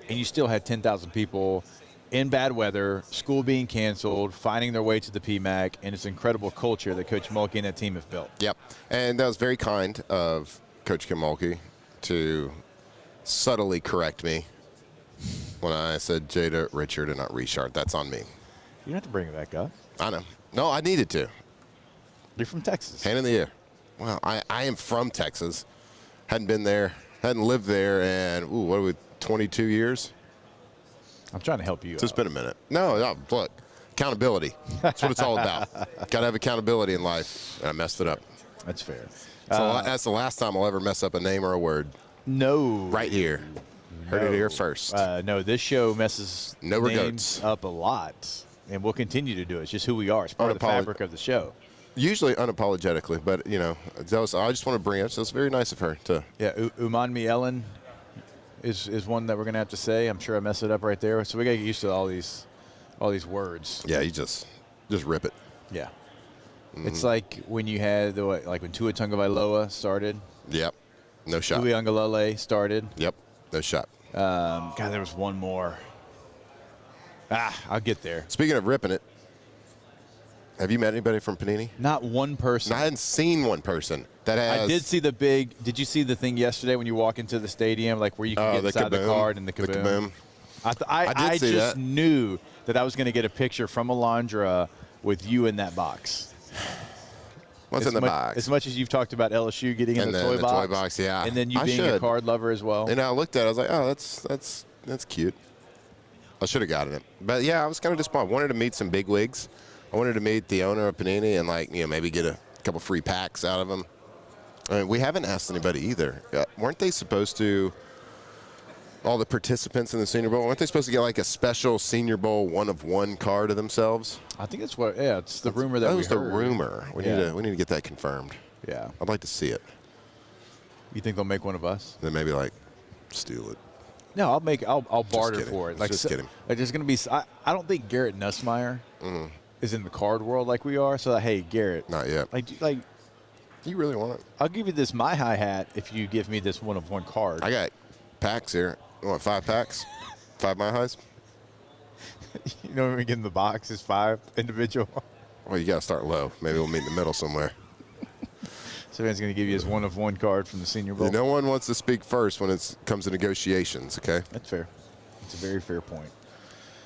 And you still had 10,000 people in bad weather, school being canceled, finding their way to the PMAC, and it's incredible culture that Coach Mulkey and that team have built. Yep. And that was very kind of Coach Kim Mulkey to subtly correct me when I said Jada Richard and not Richard. That's on me. You don't have to bring it back up. I know. No, I needed to. You're from Texas. Hand in the air. Well, I am from Texas. Hadn't been there. Hadn't lived there in, what are we, 22 years? I'm trying to help you It's been a minute. No, look, accountability. That's what it's all about. Got to have accountability in life, and I messed it up. That's fair. So that's the last time I'll ever mess up a name or a word. No. Right here. Heard it here first. No, this show messes names goats up a lot, and we'll continue to do it. It's just who we are. It's part of the fabric of the show. Usually unapologetically, but, you know, I just want to bring it up. So it's very nice of her to. Yeah, Umanmi Ellen is one that we're going to have to say. I'm sure I messed it up right there. So we got to get used to all these words. Yeah, you just rip it. Yeah. Mm-hmm. It's like when you had, when Tua Tagovailoa started. Yep. No shot. Uiagalelei started. Yep. No shot. God, there was one more. I'll get there. Speaking of ripping it, have you met anybody from Panini? Not one person. I hadn't seen one person that has. I did see the big. Did you see the thing yesterday when you walk into the stadium, like where you can get inside the card and the kaboom? The kaboom. I just knew that I was going to get a picture from Alondra with you in that box. What's in the box? As much as you've talked about LSU getting in the toy box. Toy box, yeah. And then you being a card lover as well. And I looked at it, I was like, oh, that's cute. I should have gotten it. But, yeah, I was kind of disappointed. I wanted to meet some big wigs. I wanted to meet the owner of Panini and, maybe get a couple free packs out of them. I mean, we haven't asked anybody either. Weren't they supposed to, all the participants in the Senior Bowl, weren't they supposed to get, a special Senior Bowl one-of-one card of themselves? I think that's what, it's the rumor that we heard. That was the rumor. We need to get that confirmed. Yeah. I'd like to see it. You think they'll make one of us? Then maybe, steal it. No, I'll barter for it. Just kidding. There's going to be, I don't think Garrett Nussmeier is in the card world like we are. So, hey, Garrett. Not yet. You really want it? I'll give you this my hi-hat if you give me this one-of-one card. I got packs here. You want 5 packs? 5 my highs? You know when we get in the box is 5 individual? Well, you got to start low. Maybe we'll meet in the middle somewhere. So he's going to give you his one-of-one card from the Senior Bowl. No one wants to speak first when it comes to negotiations, okay? That's fair. That's a very fair point.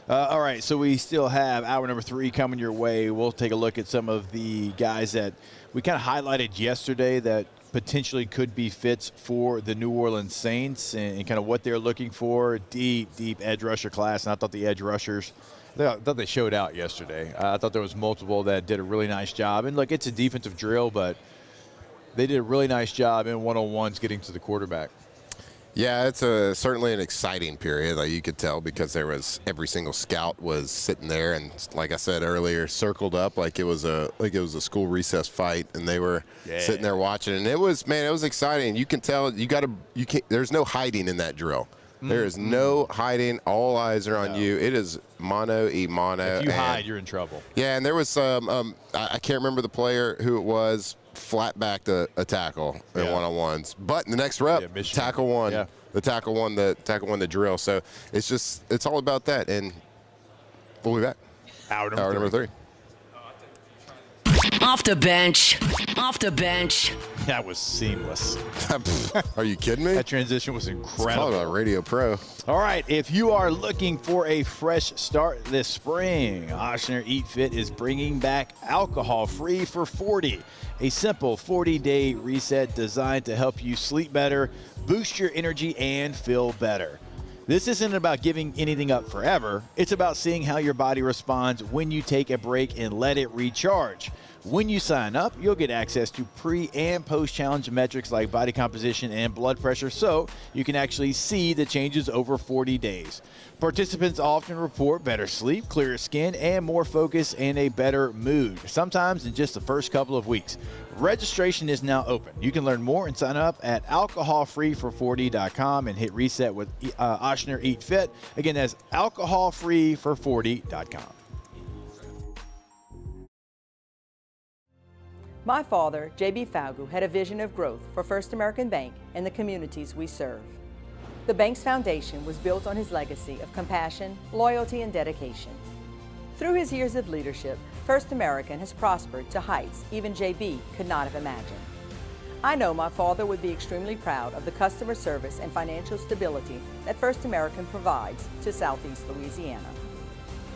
All right, so we still have hour number 3 coming your way. We'll take a look at some of the guys that we kind of highlighted yesterday that potentially could be fits for the New Orleans Saints and kind of what they're looking for. Deep edge rusher class, and I thought the edge rushers, I thought they showed out yesterday. I thought there was multiple that did a really nice job. And, look, it's a defensive drill, but they did a really nice job in one-on-ones getting to the quarterback. Yeah, it's certainly an exciting period, you could tell, because there was every single scout was sitting there and, like I said earlier, circled up like it was a school recess fight, and they were sitting there watching. And it was exciting. You can tell there's no hiding in that drill. There is no hiding. All eyes are on you. It is mano y mano. If you hide, you're in trouble. Yeah, and there was I can't remember the player who it was, flat backed a tackle in one-on-ones. But in the next rep, tackle one. Yeah. The tackle won the drill. So it's all about that. And we'll be back. Hour number three. Off the bench. Off the bench. That was seamless. Are you kidding me? That transition was incredible. It's all about Radio Pro. All right, if you are looking for a fresh start this spring, Ochsner Eat Fit is bringing back alcohol-free for 40. A simple 40-day reset designed to help you sleep better, boost your energy, and feel better. This isn't about giving anything up forever. It's about seeing how your body responds when you take a break and let it recharge. When you sign up, you'll get access to pre- and post-challenge metrics like body composition and blood pressure, so you can actually see the changes over 40 days. Participants often report better sleep, clearer skin, and more focus and a better mood, sometimes in just the first couple of weeks. Registration is now open. You can learn more and sign up at alcoholfreefor40.com and hit reset with Ochsner Eat Fit. Again, that's alcoholfreefor40.com. My father, J.B. Falgu, had a vision of growth for First American Bank and the communities we serve. The bank's foundation was built on his legacy of compassion, loyalty, and dedication. Through his years of leadership, First American has prospered to heights even J.B. could not have imagined. I know my father would be extremely proud of the customer service and financial stability that First American provides to Southeast Louisiana.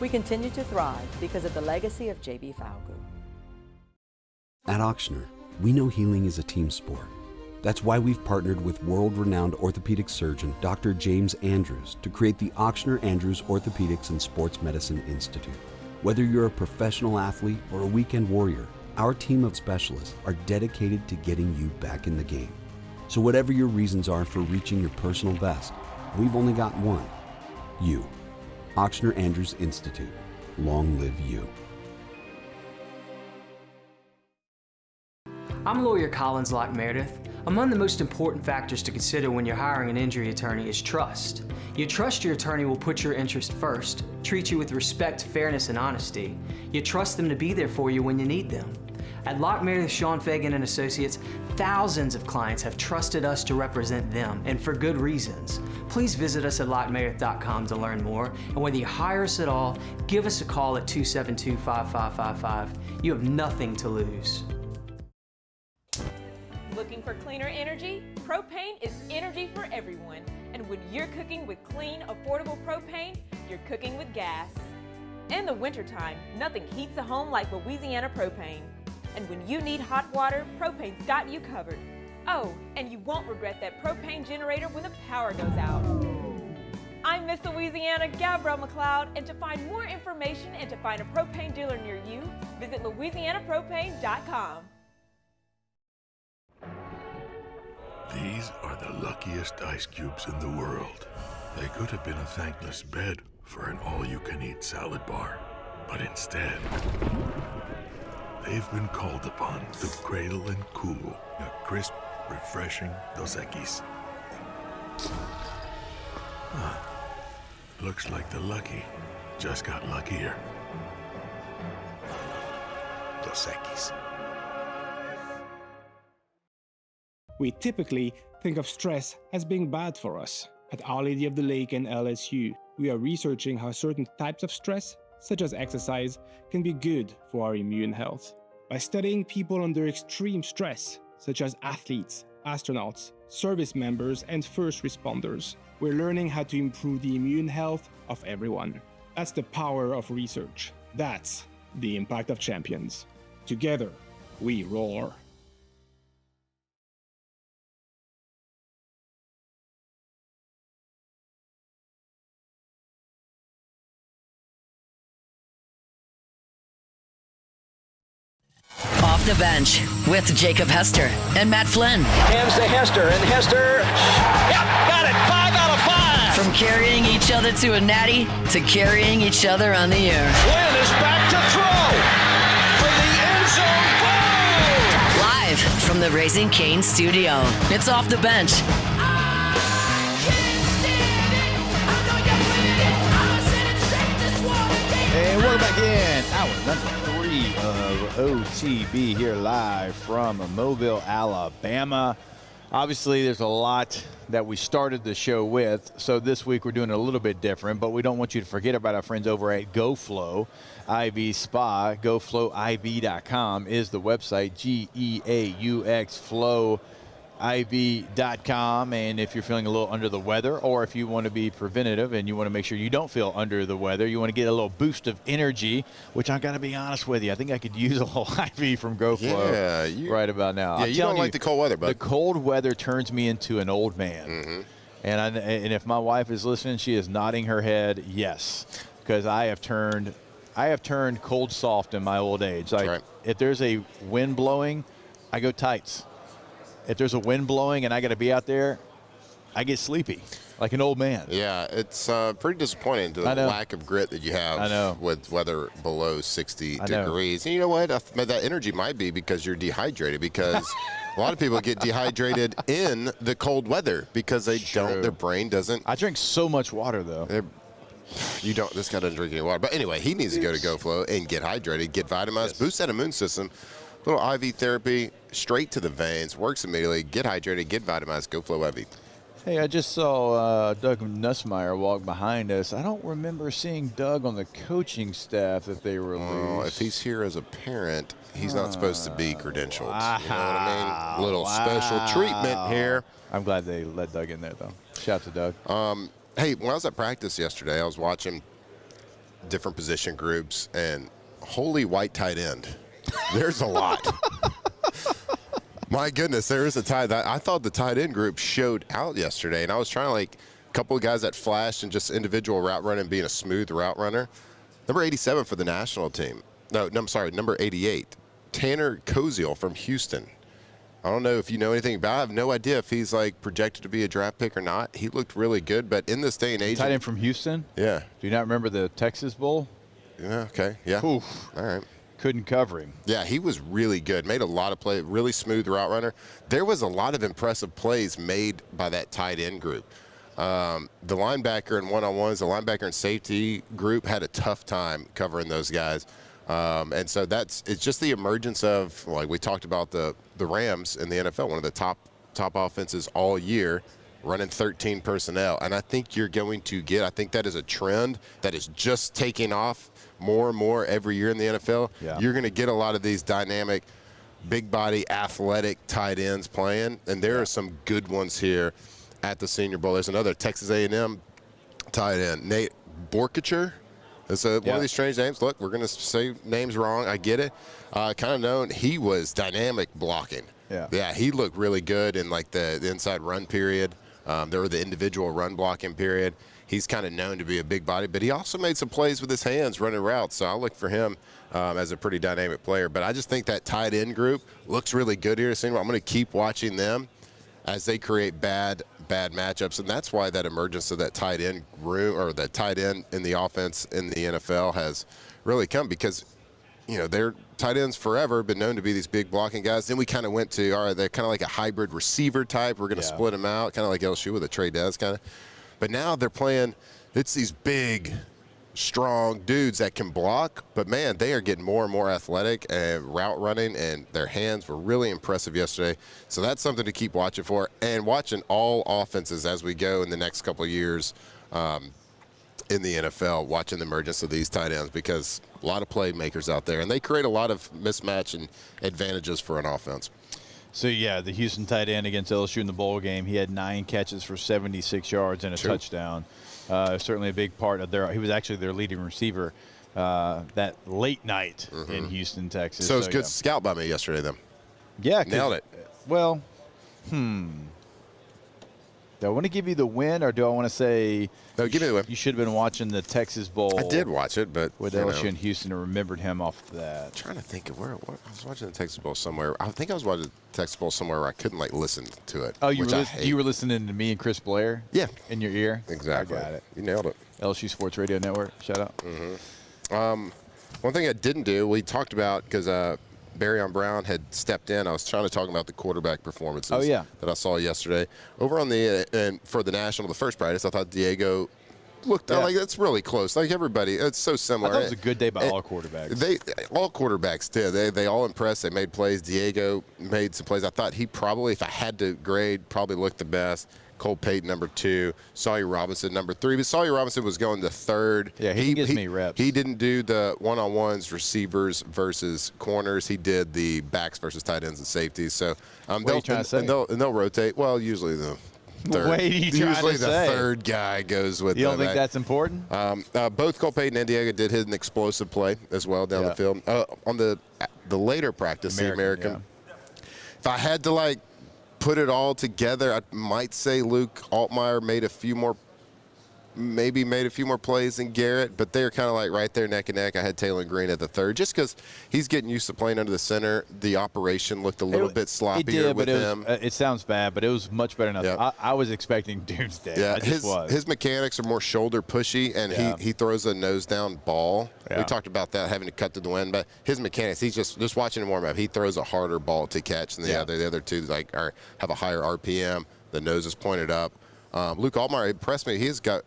We continue to thrive because of the legacy of J.B. Falgu. At Ochsner, we know healing is a team sport. That's why we've partnered with world-renowned orthopedic surgeon Dr. James Andrews to create the Ochsner Andrews Orthopedics and Sports Medicine Institute. Whether you're a professional athlete or a weekend warrior, our team of specialists are dedicated to getting you back in the game. So whatever your reasons are for reaching your personal best, we've only got one: you. Ochsner Andrews Institute. Long live you. I'm lawyer Collins like Meredith. Among the most important factors to consider when you're hiring an injury attorney is trust. You trust your attorney will put your interest first, treat you with respect, fairness, and honesty. You trust them to be there for you when you need them. At Lock Meredith, Sean Fagan and Associates, thousands of clients have trusted us to represent them, and for good reasons. Please visit us at lockmeredith.com to learn more, and whether you hire us at all, give us a call at 272-5555. You have nothing to lose. Looking for cleaner energy? Propane is energy for everyone. And when you're cooking with clean, affordable propane, you're cooking with gas. In the wintertime, nothing heats a home like Louisiana propane. And when you need hot water, Propane's got you covered. Oh, and you won't regret that propane generator when the power goes out. I'm Miss Louisiana, Gabrielle McLeod, and to find more information and to find a propane dealer near you, visit louisianapropane.com. These are the luckiest ice cubes in the world. They could have been a thankless bed for an all-you-can-eat salad bar. But instead, they've been called upon to cradle and cool a crisp, refreshing Dos Equis. Looks like the lucky just got luckier. Dos Equis. We typically think of stress as being bad for us. At Our Lady of the Lake and LSU, we are researching how certain types of stress, such as exercise, can be good for our immune health. By studying people under extreme stress, such as athletes, astronauts, service members, and first responders, we're learning how to improve the immune health of everyone. That's the power of research. That's the impact of champions. Together, we roar. Off the bench with Jacob Hester and Matt Flynn. Hands to Hester, and Hester, yep, got it, 5 out of 5. From carrying each other to a natty to carrying each other on the air. Flynn is back to throw from the end zone. Boom! Live from the Raising Cane studio, it's Off the Bench. And welcome back in. Hour number 3 3 of OTB here live from Mobile, Alabama. Obviously, there's a lot that we started the show with, so this week we're doing it a little bit different, but we don't want you to forget about our friends over at GoFlow IV Spa. GoFlowIV.com is the website, G-E-A-U-X Flow IV.com. And if you're feeling a little under the weather, or if you want to be preventative and you want to make sure you don't feel under the weather, you want to get a little boost of energy, which I got to be honest with you, I think I could use a little IV from GoFlow right about now. Yeah, you don't like the cold weather, bud. The cold weather turns me into an old man. And if my wife is listening, she is nodding her head yes, because I have turned cold soft in my old age. Like if there's a wind blowing, I go tights. If there's a wind blowing and I got to be out there, I get sleepy, like an old man. Yeah, it's pretty disappointing, the lack of grit that you have with weather below 60 degrees. And you know what? That energy might be because you're dehydrated, because a lot of people get dehydrated in the cold weather because their brain doesn't. I drink so much water, though. This guy doesn't drink any water. But anyway, he needs to go to GoFlow and get hydrated, get vitamized, boost that immune system. Little IV therapy, straight to the veins, works immediately. Get hydrated, get vitamized, GoFlow IV. Hey, I just saw Doug Nussmeier walk behind us. I don't remember seeing Doug on the coaching staff that they released. Oh, if he's here as a parent, he's not supposed to be credentialed. You know what I mean? Little special treatment here. I'm glad they let Doug in there, though. Shout out to Doug. Hey, when I was at practice yesterday, I was watching different position groups, and holy white tight end. There's a lot. My goodness, there is a tight. I thought the tight end group showed out yesterday, and I was trying a couple of guys that flashed and just individual route running, being a smooth route runner. Number 87 for the national team. No, I'm sorry, number 88, Tanner Koziel from Houston. I don't know if you know anything about it. I have no idea if he's projected to be a draft pick or not. He looked really good, but in this day and age. Tight end from Houston? Yeah. Do you not remember the Texas Bowl? Yeah, okay. Yeah. Oof. All right. Couldn't cover him. Yeah, he was really good. Made a lot of plays, really smooth route runner. There was a lot of impressive plays made by that tight end group. The linebacker and one-on-ones, the linebacker and safety group had a tough time covering those guys. And so it's just the emergence of, we talked about the Rams in the NFL, one of the top offenses all year, running 13 personnel. And I think you're going to I think that is a trend that is just taking off more and more every year in the NFL. Yeah. You're going to get a lot of these dynamic, big body, athletic tight ends playing, and there are some good ones here at the Senior Bowl. There's another Texas A&M tight end, Nate Borkacher. It's one of these strange names. Look, we're going to say names wrong. I get it. Kind of known. He was dynamic blocking. Yeah, he looked really good in the inside run period. There were the individual run blocking period. He's kind of known to be a big body, but he also made some plays with his hands running routes. So I'll look for him as a pretty dynamic player. But I just think that tight end group looks really good here. I'm going to keep watching them as they create bad matchups. And that's why that emergence of that tight end room, or that tight end in the offense in the NFL, has really come, because they're tight ends forever been known to be these big blocking guys. Then we kind of went to, all right, they're kind of like a hybrid receiver type. We're going to split them out, kind of like LSU with a Trey Dez kind of. But now they're playing, it's these big, strong dudes that can block. But, man, they are getting more and more athletic and route running, and their hands were really impressive yesterday. So that's something to keep watching for, and watching all offenses as we go in the next couple of years in the NFL, watching the emergence of these tight ends, because a lot of playmakers out there, and they create a lot of mismatch and advantages for an offense. So, yeah, the Houston tight end against LSU in the bowl game, he had 9 catches for 76 yards and a touchdown. Certainly a big part of he was actually their leading receiver that late night in Houston, Texas. So it was good scout by me yesterday, then. Yeah. Nailed it. Well, do I want to give you the win, or do I want to say no, give me the win? You should have been watching the Texas Bowl. I did watch it, but with LSU and Houston, and remembered him off that. I'm trying to think of where I was watching the Texas Bowl somewhere. I think I was watching the Texas Bowl somewhere where I couldn't listen to it. Oh, you were listening to me and Chris Blair? Yeah. In your ear? Exactly. I got it. You nailed it. LSU Sports Radio Network. Shout out. One thing I didn't do, we talked about, because Barryon Brown had stepped in. I was trying to talk about the quarterback performances that I saw yesterday. Over on and for the National, the first practice, I thought Diego looked like that's really close. Like everybody, it's so similar. I thought it was a good day by all quarterbacks. All quarterbacks did. They all impressed. They made plays. Diego made some plays. I thought he probably, if I had to grade, probably looked the best. Cole Payton, number 2. Sawyer Robinson, number 3. But Sawyer Robinson was going to 3rd. Yeah, he gives me reps. He didn't do the one-on-ones, receivers versus corners. He did the backs versus tight ends and safeties. So what are you trying to say? They'll rotate. Well, usually the third. Usually the third guy goes with. You don't think that's important? Both Cole Payton and Diego did hit an explosive play as well down the field. On the later practice, the American. If I had to put it all together, I might say Luke Altmaier made a few more plays than Garrett, but they're kind of right there neck and neck. I had Taylor Green at the 3rd just because he's getting used to playing under the center. The operation looked a little bit sloppier with him. It sounds bad, but it was much better than I was expecting doomsday. Yeah, his mechanics are more shoulder pushy, and he throws a nose down ball. Yeah. We talked about that, having to cut through the wind, but his mechanics, he's just watching him warm up. He throws a harder ball to catch than the other. The other two have a higher RPM. The nose is pointed up. Luke Altmaier impressed me. He's got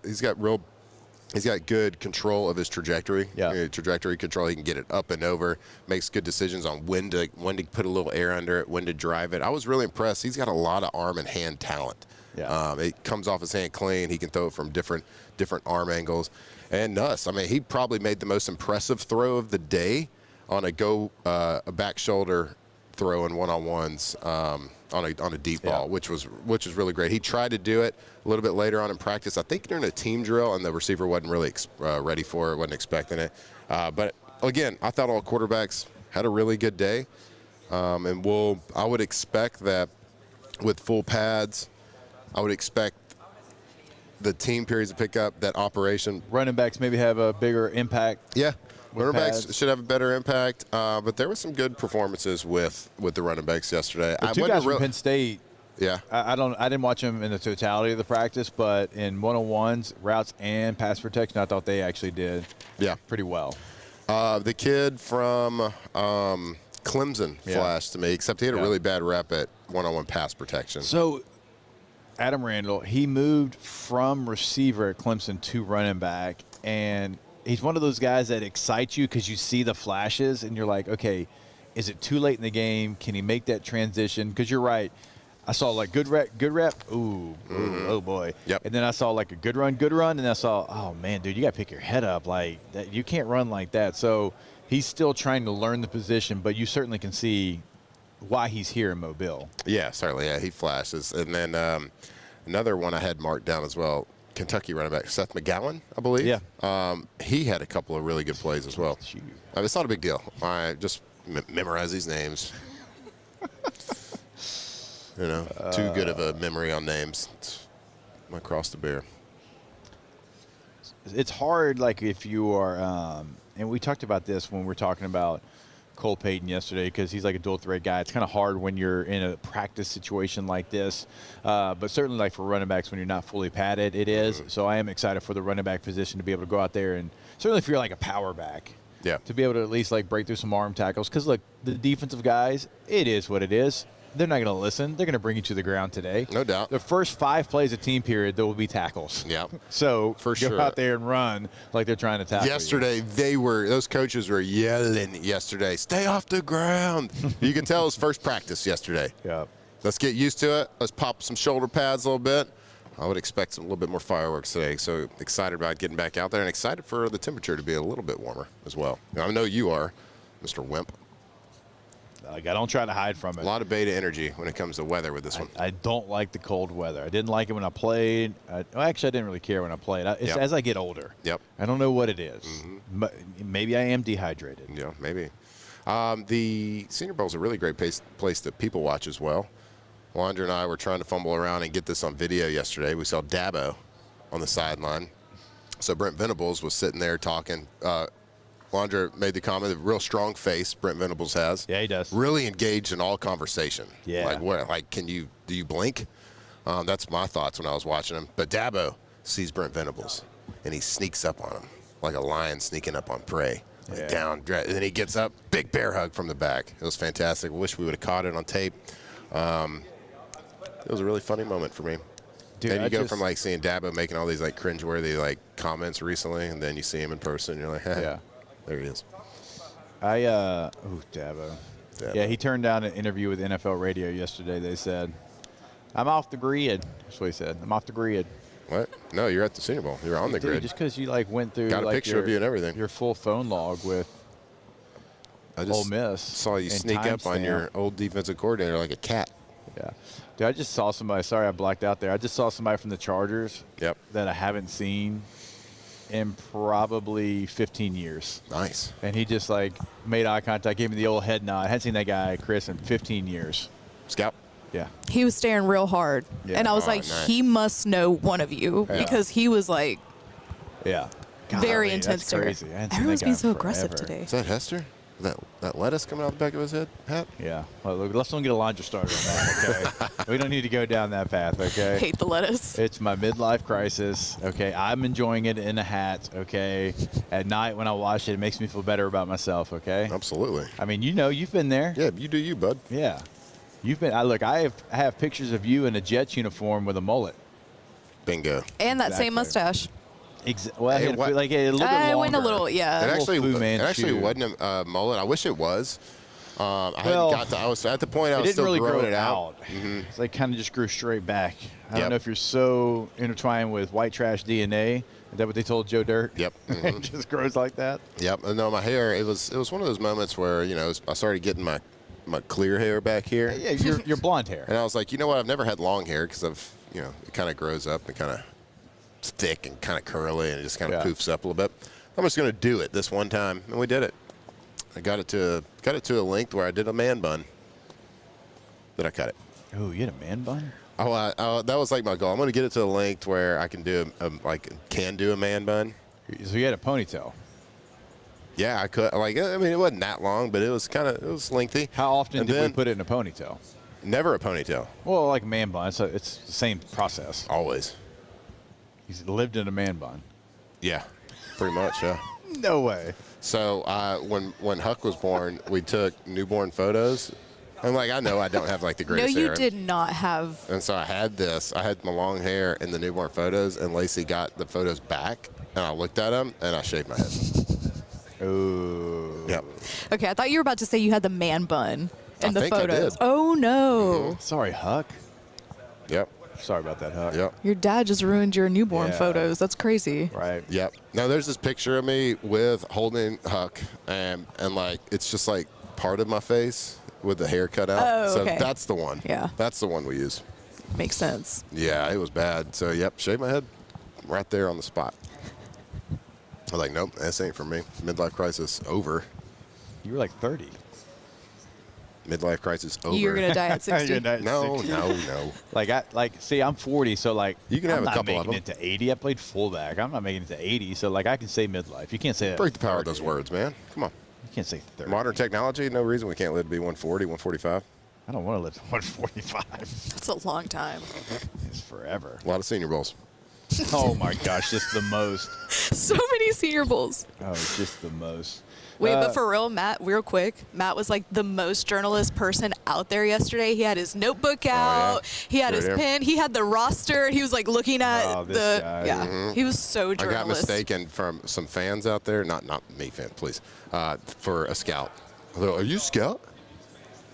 good control of his trajectory. Yeah. Trajectory control. He can get it up and over. Makes good decisions on when to put a little air under it, when to drive it. I was really impressed. He's got a lot of arm and hand talent. Yeah. It comes off his hand clean. He can throw it from different arm angles. And Nuss, I mean, he probably made the most impressive throw of the day on a back shoulder throw in one-on-ones on a deep ball, which was really great. He tried to do it a little bit later on in practice, I think during a team drill, and the receiver wasn't really ready for it, wasn't expecting it. But again, I thought all quarterbacks had a really good day, and I would expect that with full pads, I would expect the team periods to pick up that operation. Running backs maybe have a bigger impact. Yeah. Running backs should have a better impact, but there were some good performances with the running backs yesterday. The two guys from Penn State. Yeah. I didn't watch them in the totality of the practice, but in one-on-ones, routes, and pass protection, I thought they actually did pretty well. The kid from Clemson flashed to me, except he had a really bad rep at one-on-one pass protection. So Adam Randall, he moved from receiver at Clemson to running back, and he's one of those guys that excites you because you see the flashes and you're like, okay, is it too late in the game? Can he make that transition? Because you're right. I saw good rep. Ooh, oh boy. Yep. And then I saw a good run. And I saw, oh man, dude, you got to pick your head up like that. You can't run like that. So he's still trying to learn the position, but you certainly can see why he's here in Mobile. Yeah, certainly. Yeah, he flashes. And then another one I had marked down as well. Kentucky running back Seth McGowan, I believe. Yeah. He had a couple of really good plays as well. It's not a big deal. I just memorize these names. Too good of a memory on names. It's my cross to bear. It's hard, if you are, and we talked about this when we were talking about Cole Payton yesterday, because he's a dual threat guy. It's kind of hard when you're in a practice situation like this, but certainly for running backs when you're not fully padded, it is. So I am excited for the running back position to be able to go out there, and certainly if you're a power back, to be able to at least break through some arm tackles. Because look, the defensive guys, it is what it is. They're not going to listen. They're going to bring you to the ground today. No doubt. The first 5 plays of team period, there will be tackles. Yeah. So for go out there and run like they're trying to tackle yesterday, you. Those coaches were yelling yesterday, stay off the ground. You can tell it was first practice yesterday. Yeah. Let's get used to it. Let's pop some shoulder pads a little bit. I would expect a little bit more fireworks today. So excited about getting back out there and excited for the temperature to be a little bit warmer as well. I know you are, Mr. Wimp. I don't try to hide from it. A lot of beta energy when it comes to weather with this one. I don't like the cold weather. I didn't like it when I played. Actually, I didn't really care when I played. It's as I get older. Yep. I don't know what it is. Maybe I am dehydrated. Yeah, maybe. The Senior Bowl is a really great place to people watch as well. Wander and I were trying to fumble around and get this on video yesterday. We saw Dabo on the sideline. So Brent Venables was sitting there talking. Wander made the comment, a real strong face Brent Venables has. Yeah, he does. Really engaged in all conversation. Yeah. Do you blink? That's my thoughts when I was watching him. But Dabo sees Brent Venables, and he sneaks up on him like a lion sneaking up on prey. Down, and then he gets up, big bear hug from the back. It was fantastic. Wish we would have caught it on tape. It was a really funny moment for me. Dude, and you go from like seeing Dabo making all these like cringeworthy like comments recently, and then you see him in person, and you're like, Yeah. there he is. Dabo. Yeah, he turned down an interview with NFL Radio yesterday. They said, I'm off the grid. That's what he said. I'm off the grid. What? No, you're at the Senior Bowl. You're on the grid. Just because you like went through got a picture of you and everything. Your full phone log with Ole Miss. Saw you and sneak up on your old defensive coordinator like a cat. Yeah. Dude, I just saw somebody. Sorry, I blacked out there. I just saw somebody from the Chargers. Yep. That I haven't seen in probably 15 years. Nice. And he just like made eye contact, gave me the old head nod. I hadn't seen that guy, Chris, in 15 years. Scout. Yeah. He was staring real hard. Yeah. And I was like, nice. he must know one of you Yeah. because he was like Yeah. very Golly, intense. that's to her. crazy. I hadn't seen Everyone's that being guy so in aggressive forever. today. Is that Hester? That lettuce coming out the back of his head, Pat? Yeah. Well, look, let's don't get a laundry started on that, okay? We don't need to go down that path, okay? Hate the lettuce. It's my midlife crisis, okay? I'm enjoying it in a hat, okay? At night when I watch it, it makes me feel better about myself, okay? Absolutely. I mean, you know, you've been there. Yeah, you do you, bud. Yeah. You've been. I have pictures of you in a Jets uniform with a mullet. Bingo. And that same mustache. Well, Hey, it what- like a little bit I longer. went a little, yeah. It actually, Fu Manchu. wasn't a mullet. I wish it was. I Well, hadn't got to. I was at the point I It was didn't still really grow growing it out. It's like kind of just grew straight back. I Yep. don't know if you're so intertwined with white trash DNA. Is that what they told Joe Dirt? Yep. It just grows like that. Yep. And no, my hair. It was one of those moments where I started getting my clear hair back here. Yeah, your blonde hair. And I was like, you know what? I've never had long hair because it kind of grows up and kind of thick and kind of curly and it just kind of poofs up a little bit. I'm just going to do it this one time, and we did it. I got it to a length where I did a man bun. Then I cut it. Oh, you had a man bun? Oh, that was like my goal. I'm going to get it to a length where I can do a man bun. So you had a ponytail. Yeah, I could. It wasn't that long, but it was lengthy. How often did we put it in a ponytail? Never a ponytail. Well, like a man bun, so it's the same process. Always. He's lived in a man bun. Yeah, pretty much. Yeah. No way. So when Huck was born, we took newborn photos. I'm like, I know I don't have like the No, greatest you hair. did not have. And so I had this. I had my long hair in the newborn photos, and Lacey got the photos back, and I looked at them, and I shaved my head. Ooh. Yep. Okay, I thought you were about to say you had the man bun in the think I photos. did. Oh no. Sorry, Huck. Yep. Sorry about that, Huck. Yep. Your dad just ruined your newborn Yeah. photos. That's crazy. Right. Yep. Now there's this picture of me with holding Huck, and like it's just like part of my face with the hair cut out. Oh, okay. So that's the one. Yeah. That's the one we use. Makes sense. Yeah, it was bad. So yep, shaved my head right there on the spot. I was like, nope, this ain't for me. Midlife crisis over. You were like 30. Midlife crisis over. You're gonna die at 60. You're gonna die at No, 60. See, I'm 40, so like You can have I'm a not couple of making them. it to 80. I played fullback. I'm not making it to 80, so like I can say midlife. You can't say that. Break the power of 30. those words, man. Come on. You can't say 30. Modern technology, no reason we can't live to be 140, 145. I don't want to live to 145. That's a long time. It's forever. A lot of Senior Bowls. Oh my gosh, just the most. So many Senior Bowls. Oh, just the most. Wait, but for real, Matt, real quick, Matt was like the most journalist person out there yesterday. He had his notebook out. He had his Right here. pen. He had the roster. He was like looking at Oh, this guy. Yeah, he was so I journalist. got mistaken from some fans out there, not me, fan, please, for a scout. I thought, are you a scout?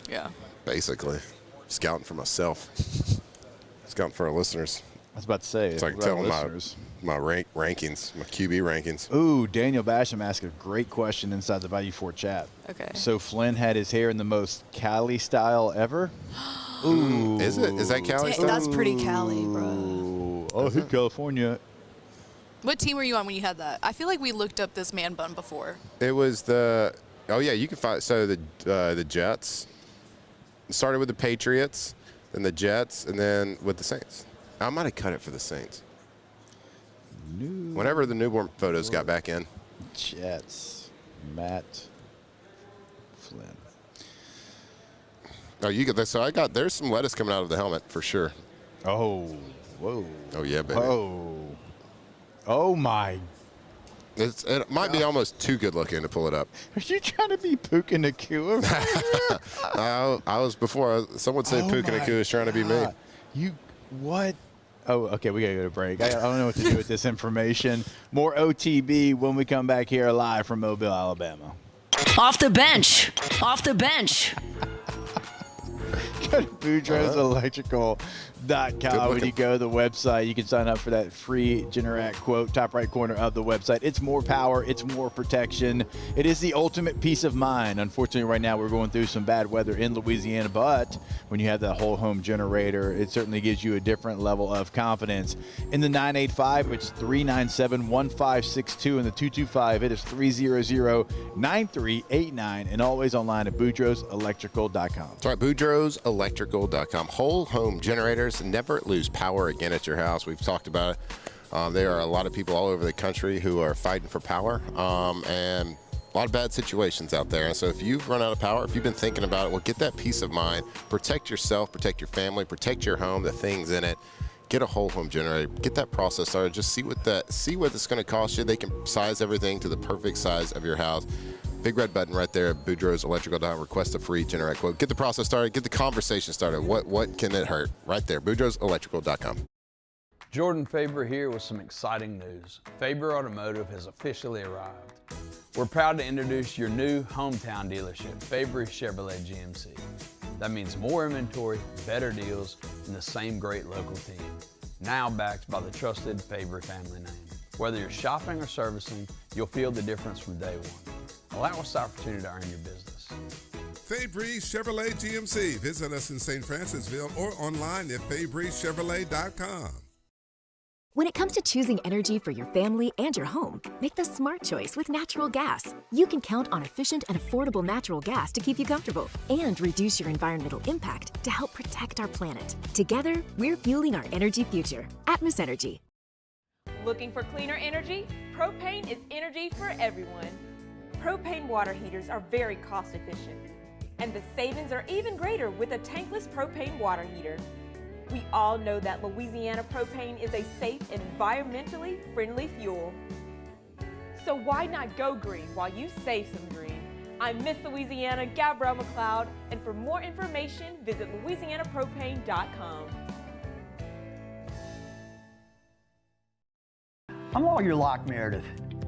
Yeah. Basically, scouting for myself, scouting for our listeners. I was about to say. It's like what about telling listeners? my rankings, my QB rankings. Ooh, Daniel Basham asked a great question inside the Bayou Fort chat. Okay. So Flynn had his hair in the most Cali style ever. Ooh. Is it? Is that Cali style? That's pretty Cali, bro. Ooh. Oh, in California. What team were you on when you had that? I feel like we looked up this man bun before. It was the. Oh yeah, you can find. So the Jets started with the Patriots, then the Jets, and then with the Saints. I might have cut it for the Saints. Whenever the newborn photos got back in. Jets. Matt Flynn. Oh, you get this. So there's some lettuce coming out of the helmet for sure. Oh, whoa. Oh yeah, baby. Oh my. It might be almost too good looking to pull it up. Are you trying to be Puka Nakua? I was before. Someone said Puka Nakua is trying to be me. You what? Oh, okay, we got to go to break. I don't know what to do with this information. More OTB when we come back here live from Mobile, Alabama. Off the bench. Off the bench. Go to BoudreauxElectrical.com. When you go to the website, you can sign up for that free Generac quote, top right corner of the website. It's more power. It's more protection. It is the ultimate peace of mind. Unfortunately, right now we're going through some bad weather in Louisiana, but when you have that whole home generator, it certainly gives you a different level of confidence. In the 985, it's 397-1562. In the 225, it is 300-9389, and always online at BoudreauxElectrical.com. That's right, BoudreauxElectrical.com. Whole home generators. Never lose power again at your house. We've talked about it. There are a lot of people all over the country who are fighting for power, and a lot of bad situations out there. And so if you've run out of power, if you've been thinking about it, well, get that peace of mind. Protect yourself, protect your family, protect your home, the things in it. Get a whole home generator. Get that process started. Just see what it's going to cost you. They can size everything to the perfect size of your house. Big red button right there at BoudreauxElectrical.com. Request a free Generac quote. Get the process started. Get the conversation started. What can it hurt? Right there, BoudreauxElectrical.com. Jordan Faber here with some exciting news. Faber Automotive has officially arrived. We're proud to introduce your new hometown dealership, Faber Chevrolet GMC. That means more inventory, better deals, and the same great local team. Now backed by the trusted Faber family name. Whether you're shopping or servicing, you'll feel the difference from day one. Allow us the opportunity to earn your business. Fabry Chevrolet GMC. Visit us in St. Francisville or online at FabryChevrolet.com. When it comes to choosing energy for your family and your home, make the smart choice with natural gas. You can count on efficient and affordable natural gas to keep you comfortable and reduce your environmental impact to help protect our planet. Together, we're fueling our energy future. Atmos Energy. Looking for cleaner energy? Propane is energy for everyone. Propane water heaters are very cost efficient, and the savings are even greater with a tankless propane water heater. We all know that Louisiana propane is a safe and environmentally friendly fuel. So why not go green while you save some green? I'm Miss Louisiana, Gabrielle McLeod, and for more information, visit LouisianaPropane.com. I'm Lawyer Locke Meredith.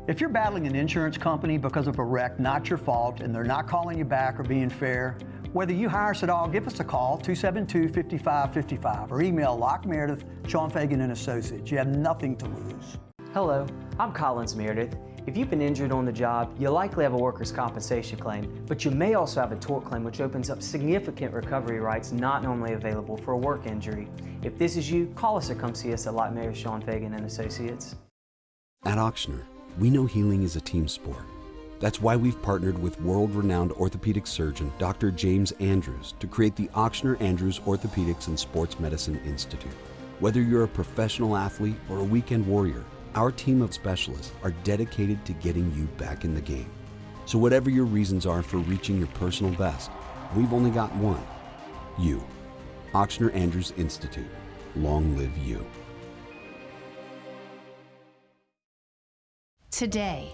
If you're battling an insurance company because of a wreck not your fault and they're not calling you back or being fair, whether you hire us at all, give us a call, 272-5555, or email Locke Meredith, Sean Fagan and Associates. You have nothing to lose. Hello, I'm Collins Meredith. If you've been injured on the job, you likely have a workers' compensation claim, but you may also have a tort claim which opens up significant recovery rights not normally available for a work injury. If this is you, call us or come see us at Locke Meredith, Sean Fagan and Associates. At Ochsner, we know healing is a team sport. That's why we've partnered with world-renowned orthopedic surgeon Dr. James Andrews to create the Ochsner Andrews Orthopedics and Sports Medicine Institute. Whether you're a professional athlete or a weekend warrior, our team of specialists are dedicated to getting you back in the game. So whatever your reasons are for reaching your personal best, we've only got one: you. Ochsner Andrews Institute. Long live you. Today,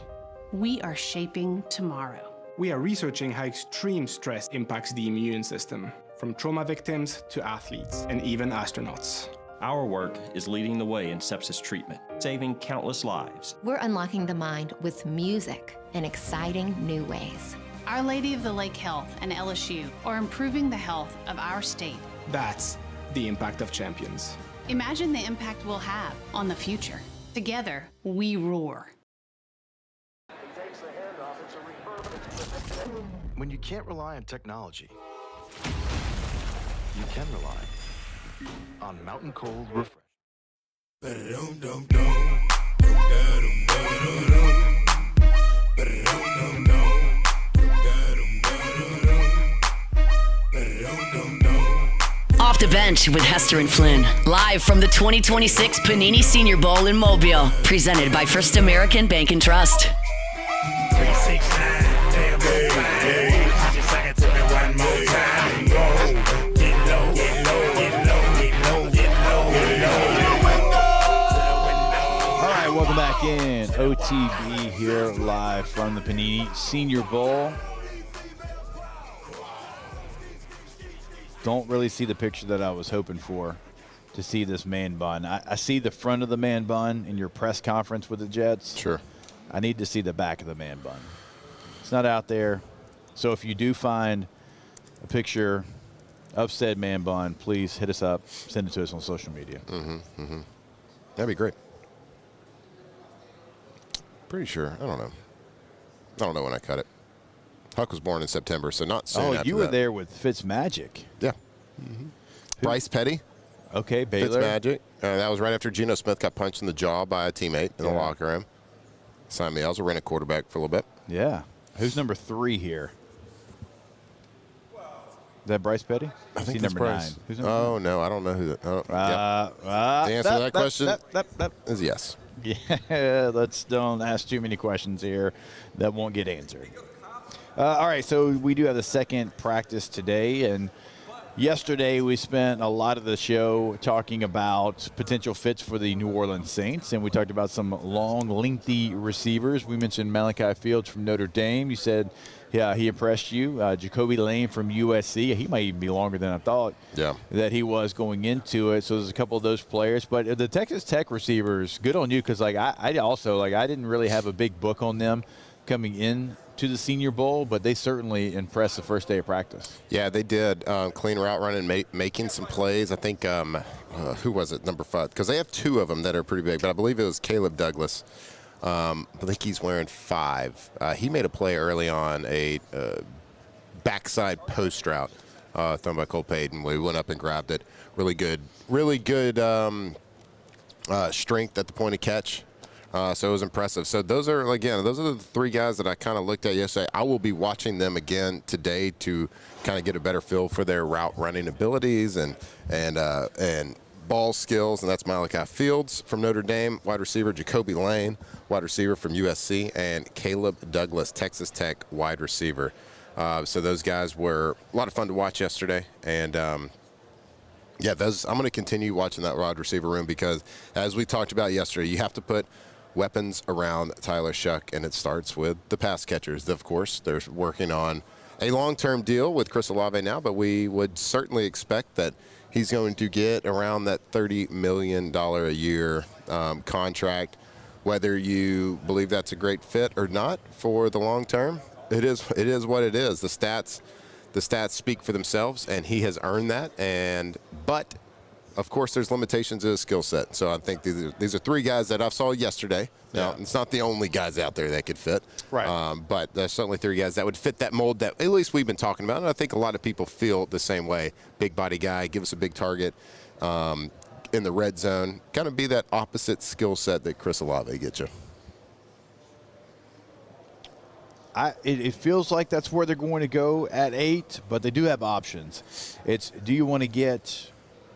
we are shaping tomorrow. We are researching how extreme stress impacts the immune system, from trauma victims to athletes and even astronauts. Our work is leading the way in sepsis treatment, saving countless lives. We're unlocking the mind with music in exciting new ways. Our Lady of the Lake Health and LSU are improving the health of our state. That's the impact of champions. Imagine the impact we'll have on the future. Together, we roar. When you can't rely on technology, you can rely on Mountain Cold Refresh. Off the bench with Hester and Flynn, live from the 2026 Panini Senior Bowl in Mobile, presented by First American Bank and Trust. 369, damn, just sing it to me one more time. Get low, get low, get low, get low, get low, get low. All right, welcome back in. OTB here live from the Panini Senior Bowl. Don't really see the picture that I was hoping for to see this man bun. I see the front of the man bun in your press conference with the Jets. Sure. I need to see the back of the man bun. It's not out there. So if you do find a picture of said man bun, please hit us up, send it to us on social media. That'd be great. Pretty sure. I don't know when I cut it. Huck was born in September, so not soon after you were that. there with Fitzmagic. Yeah. Bryce Petty. Okay, Baylor. Fitzmagic. That was right after Geno Smith got punched in the jaw by a teammate in the locker room. Signed me. I was a rented quarterback for a little bit. Yeah. Who's number 3 here? Is that Bryce Petty? I think that's number 9. Who's number 9? No, I don't know who that. The answer to that question is yes. Yeah, let's don't ask too many questions here that won't get answered. All right, so we do have the second practice today, and yesterday we spent a lot of the show talking about potential fits for the New Orleans Saints, and we talked about some long, lengthy receivers. We mentioned Malachi Fields from Notre Dame. You said, yeah, he impressed you. Jacoby Lane from USC. He might even be longer than I thought that he was going into it. So there's a couple of those players. But the Texas Tech receivers, good on you, because I didn't really have a big book on them coming in to the Senior Bowl, but they certainly impressed the first day of practice. Yeah, they did. Clean route running, making some plays. I think, who was it, number 5? Because they have 2 of them that are pretty big, but I believe it was Caleb Douglas. I think he's wearing 5. He made a play early on, a backside post route thrown by Cole Payton. We went up and grabbed it. Really good strength at the point of catch. So it was impressive. So those are the 3 guys that I kind of looked at yesterday. I will be watching them again today to kind of get a better feel for their route running abilities and ball skills. And that's Malachi Fields from Notre Dame, wide receiver, Jacoby Lane, wide receiver from USC, and Caleb Douglas, Texas Tech wide receiver. So those guys were a lot of fun to watch yesterday. And I'm going to continue watching that wide receiver room because, as we talked about yesterday, you have to put weapons around Tyler Shuck, and it starts with the pass catchers. Of course, they're working on a long-term deal with Chris Olave now, but we would certainly expect that he's going to get around that $30 million a year contract. Whether you believe that's a great fit or not for the long term, it is what it is. The stats speak for themselves, and he has earned that. But of course, there's limitations to his skill set. So I think these are 3 guys that I saw yesterday. Now, it's not the only guys out there that could fit. Right. But there's certainly 3 guys that would fit that mold that at least we've been talking about. And I think a lot of people feel the same way. Big body guy, give us a big target in the red zone. Kind of be that opposite skill set that Chris Olave gets you. It feels like that's where they're going to go at 8, but they do have options. It's, do you want to get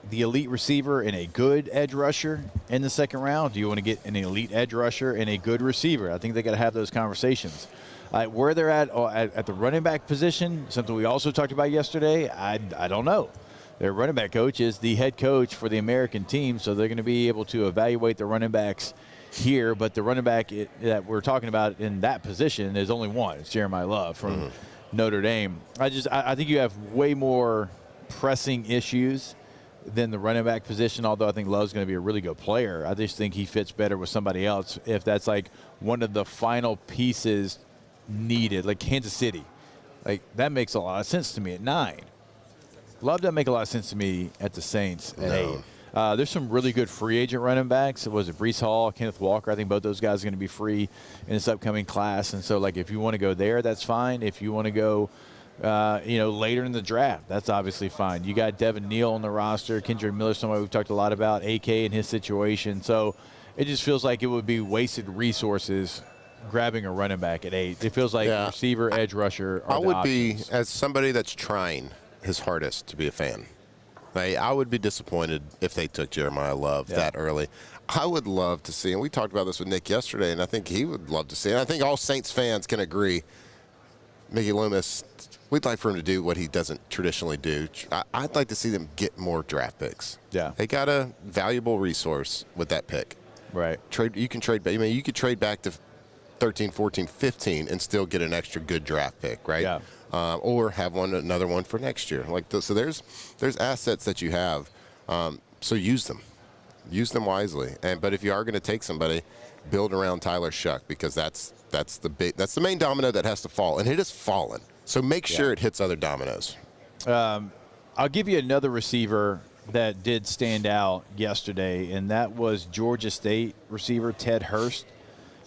the elite receiver and a good edge rusher in the second round? Do you want to get an elite edge rusher and a good receiver? I think they got to have those conversations. Where they're at the running back position, something we also talked about yesterday, I don't know. Their running back coach is the head coach for the American team, so they're going to be able to evaluate the running backs here. But the running back that we're talking about in that position is only one. It's Jeremiah Love from Notre Dame. I think you have way more pressing issues than the running back position, although I think Love's going to be a really good player. I just think he fits better with somebody else if that's like one of the final pieces needed, like Kansas City. Like, that makes a lot of sense to me at 9. Love doesn't make a lot of sense to me at the Saints at 8. There's some really good free agent running backs. Was it Breece Hall, Kenneth Walker? I think both those guys are going to be free in this upcoming class. And so, like, if you want to go there, that's fine. If you want to go later in the draft, that's obviously fine. You got Devin Neal on the roster, Kendrick Miller, somebody we've talked a lot about, AK and his situation. So it just feels like it would be wasted resources grabbing a running back at 8. It feels like receiver, edge rusher are I would options. be, as somebody that's trying his hardest to be a fan, I would be disappointed if they took Jeremiah Love that early. I would love to see, and we talked about this with Nick yesterday, and I think he would love to see, and I think all Saints fans can agree, Mickey Loomis, we'd like for him to do what he doesn't traditionally do. I'd like to see them get more draft picks. Yeah. They got a valuable resource with that pick. Right. You can trade back. I mean, you could trade back to 13, 14, 15 and still get an extra good draft pick, right? Yeah. Or have another one for next year. So there's assets that you have. So use them. Use them wisely. But if you are going to take somebody, build around Tyler Shuck, because that's the main domino that has to fall, and it has fallen. So make sure it hits other dominoes. I'll give you another receiver that did stand out yesterday, and that was Georgia State receiver Ted Hurst.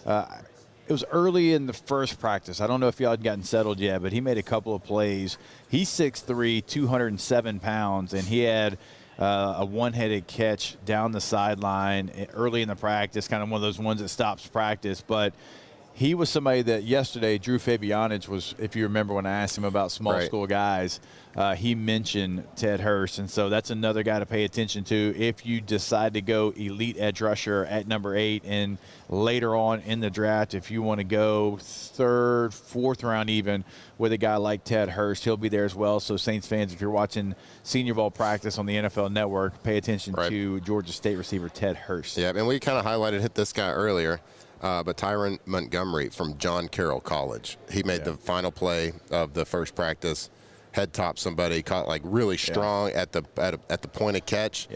It was early in the first practice. I don't know if y'all had gotten settled yet, but he made a couple of plays. He's 6'3", 207 pounds, and he had a one-headed catch down the sideline early in the practice, kind of one of those ones that stops practice. But he was somebody that yesterday, Drew Fabianich was, if you remember when I asked him about small school guys, he mentioned Ted Hurst. And so that's another guy to pay attention to if you decide to go elite edge rusher at number 8. And later on in the draft, if you want to go 3rd, 4th round even with a guy like Ted Hurst, he'll be there as well. So Saints fans, if you're watching Senior Bowl practice on the NFL Network, pay attention to Georgia State receiver Ted Hurst. Yeah, and we kind of highlighted this guy earlier. But Tyron Montgomery from John Carroll College, he made the final play of the first practice, head top somebody, caught like really strong at the point of catch.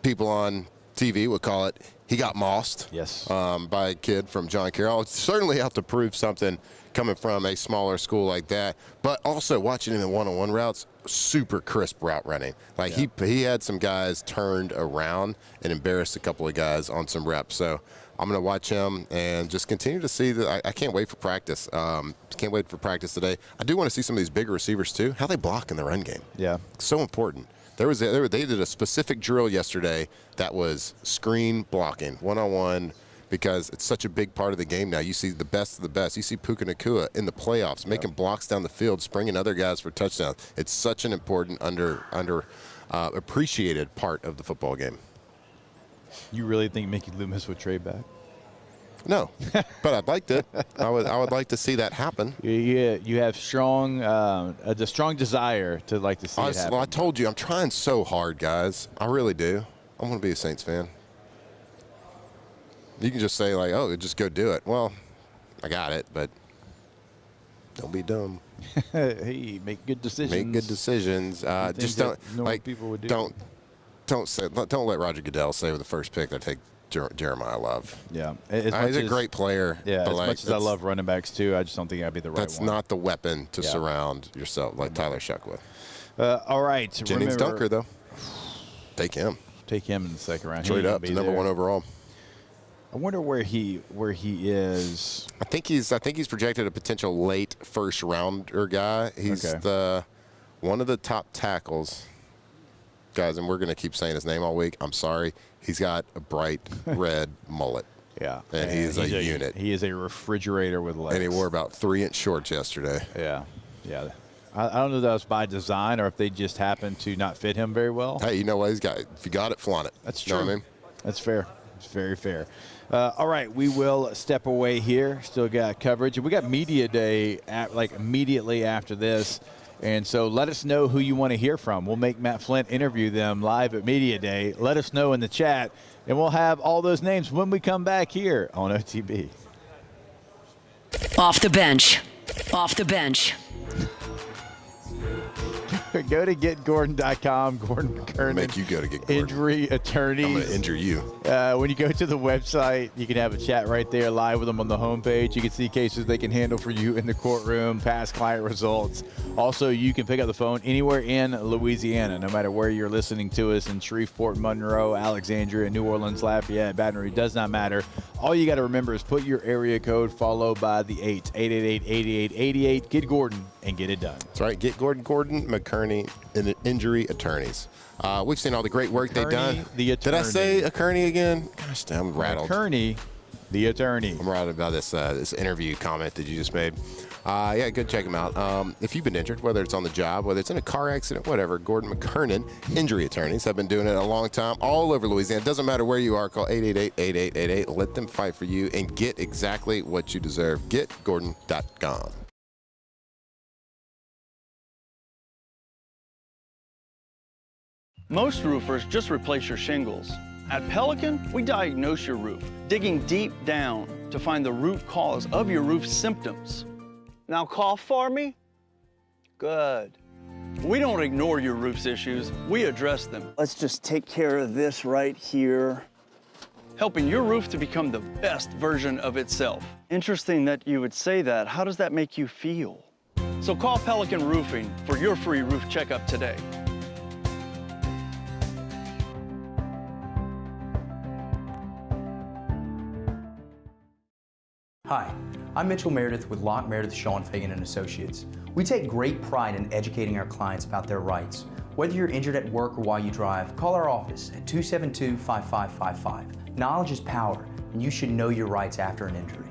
People on TV would call it he got mossed. By a kid from John Carroll. Certainly have to prove something coming from a smaller school like that. But also watching him in one-on-one routes, super crisp route running. Like he had some guys turned around and embarrassed a couple of guys on some reps. So I'm going to watch him and just continue to see that. I can't wait for practice. Can't wait for practice today. I do want to see some of these bigger receivers too. How they block in the run game. So important. They did a specific drill yesterday that was screen blocking, one-on-one, because it's such a big part of the game now. You see the best of the best. You see Puka Nacua in the playoffs making blocks down the field, springing other guys for touchdowns. It's such an important appreciated part of the football game. You really think Mickey Loomis would trade back? No, but I'd like to. I would like to see that happen. Yeah, you have the strong desire to like to see it happen. Well, I told you, I'm trying so hard, guys. I really do. I want to be a Saints fan. You can just say like, oh, just go do it. Well, I got it, but don't be dumb. Hey, make good decisions. Make good decisions. Just don't don't let Roger Goodell say with the first pick I take Jeremiah Love. He's a great player. As much as I love running backs too, I just don't think that'd be the right one. That's not the weapon to surround yourself like Tyler Shuck with. All right. Jennings Dunker, though. Take him. Take him in the second round. Straight up to number 1 overall. I wonder where he is. I think he's projected a potential late first rounder guy. He's one of the top tackles. Guys, and we're going to keep saying his name all week. I'm sorry. He's got a bright red mullet. And he's a unit. He is a refrigerator with legs. And he wore about 3-inch shorts yesterday. I don't know if that was by design or if they just happened to not fit him very well. Hey, you know what? If you got it, flaunt it. That's true. You know what I mean? That's fair. It's very fair. All right, we will step away here. Still got coverage. We got media day immediately after this. And so let us know who you want to hear from. We'll make Matt Flynn interview them live at Media Day. Let us know in the chat, and we'll have all those names when we come back here on OTB. Off the bench. Off the bench. Go to getgordon.com. Gordon McKernan. Make you go to Get Gordon. Injury attorneys. I'm going to injure you. When you go to the website, you can have a chat right there live with them on the homepage. You can see cases they can handle for you in the courtroom, past client results. Also, you can pick up the phone anywhere in Louisiana, no matter where you're listening to us in Shreveport, Monroe, Alexandria, New Orleans, Lafayette, Baton Rouge. Does not matter. All you got to remember is put your area code followed by the 8, 888-8888. Get Gordon and get it done. That's right. Get Gordon McKernan Injury Attorneys. We've seen all the great work they've done. Did I say attorney again? Gosh, I'm rattled. McKernan, the attorney. I'm rattled about this interview comment that you just made. Go check them out. If you've been injured, whether it's on the job, whether it's in a car accident, whatever, Gordon McKernan Injury Attorneys have been doing it a long time all over Louisiana. It doesn't matter where you are. Call 888-8888. Let them fight for you and get exactly what you deserve. GetGordon.com. Most roofers just replace your shingles. At Pelican, we diagnose your roof, digging deep down to find the root cause of your roof symptoms. Now cough for me. Good. We don't ignore your roof's issues, we address them. Let's just take care of this right here. Helping your roof to become the best version of itself. Interesting that you would say that. How does that make you feel? So call Pelican Roofing for your free roof checkup today. Hi, I'm Mitchell Meredith with Locke Meredith, Sean Fagan and Associates. We take great pride in educating our clients about their rights. Whether you're injured at work or while you drive, call our office at 272-5555. Knowledge is power, and you should know your rights after an injury.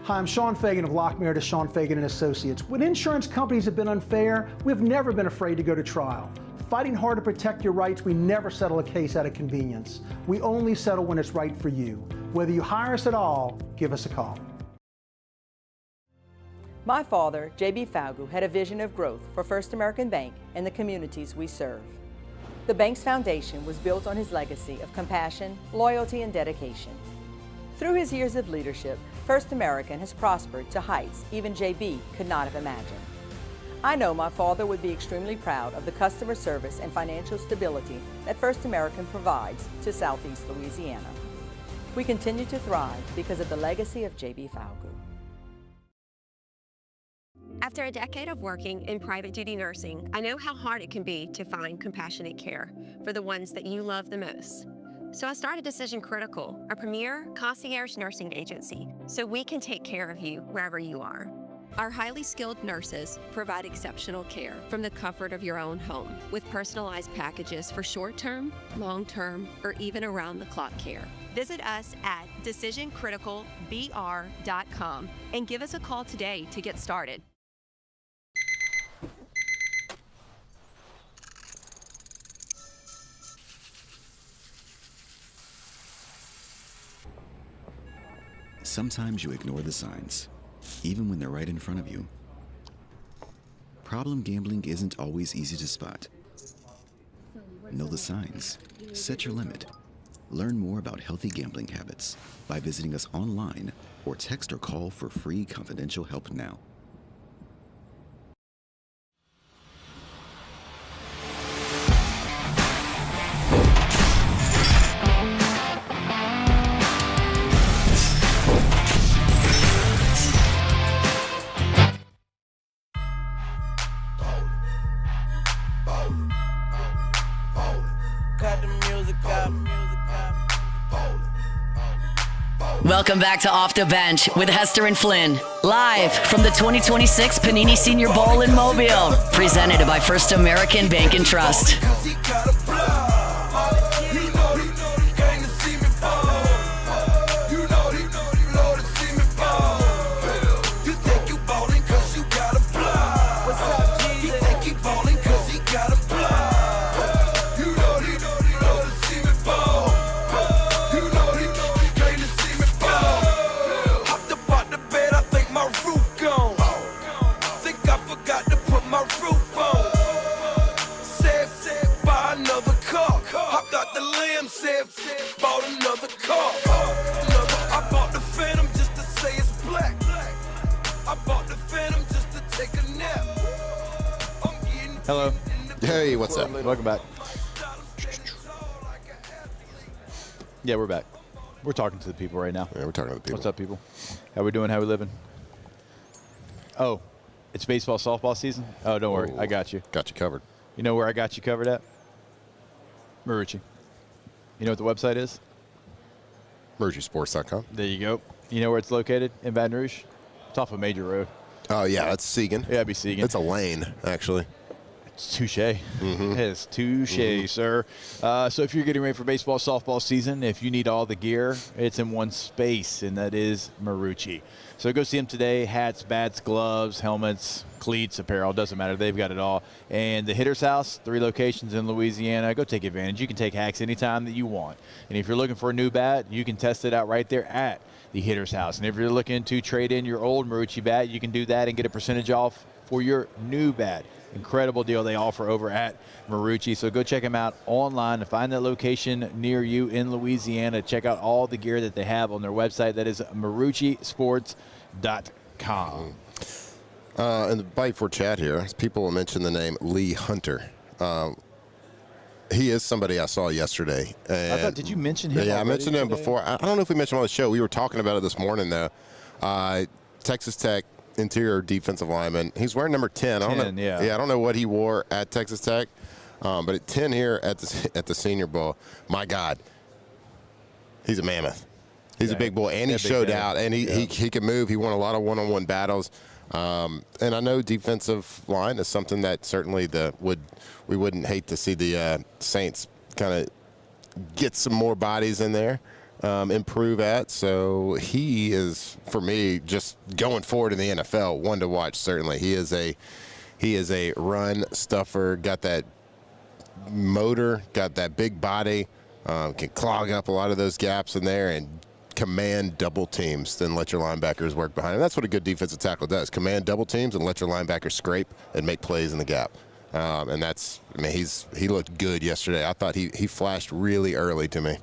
Hi, I'm Sean Fagan of Locke Meredith, Sean Fagan and Associates. When insurance companies have been unfair, we've never been afraid to go to trial. Fighting hard to protect your rights, we never settle a case out of convenience. We only settle when it's right for you. Whether you hire us at all, give us a call. My father, J.B. Falgu, had a vision of growth for First American Bank and the communities we serve. The bank's foundation was built on his legacy of compassion, loyalty, and dedication. Through his years of leadership, First American has prospered to heights even J.B. could not have imagined. I know my father would be extremely proud of the customer service and financial stability that First American provides to Southeast Louisiana. We continue to thrive because of the legacy of J.B. Falgu. After a decade of working in private duty nursing, I know how hard it can be to find compassionate care for the ones that you love the most. So I started Decision Critical, a premier concierge nursing agency, so we can take care of you wherever you are. Our highly skilled nurses provide exceptional care from the comfort of your own home with personalized packages for short-term, long-term, or even around-the-clock care. Visit us at decisioncriticalbr.com and give us a call today to get started. Sometimes you ignore the signs, even when they're right in front of you. Problem gambling isn't always easy to spot. Know the signs. Set your limit. Learn more about healthy gambling habits by visiting us online or text or call for free confidential help now. Welcome back to Off the Bench with Hester and Flynn, live from the 2026 Panini Senior Bowl in Mobile, presented by First American Bank and Trust. Hello. Hey, what's up? Welcome back. Yeah, we're back. We're talking to the people right now. Yeah, we're talking to the people. What's up, people? How we doing? How we living? Oh, it's baseball, softball season? Oh, don't worry. I got you. Got you covered. You know where I got you covered at? Marucci. You know what the website is? MarucciSports.com. There you go. You know where it's located? In Baton Rouge? It's off a major road. Oh, yeah, that's Seguin. Yeah, it'd be Seguin. It's a lane, actually. It's touche. It is touche, sir. So if you're getting ready for baseball, softball season, if you need all the gear, it's in one space, and that is Marucci. So go see them today. Hats, bats, gloves, helmets, cleats, apparel, doesn't matter. They've got it all. And the Hitter's House, 3 locations in Louisiana. Go take advantage. You can take hacks anytime that you want. And if you're looking for a new bat, you can test it out right there at the Hitter's House. And if you're looking to trade in your old Marucci bat, you can do that and get a percentage off for your new bat. Incredible deal they offer over at Marucci. So go check them out online to find that location near you in Louisiana. Check out all the gear that they have on their website. That is MarucciSports.com. In the Bite for chat here, people will mention the name Lee Hunter. He is somebody I saw yesterday. And did you mention him? Yeah, I mentioned him before. I don't know if we mentioned him on the show. We were talking about it this morning, though. Texas Tech interior defensive lineman. He's wearing number 10. I don't know. I don't know what he wore at Texas Tech, but at 10 here at the Senior Bowl. My God, he's a mammoth. He's a big boy, and he showed out, and he can move. He won a lot of one-on-one battles. And I know defensive line is something that certainly we wouldn't hate to see the Saints kind of get some more bodies in there, improve at. So he is, for me, just going forward in the NFL, one to watch. Certainly, he is a run stuffer. Got that motor, got that big body, can clog up a lot of those gaps in there and command double teams, then let your linebackers work behind him. That's what a good defensive tackle does. Command double teams and let your linebackers scrape and make plays in the gap. And that's, I mean, he looked good yesterday. I thought he flashed really early to me.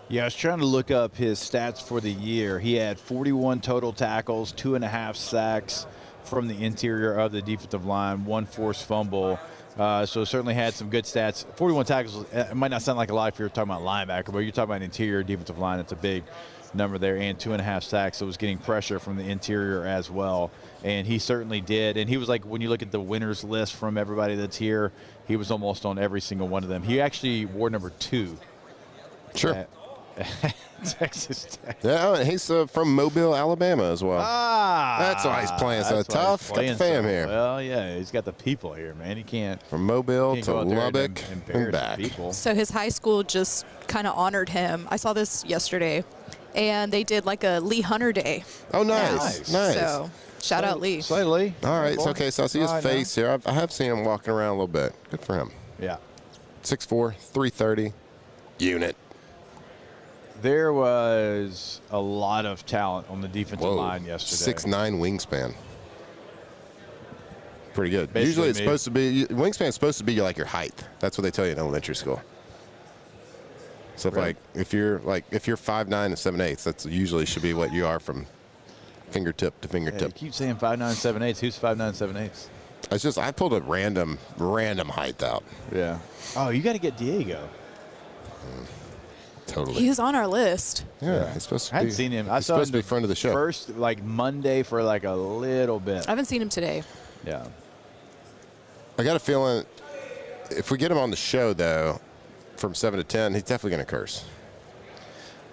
Yeah, I was trying to look up his stats for the year. He had 41 total tackles, 2.5 sacks from the interior of the defensive line, 1 forced fumble. So certainly had some good stats. 41 tackles, it might not sound like a lot if you're talking about linebacker, but you're talking about interior defensive line. It's a big number there, and 2.5 sacks. So it was getting pressure from the interior as well. And he certainly did. And he was like, when you look at the winners list from everybody that's here, he was almost on every single one of them. He actually wore number 2. Sure. Texas Tech. Yeah, and he's from Mobile, Alabama as well. That's why he's playing so tough. Got the fam here. Well, yeah, he's got the people here, man. He can't. From Mobile to Lubbock and back. People. So his high school just kind of honored him. I saw this yesterday, and they did like a Lee Hunter Day. Oh, nice. So shout out Lee. Say Lee. All right. So, okay, so I see his face here. I have seen him walking around a little bit. Good for him. Yeah. 6'4", 330 unit. There was a lot of talent on the defensive line yesterday. 6'9" wingspan. Pretty good. Basically Usually it's supposed to be, wingspan's supposed to be like your height. That's what they tell you in elementary school. So if you're 5'9" and 7/8", that's usually should be what you are from fingertip to fingertip. Yeah, you keep saying 5'9", 7/8". Who's 5'9", 7/8"? It's just I pulled a random height out. Yeah. Oh, you got to get Diego. Totally. He was on our list. Yeah, he's supposed to be. I hadn't seen him. I saw supposed him to be friend of the show. First, Monday for a little bit. I haven't seen him today. Yeah. I got a feeling if we get him on the show, though, from 7 to 10, he's definitely going to curse.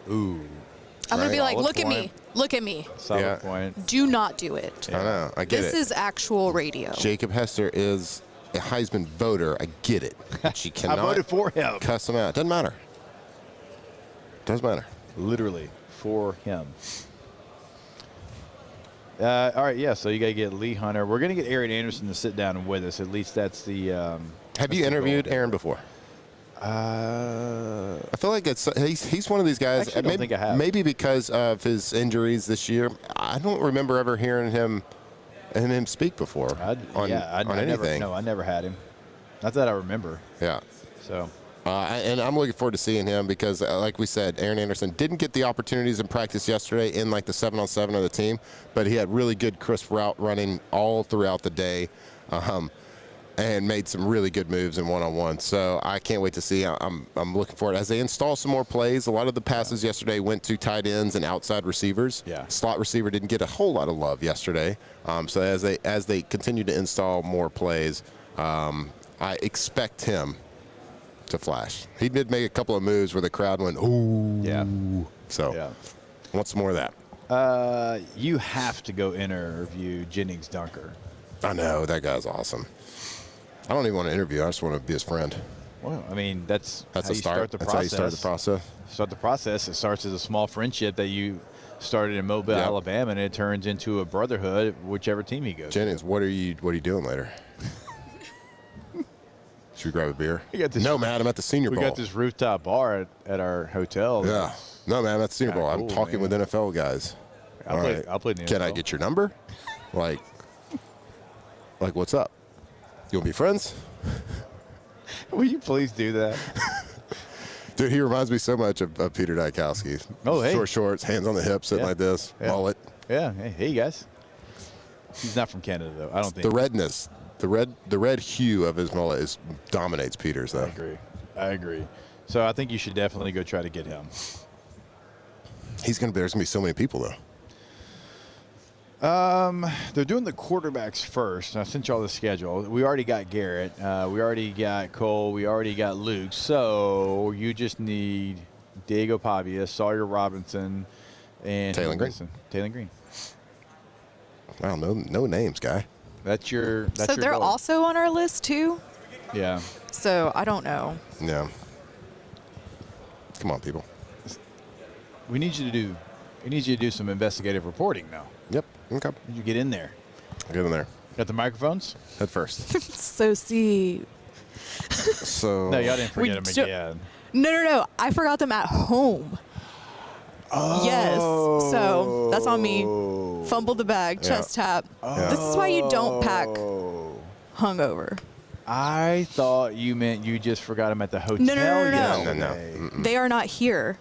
Ooh. I'm going to be like, Solid look at point. me. Look at me. Solid point. Do not do it. I know. I get This is actual radio. Jacob Hester is a Heisman voter. I get it. But she cannot I voted for him. Cuss him out. Doesn't matter. Doesn't matter. Literally for him. All right, yeah, so you got to get Lee Hunter. We're going to get Aaron Anderson to sit down with us. At least that's the Have you interviewed Aaron before? I feel like he's one of these guys. Actually, I don't think I have. Maybe because of his injuries this year. I don't remember ever hearing him speak before on anything. I never had him. Not that I remember. Yeah. So. And I'm looking forward to seeing him because, like we said, Aaron Anderson didn't get the opportunities in practice yesterday in the 7-on-7 of the team, but he had really good crisp route running all throughout the day, and made some really good moves in one-on-one. So I can't wait to see. I'm looking forward as they install some more plays. A lot of the passes yesterday went to tight ends and outside receivers. Yeah. Slot receiver didn't get a whole lot of love yesterday. So as they continue to install more plays, I expect him to flash. He did make a couple of moves where the crowd went, ooh. Yeah. So, what's more of that? You have to go interview Jennings Dunker. I know. That guy's awesome. I don't even want to interview. I just want to be his friend. Well, I mean, that's a how you start. start the That's process. how you start the process. Start the process. It starts as a small friendship that you started in Mobile, Alabama, and it turns into a brotherhood, whichever team he goes. Jennings, what are you doing later? Should we grab a beer? No, man, I'm at the Senior Bowl. We got this rooftop bar at our hotel. Yeah. No, man, I'm at the Senior Bowl. Cool, I'm talking with NFL guys. I'll play in the Can I NFL. get your number? Like, what's up? You want to be friends? Will you please do that? Dude, he reminds me so much of Peter Dykowski. Oh, hey. Short shorts, hands on the hips, sitting like this, mullet. Yeah. Hey, guys. He's not from Canada, though. I don't think. The redness, the red hue of his mullet dominates Peter's, though. I agree. So I think you should definitely go try to get him. There's going to be so many people, though. They're doing the quarterbacks first. I sent y'all the schedule. We already got Garrett. We already got Cole. We already got Luke. So you just need Diego Pavia, Sawyer Robinson, and Taylor Green. Taylor Green. Wow, no names, guy. That's your So they're goal. also on our list too? Yeah. So I don't know. Yeah. Come on, people. We need you to do some investigative reporting now. Yep. Okay. You get in there. Get in there. Got the microphones? Head first. So see. So. No, y'all didn't forget them again. No. I forgot them at home. Oh. Yes. So that's on me. Fumbled the bag, chest tap. This is why you don't pack hungover. I thought you meant you just forgot them at the hotel. No. They are not here.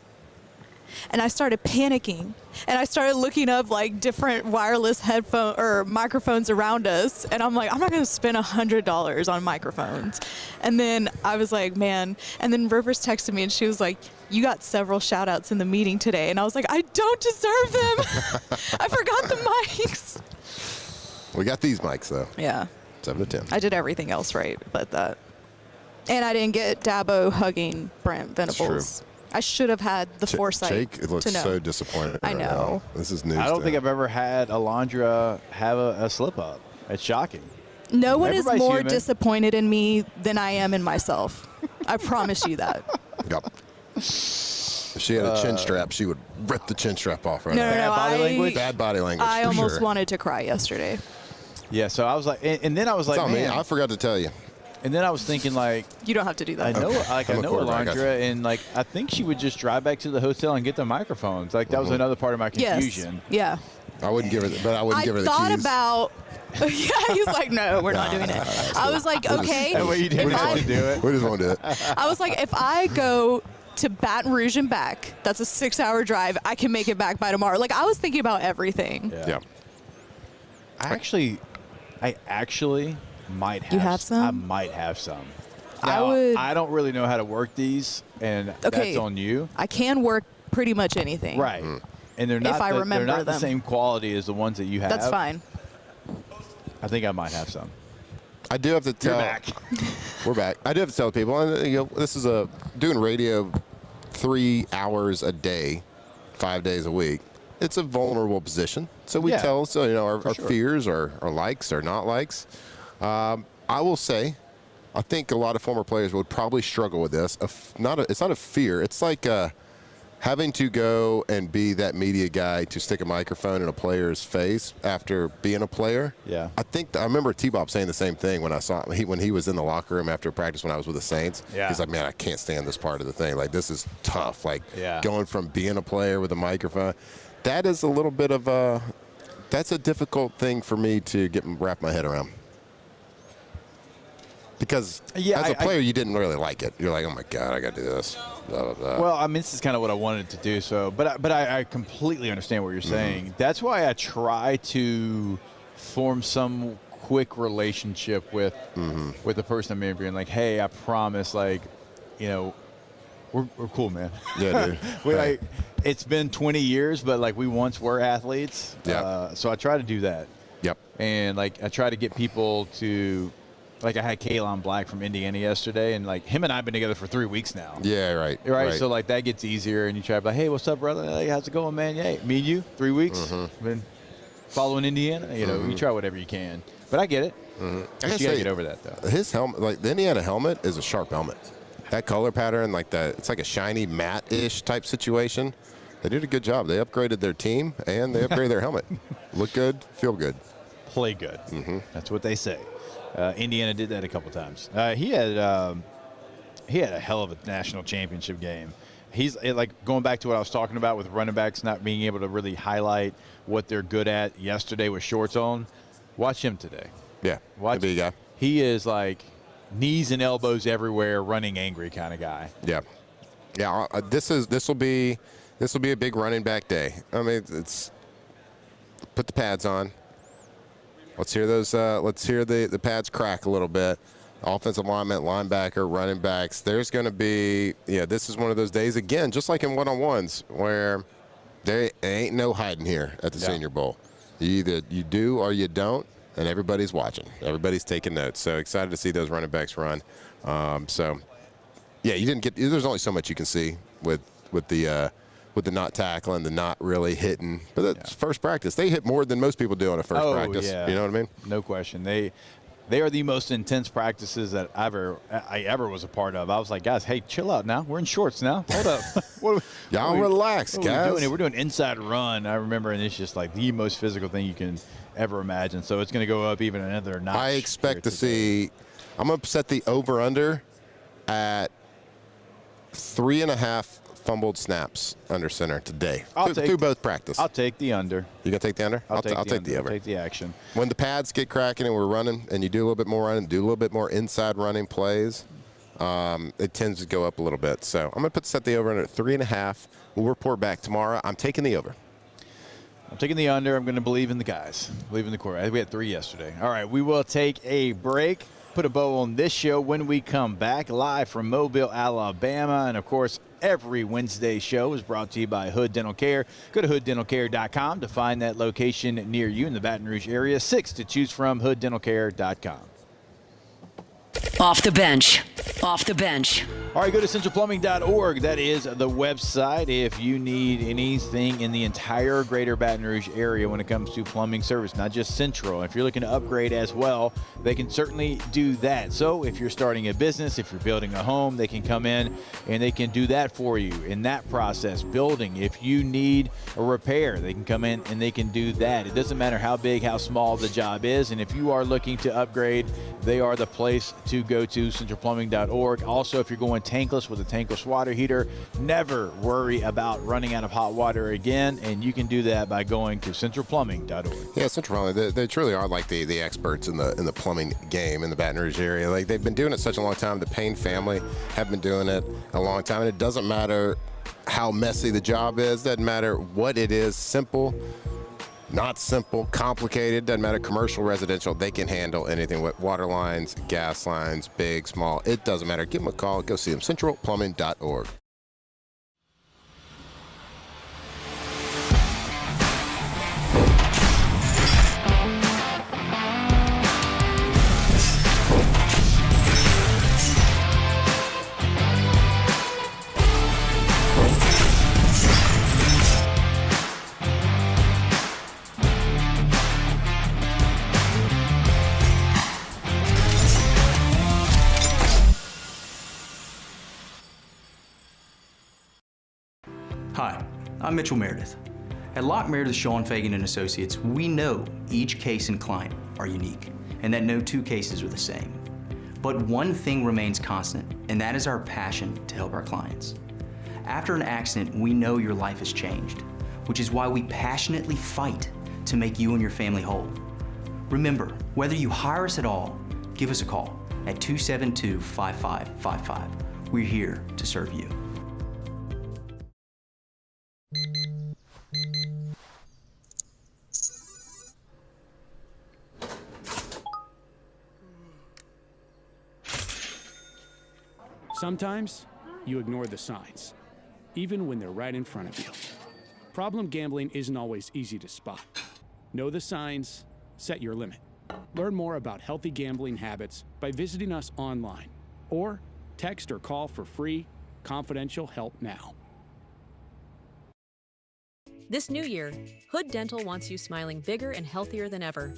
And I started panicking, and I started looking up like different wireless headphone or microphones around us, and I'm like, I'm not going to spend $100 on microphones. And then I was like, man. And then Rivers texted me, and she was like, you got several shout outs in the meeting today. And I was like, I don't deserve them. I forgot the mics. We got these mics, though. Yeah. 7 to 10. I did everything else right but that. And I didn't get Dabo hugging Brent Venables. I should have had the foresight Jake looks to know. so disappointed. I know. This is news. I don't to think him. I've ever had Alondra have a slip up. It's shocking. No one is Everybody's more human. disappointed in me than I am in myself. I promise you that. Yep. If she had a chin strap, she would rip the chin strap off right No, now. no, Bad body language? Bad body language. I for almost sure. wanted to cry yesterday. Yeah, so I was like, and then I was It's like, on me. man. I forgot to tell you. And then I was thinking, like, You don't have to do that. I know, Okay. I'm a know quarterback, Alondra, and like, I think she would just drive back to the hotel and get the microphones. Like, that was another part of my confusion. Yes. Yeah. I wouldn't give her, but I wouldn't give her the keys. I thought about. Yeah, he's like, no, we're not doing it. I was like, okay. That way you didn't have to do it. We just won't do it. I was like, if I go to Baton Rouge and back, that's a 6-hour drive. I can make it back by tomorrow. Like, I was thinking about everything. Yeah. I actually might have. You have some? I might have some. I Now, would- I don't really know how to work these, and Okay. that's on you. I can work pretty much anything. Right. And they're not. If I remember they're not the them. same quality as the ones that you have. That's fine. I think I might have some. I do have to tell. You're back. We're back. I do have to tell people, and this is doing radio 3 hours a day, 5 days a week. It's a vulnerable position. So we tell our fears, our likes, our not likes. I will say, I think a lot of former players would probably struggle with this. It's not a fear. It's like having to go and be that media guy to stick a microphone in a player's face after being a player. Yeah. I remember T-Bob saying the same thing when I saw when he was in the locker room after practice when I was with the Saints. Yeah. He's like, man, I can't stand this part of the thing. Like, this is tough. Like, Yeah. going from being a player with a microphone. That is a little bit of that's a difficult thing for me to wrap my head around. Because as a player, you didn't really like it. You're like, oh my God, I got to do this. Blah, blah, blah. Well, I mean, this is kind of what I wanted to do. So, but I completely understand what you're saying. That's why I try to form some quick relationship with the person I'm interviewing. Like, hey, I promise, like, we're cool, man. Yeah, dude. It's been 20 years, but like we once were athletes. Yeah. So I try to do that. Yep. And like I try to get people to. Like I had Callahan Black from Indiana yesterday, and like him and I have been together for 3 weeks now. Yeah, right. Right. So like that gets easier, and you try to be like, hey, what's up, brother? Hey, how's it going, man? Hey, me and you, 3 weeks. Been following Indiana. You try whatever you can. But I get it. But you gotta get over that though. His helmet, like the Indiana helmet, is a sharp helmet. That color pattern, like it's like a shiny matte-ish type situation. They did a good job. They upgraded their team and they upgraded their helmet. Look good, feel good, play good. That's what they say. Indiana did that a couple times. He had a hell of a national championship game. He's like going back to what I was talking about with running backs not being able to really highlight what they're good at yesterday with shorts on. Watch him today. Yeah, watch big guy. He is like knees and elbows everywhere, running angry kind of guy. Yeah, yeah. This will be a big running back day. I mean, it's put the pads on. Let's hear those. Let's hear the pads crack a little bit. Offensive lineman, linebacker, running backs. There's going to be, this is one of those days, again, just like in one-on-ones, where there ain't no hiding here at the Senior Bowl. You do or you don't, and everybody's watching. Everybody's taking notes. So excited to see those running backs run. You didn't get. There's only so much you can see with the not tackling, the not really hitting. But that's first practice. They hit more than most people do on a first practice. Yeah. You know what I mean? No question. They are the most intense practices that I ever was a part of. I was like, guys, hey, chill out now. We're in shorts now. Hold up. Y'all relax, guys. We're doing inside run. I remember, and it's just like the most physical thing you can ever imagine. So it's going to go up even another notch. I expect to see. I'm going to set the over/under at 3.5 fumbled snaps under center today through both practice. I'll take the under. You gonna take the under? I'll take the over. I'll take the action. When the pads get cracking and we're running, and you do a little bit more running, do a little bit more inside running plays, it tends to go up a little bit. So I'm gonna set the over under at 3.5. We'll report back tomorrow. I'm taking the over. I'm taking the under. I'm going to believe in the guys. Believe in the core. We had 3 yesterday. All right, we will take a break. Put a bow on this show when we come back live from Mobile, Alabama. And, of course, every Wednesday show is brought to you by Hood Dental Care. Go to hooddentalcare.com to find that location near you in the Baton Rouge area. 6 to choose from, hooddentalcare.com. Off the bench. Off the bench. All right, go to centralplumbing.org. That is the website if you need anything in the entire greater Baton Rouge area when it comes to plumbing service, not just Central. If you're looking to upgrade as well, they can certainly do that. So if you're starting a business, if you're building a home, they can come in and they can do that for you in that process. Building, if you need a repair, they can come in and they can do that. It doesn't matter how big, how small the job is. And if you are looking to upgrade, they are the place to go to, centralplumbing.org. Also, if you're going tankless with a tankless water heater, never worry about running out of hot water again, and you can do that by going to centralplumbing.org. Yeah, Central Plumbing, they truly are like the experts in the plumbing game in the Baton Rouge area. Like, they've been doing it such a long time. The Payne family have been doing it a long time, and it doesn't matter how messy the job is, doesn't matter what it is, simple, not simple, complicated, doesn't matter, commercial, residential, they can handle anything with water lines, gas lines, big, small, it doesn't matter. Give them a call, go see them, centralplumbing.org. Hi, I'm Mitchell Meredith. At Lock Meredith, Sean Fagan and Associates, we know each case and client are unique, and that no 2 cases are the same. But one thing remains constant, and that is our passion to help our clients. After an accident, we know your life has changed, which is why we passionately fight to make you and your family whole. Remember, whether you hire us at all, give us a call at 272-5555. We're here to serve you. Sometimes you ignore the signs, even when they're right in front of you. Problem gambling isn't always easy to spot. Know the signs, set your limit. Learn more about healthy gambling habits by visiting us online, or text or call for free, confidential help now. This new year, Hood Dental wants you smiling bigger and healthier than ever.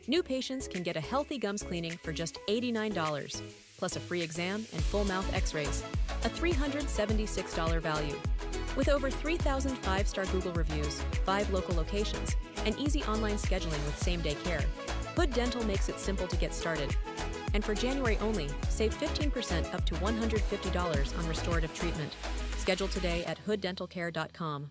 New patients can get a healthy gums cleaning for just $89, plus a free exam and full mouth x-rays, a $376 value. With over 3,000 5-star Google reviews, 5 local locations, and easy online scheduling with same-day care, Hood Dental makes it simple to get started. And for January only, save 15% up to $150 on restorative treatment. Schedule today at hooddentalcare.com.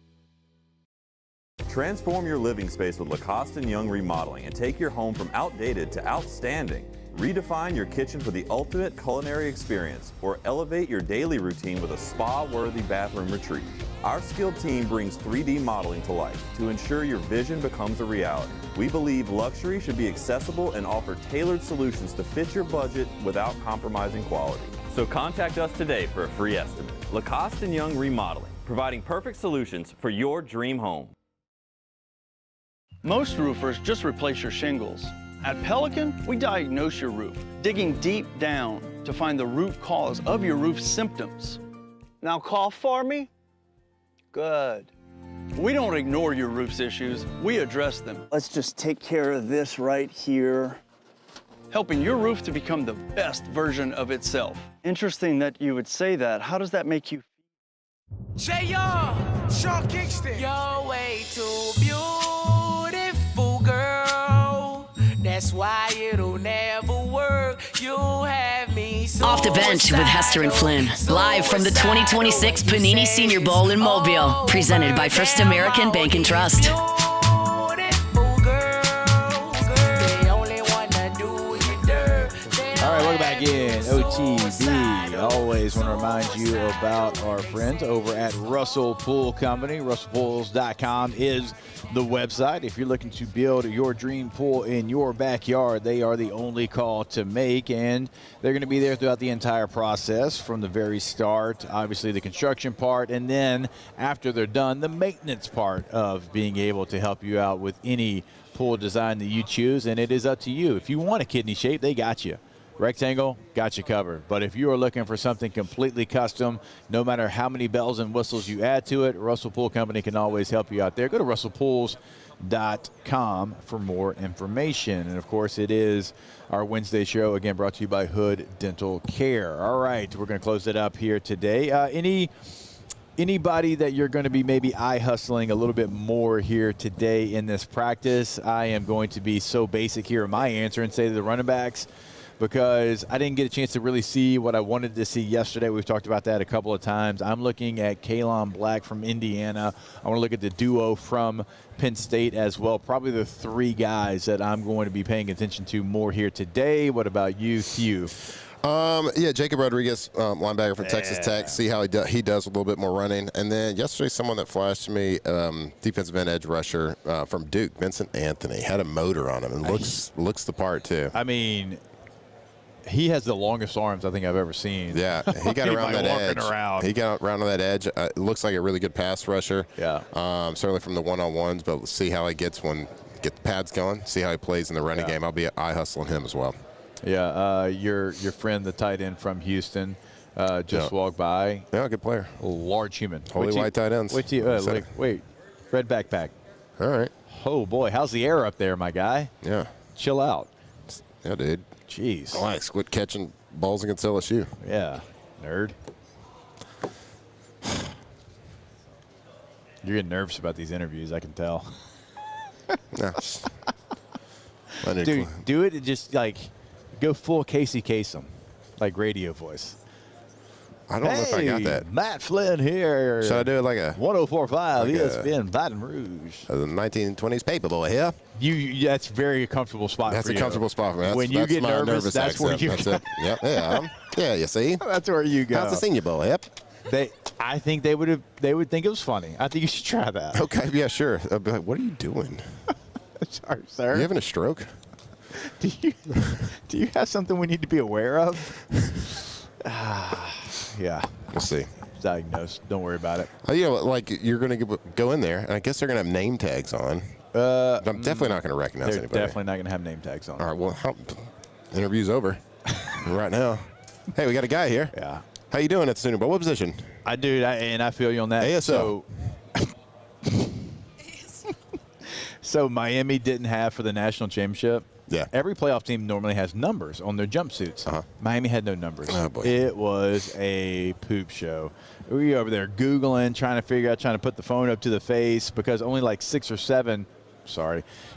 Transform your living space with Lacoste & Young Remodeling and take your home from outdated to outstanding. Redefine your kitchen for the ultimate culinary experience, or elevate your daily routine with a spa-worthy bathroom retreat. Our skilled team brings 3D modeling to life to ensure your vision becomes a reality. We believe luxury should be accessible and offer tailored solutions to fit your budget without compromising quality. So contact us today for a free estimate. Lacoste & Young Remodeling, providing perfect solutions for your dream home. Most roofers just replace your shingles. At Pelican, we diagnose your roof, digging deep down to find the root cause of your roof symptoms. Now call for me? Good. We don't ignore your roof's issues, we address them. Let's just take care of this right here. Helping your roof to become the best version of itself. Interesting that you would say that. How does that make you feel? J.R. Sean Kingston. You're way too beautiful, girl. That's why it'll never work. You have me so Off the Bench with Hester and Flynn. Live from the 2026 Panini Senior Bowl in Mobile. Presented by First American Bank and Trust. All right, welcome back in. OTB. Always want to remind you about our friends over at Russell Pool Company. RussellPools.com is the website. If you're looking to build your dream pool in your backyard, they are the only call to make, and they're going to be there throughout the entire process from the very start, obviously the construction part, and then after they're done, the maintenance part of being able to help you out with any pool design that you choose, and it is up to you. If you want a kidney shape, they got you. Rectangle, got you covered. But if you are looking for something completely custom, no matter how many bells and whistles you add to it, Russell Pool Company can always help you out there. Go to russellpools.com for more information. And, of course, it is our Wednesday show, again, brought to you by Hood Dental Care. All right, we're going to close it up here today. Anybody that you're going to be maybe eye hustling a little bit more here today in this practice? I am going to be so basic here in my answer and say to the running backs, because I didn't get a chance to really see what I wanted to see yesterday. We've talked about that a couple of times. I'm looking at Callahan Black from Indiana. I want to look at the duo from Penn State as well. Probably the three guys that I'm going to be paying attention to more here today. What about you, Hugh? Yeah, Jacob Rodriguez, linebacker from Texas Tech. See how he does a little bit more running. And then yesterday, someone that flashed me, defensive end edge rusher from Duke, Vincent Anthony, had a motor on him and looks the part too. I mean, he has the longest arms I think I've ever seen. Yeah, he got around that edge. He got around on that edge. It looks like a really good pass rusher. Yeah. Certainly from the one-on-ones, but let's see how he gets get the pads going, see how he plays in the running game. I'll be eye hustling him as well. Yeah, your friend, the tight end from Houston, just walked by. Yeah, good player. Large human. Holy white tight ends. Wait, red backpack. All right. Oh, boy, how's the air up there, my guy? Yeah. Chill out. Yeah, dude. Jeez. Relax. Quit catching balls against LSU. Yeah, nerd. You're getting nervous about these interviews, I can tell. Yeah. Dude, do it and just, go full Casey Kasem, like radio voice. I don't know if I got that. Matt Flynn here. Should I do it like a 104.5 ESPN Baton Rouge? The 1920s paper boy here. That's very comfortable spot. That's for you. a comfortable spot for me. When you get nervous, that's where you go. Yep. Yeah. You see. That's where you go. How's the senior bowl? Yep. I think they would think it was funny. I think you should try that. Okay. Yeah. Sure. I'd be like, what are you doing? Sorry, sir. Are you having a stroke? Do you have something we need to be aware of? Yeah. We'll see. Diagnosed. Don't worry about it. You're going to go in there, and I guess they're going to have name tags on. But I'm definitely not going to recognize anybody. They're definitely not going to have name tags on. All right. Well, interview's over right now. Hey, we got a guy here. Yeah. How you doing at the Senior Bowl? What position? I feel you on that. ASL. So Miami didn't have for the national championship. Yeah. Every playoff team normally has numbers on their jumpsuits. Miami had no numbers. Oh, boy. It was a poop show. We were over there Googling, trying to put the phone up to the face because only like 6 or 7,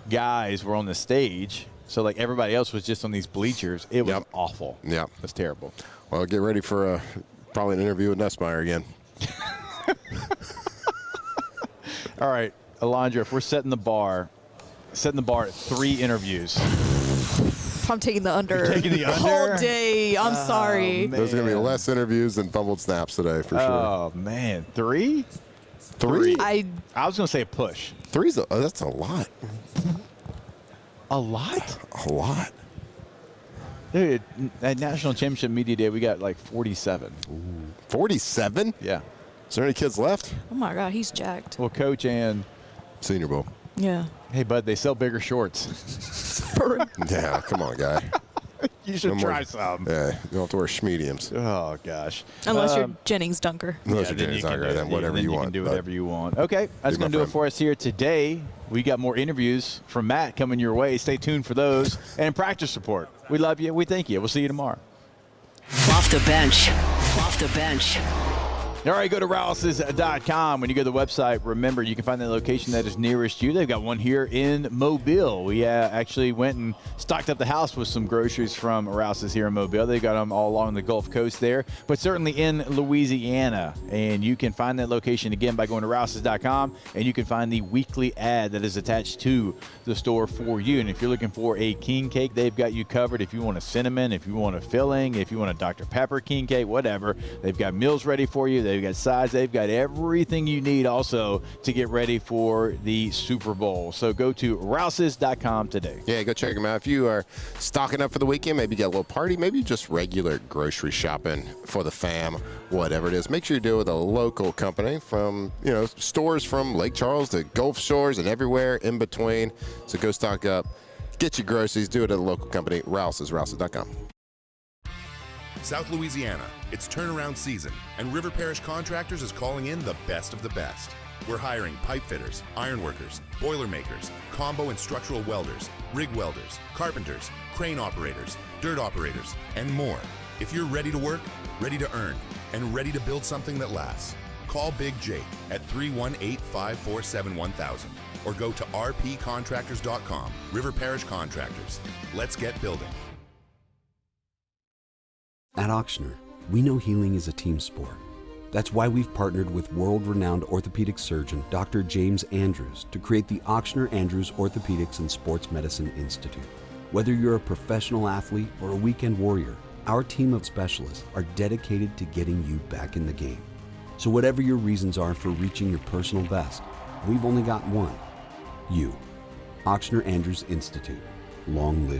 guys were on the stage. So, everybody else was just on these bleachers. It was awful. Yeah. It was terrible. Well, get ready for probably an interview with Nussmeier again. All right, Alondra, if we're setting the bar at 3 interviews. I'm taking the under. You're taking the under? Whole day. I'm sorry. There's going to be less interviews and fumbled snaps today for sure. Oh, man. 3? I was going to say a push. 3's that's a lot. A lot? A lot. Dude, at National Championship Media Day, we got like 47. 47? Yeah. Is there any kids left? Oh, my God. He's jacked. Well, Coach and Senior Bowl. Yeah. Hey, bud, they sell bigger shorts. Yeah, come on, guy. You should try some. Yeah, you don't have to wear schmediums. Oh, gosh. Unless you're Jennings Dunker. Unless you're Jennings Dunker, then whatever you want. You can do whatever you want. Okay, that's going to do it for us here today. We got more interviews from Matt coming your way. Stay tuned for those. And practice report. We love you. We thank you. We'll see you tomorrow. Off the bench. Off the bench. All right, go to Rouses.com. When you go to the website, remember, you can find the location that is nearest you. They've got one here in Mobile. We actually went and stocked up the house with some groceries from Rouses here in Mobile. They've got them all along the Gulf Coast there, but certainly in Louisiana. And you can find that location, again, by going to Rouses.com, and you can find the weekly ad that is attached to the store for you. And if you're looking for a king cake, they've got you covered. If you want a cinnamon, if you want a filling, if you want a Dr. Pepper king cake, whatever, they've got meals ready for you. They've got sides. They've got everything you need also to get ready for the Super Bowl. So go to Rouses.com today. Yeah, go check them out. If you are stocking up for the weekend, maybe you got a little party, maybe just regular grocery shopping for the fam, whatever it is, make sure you do it with a local company from, stores from Lake Charles to Gulf Shores and everywhere in between. So go stock up, get your groceries, do it at a local company, Rouses, Rouses.com. South Louisiana, it's turnaround season, and River Parish Contractors is calling in the best of the best. We're hiring pipe fitters, iron workers, boiler makers, combo and structural welders, rig welders, carpenters, crane operators, dirt operators, and more. If you're ready to work, ready to earn, and ready to build something that lasts, call Big Jake at 318-547-1000 or go to rpcontractors.com. River Parish Contractors. Let's get building. At Ochsner, we know healing is a team sport. That's why we've partnered with world-renowned orthopedic surgeon Dr. James Andrews to create the Ochsner Andrews Orthopedics and Sports Medicine Institute. Whether you're a professional athlete or a weekend warrior, our team of specialists are dedicated to getting you back in the game. So whatever your reasons are for reaching your personal best, we've only got one. You. Ochsner Andrews Institute. Long live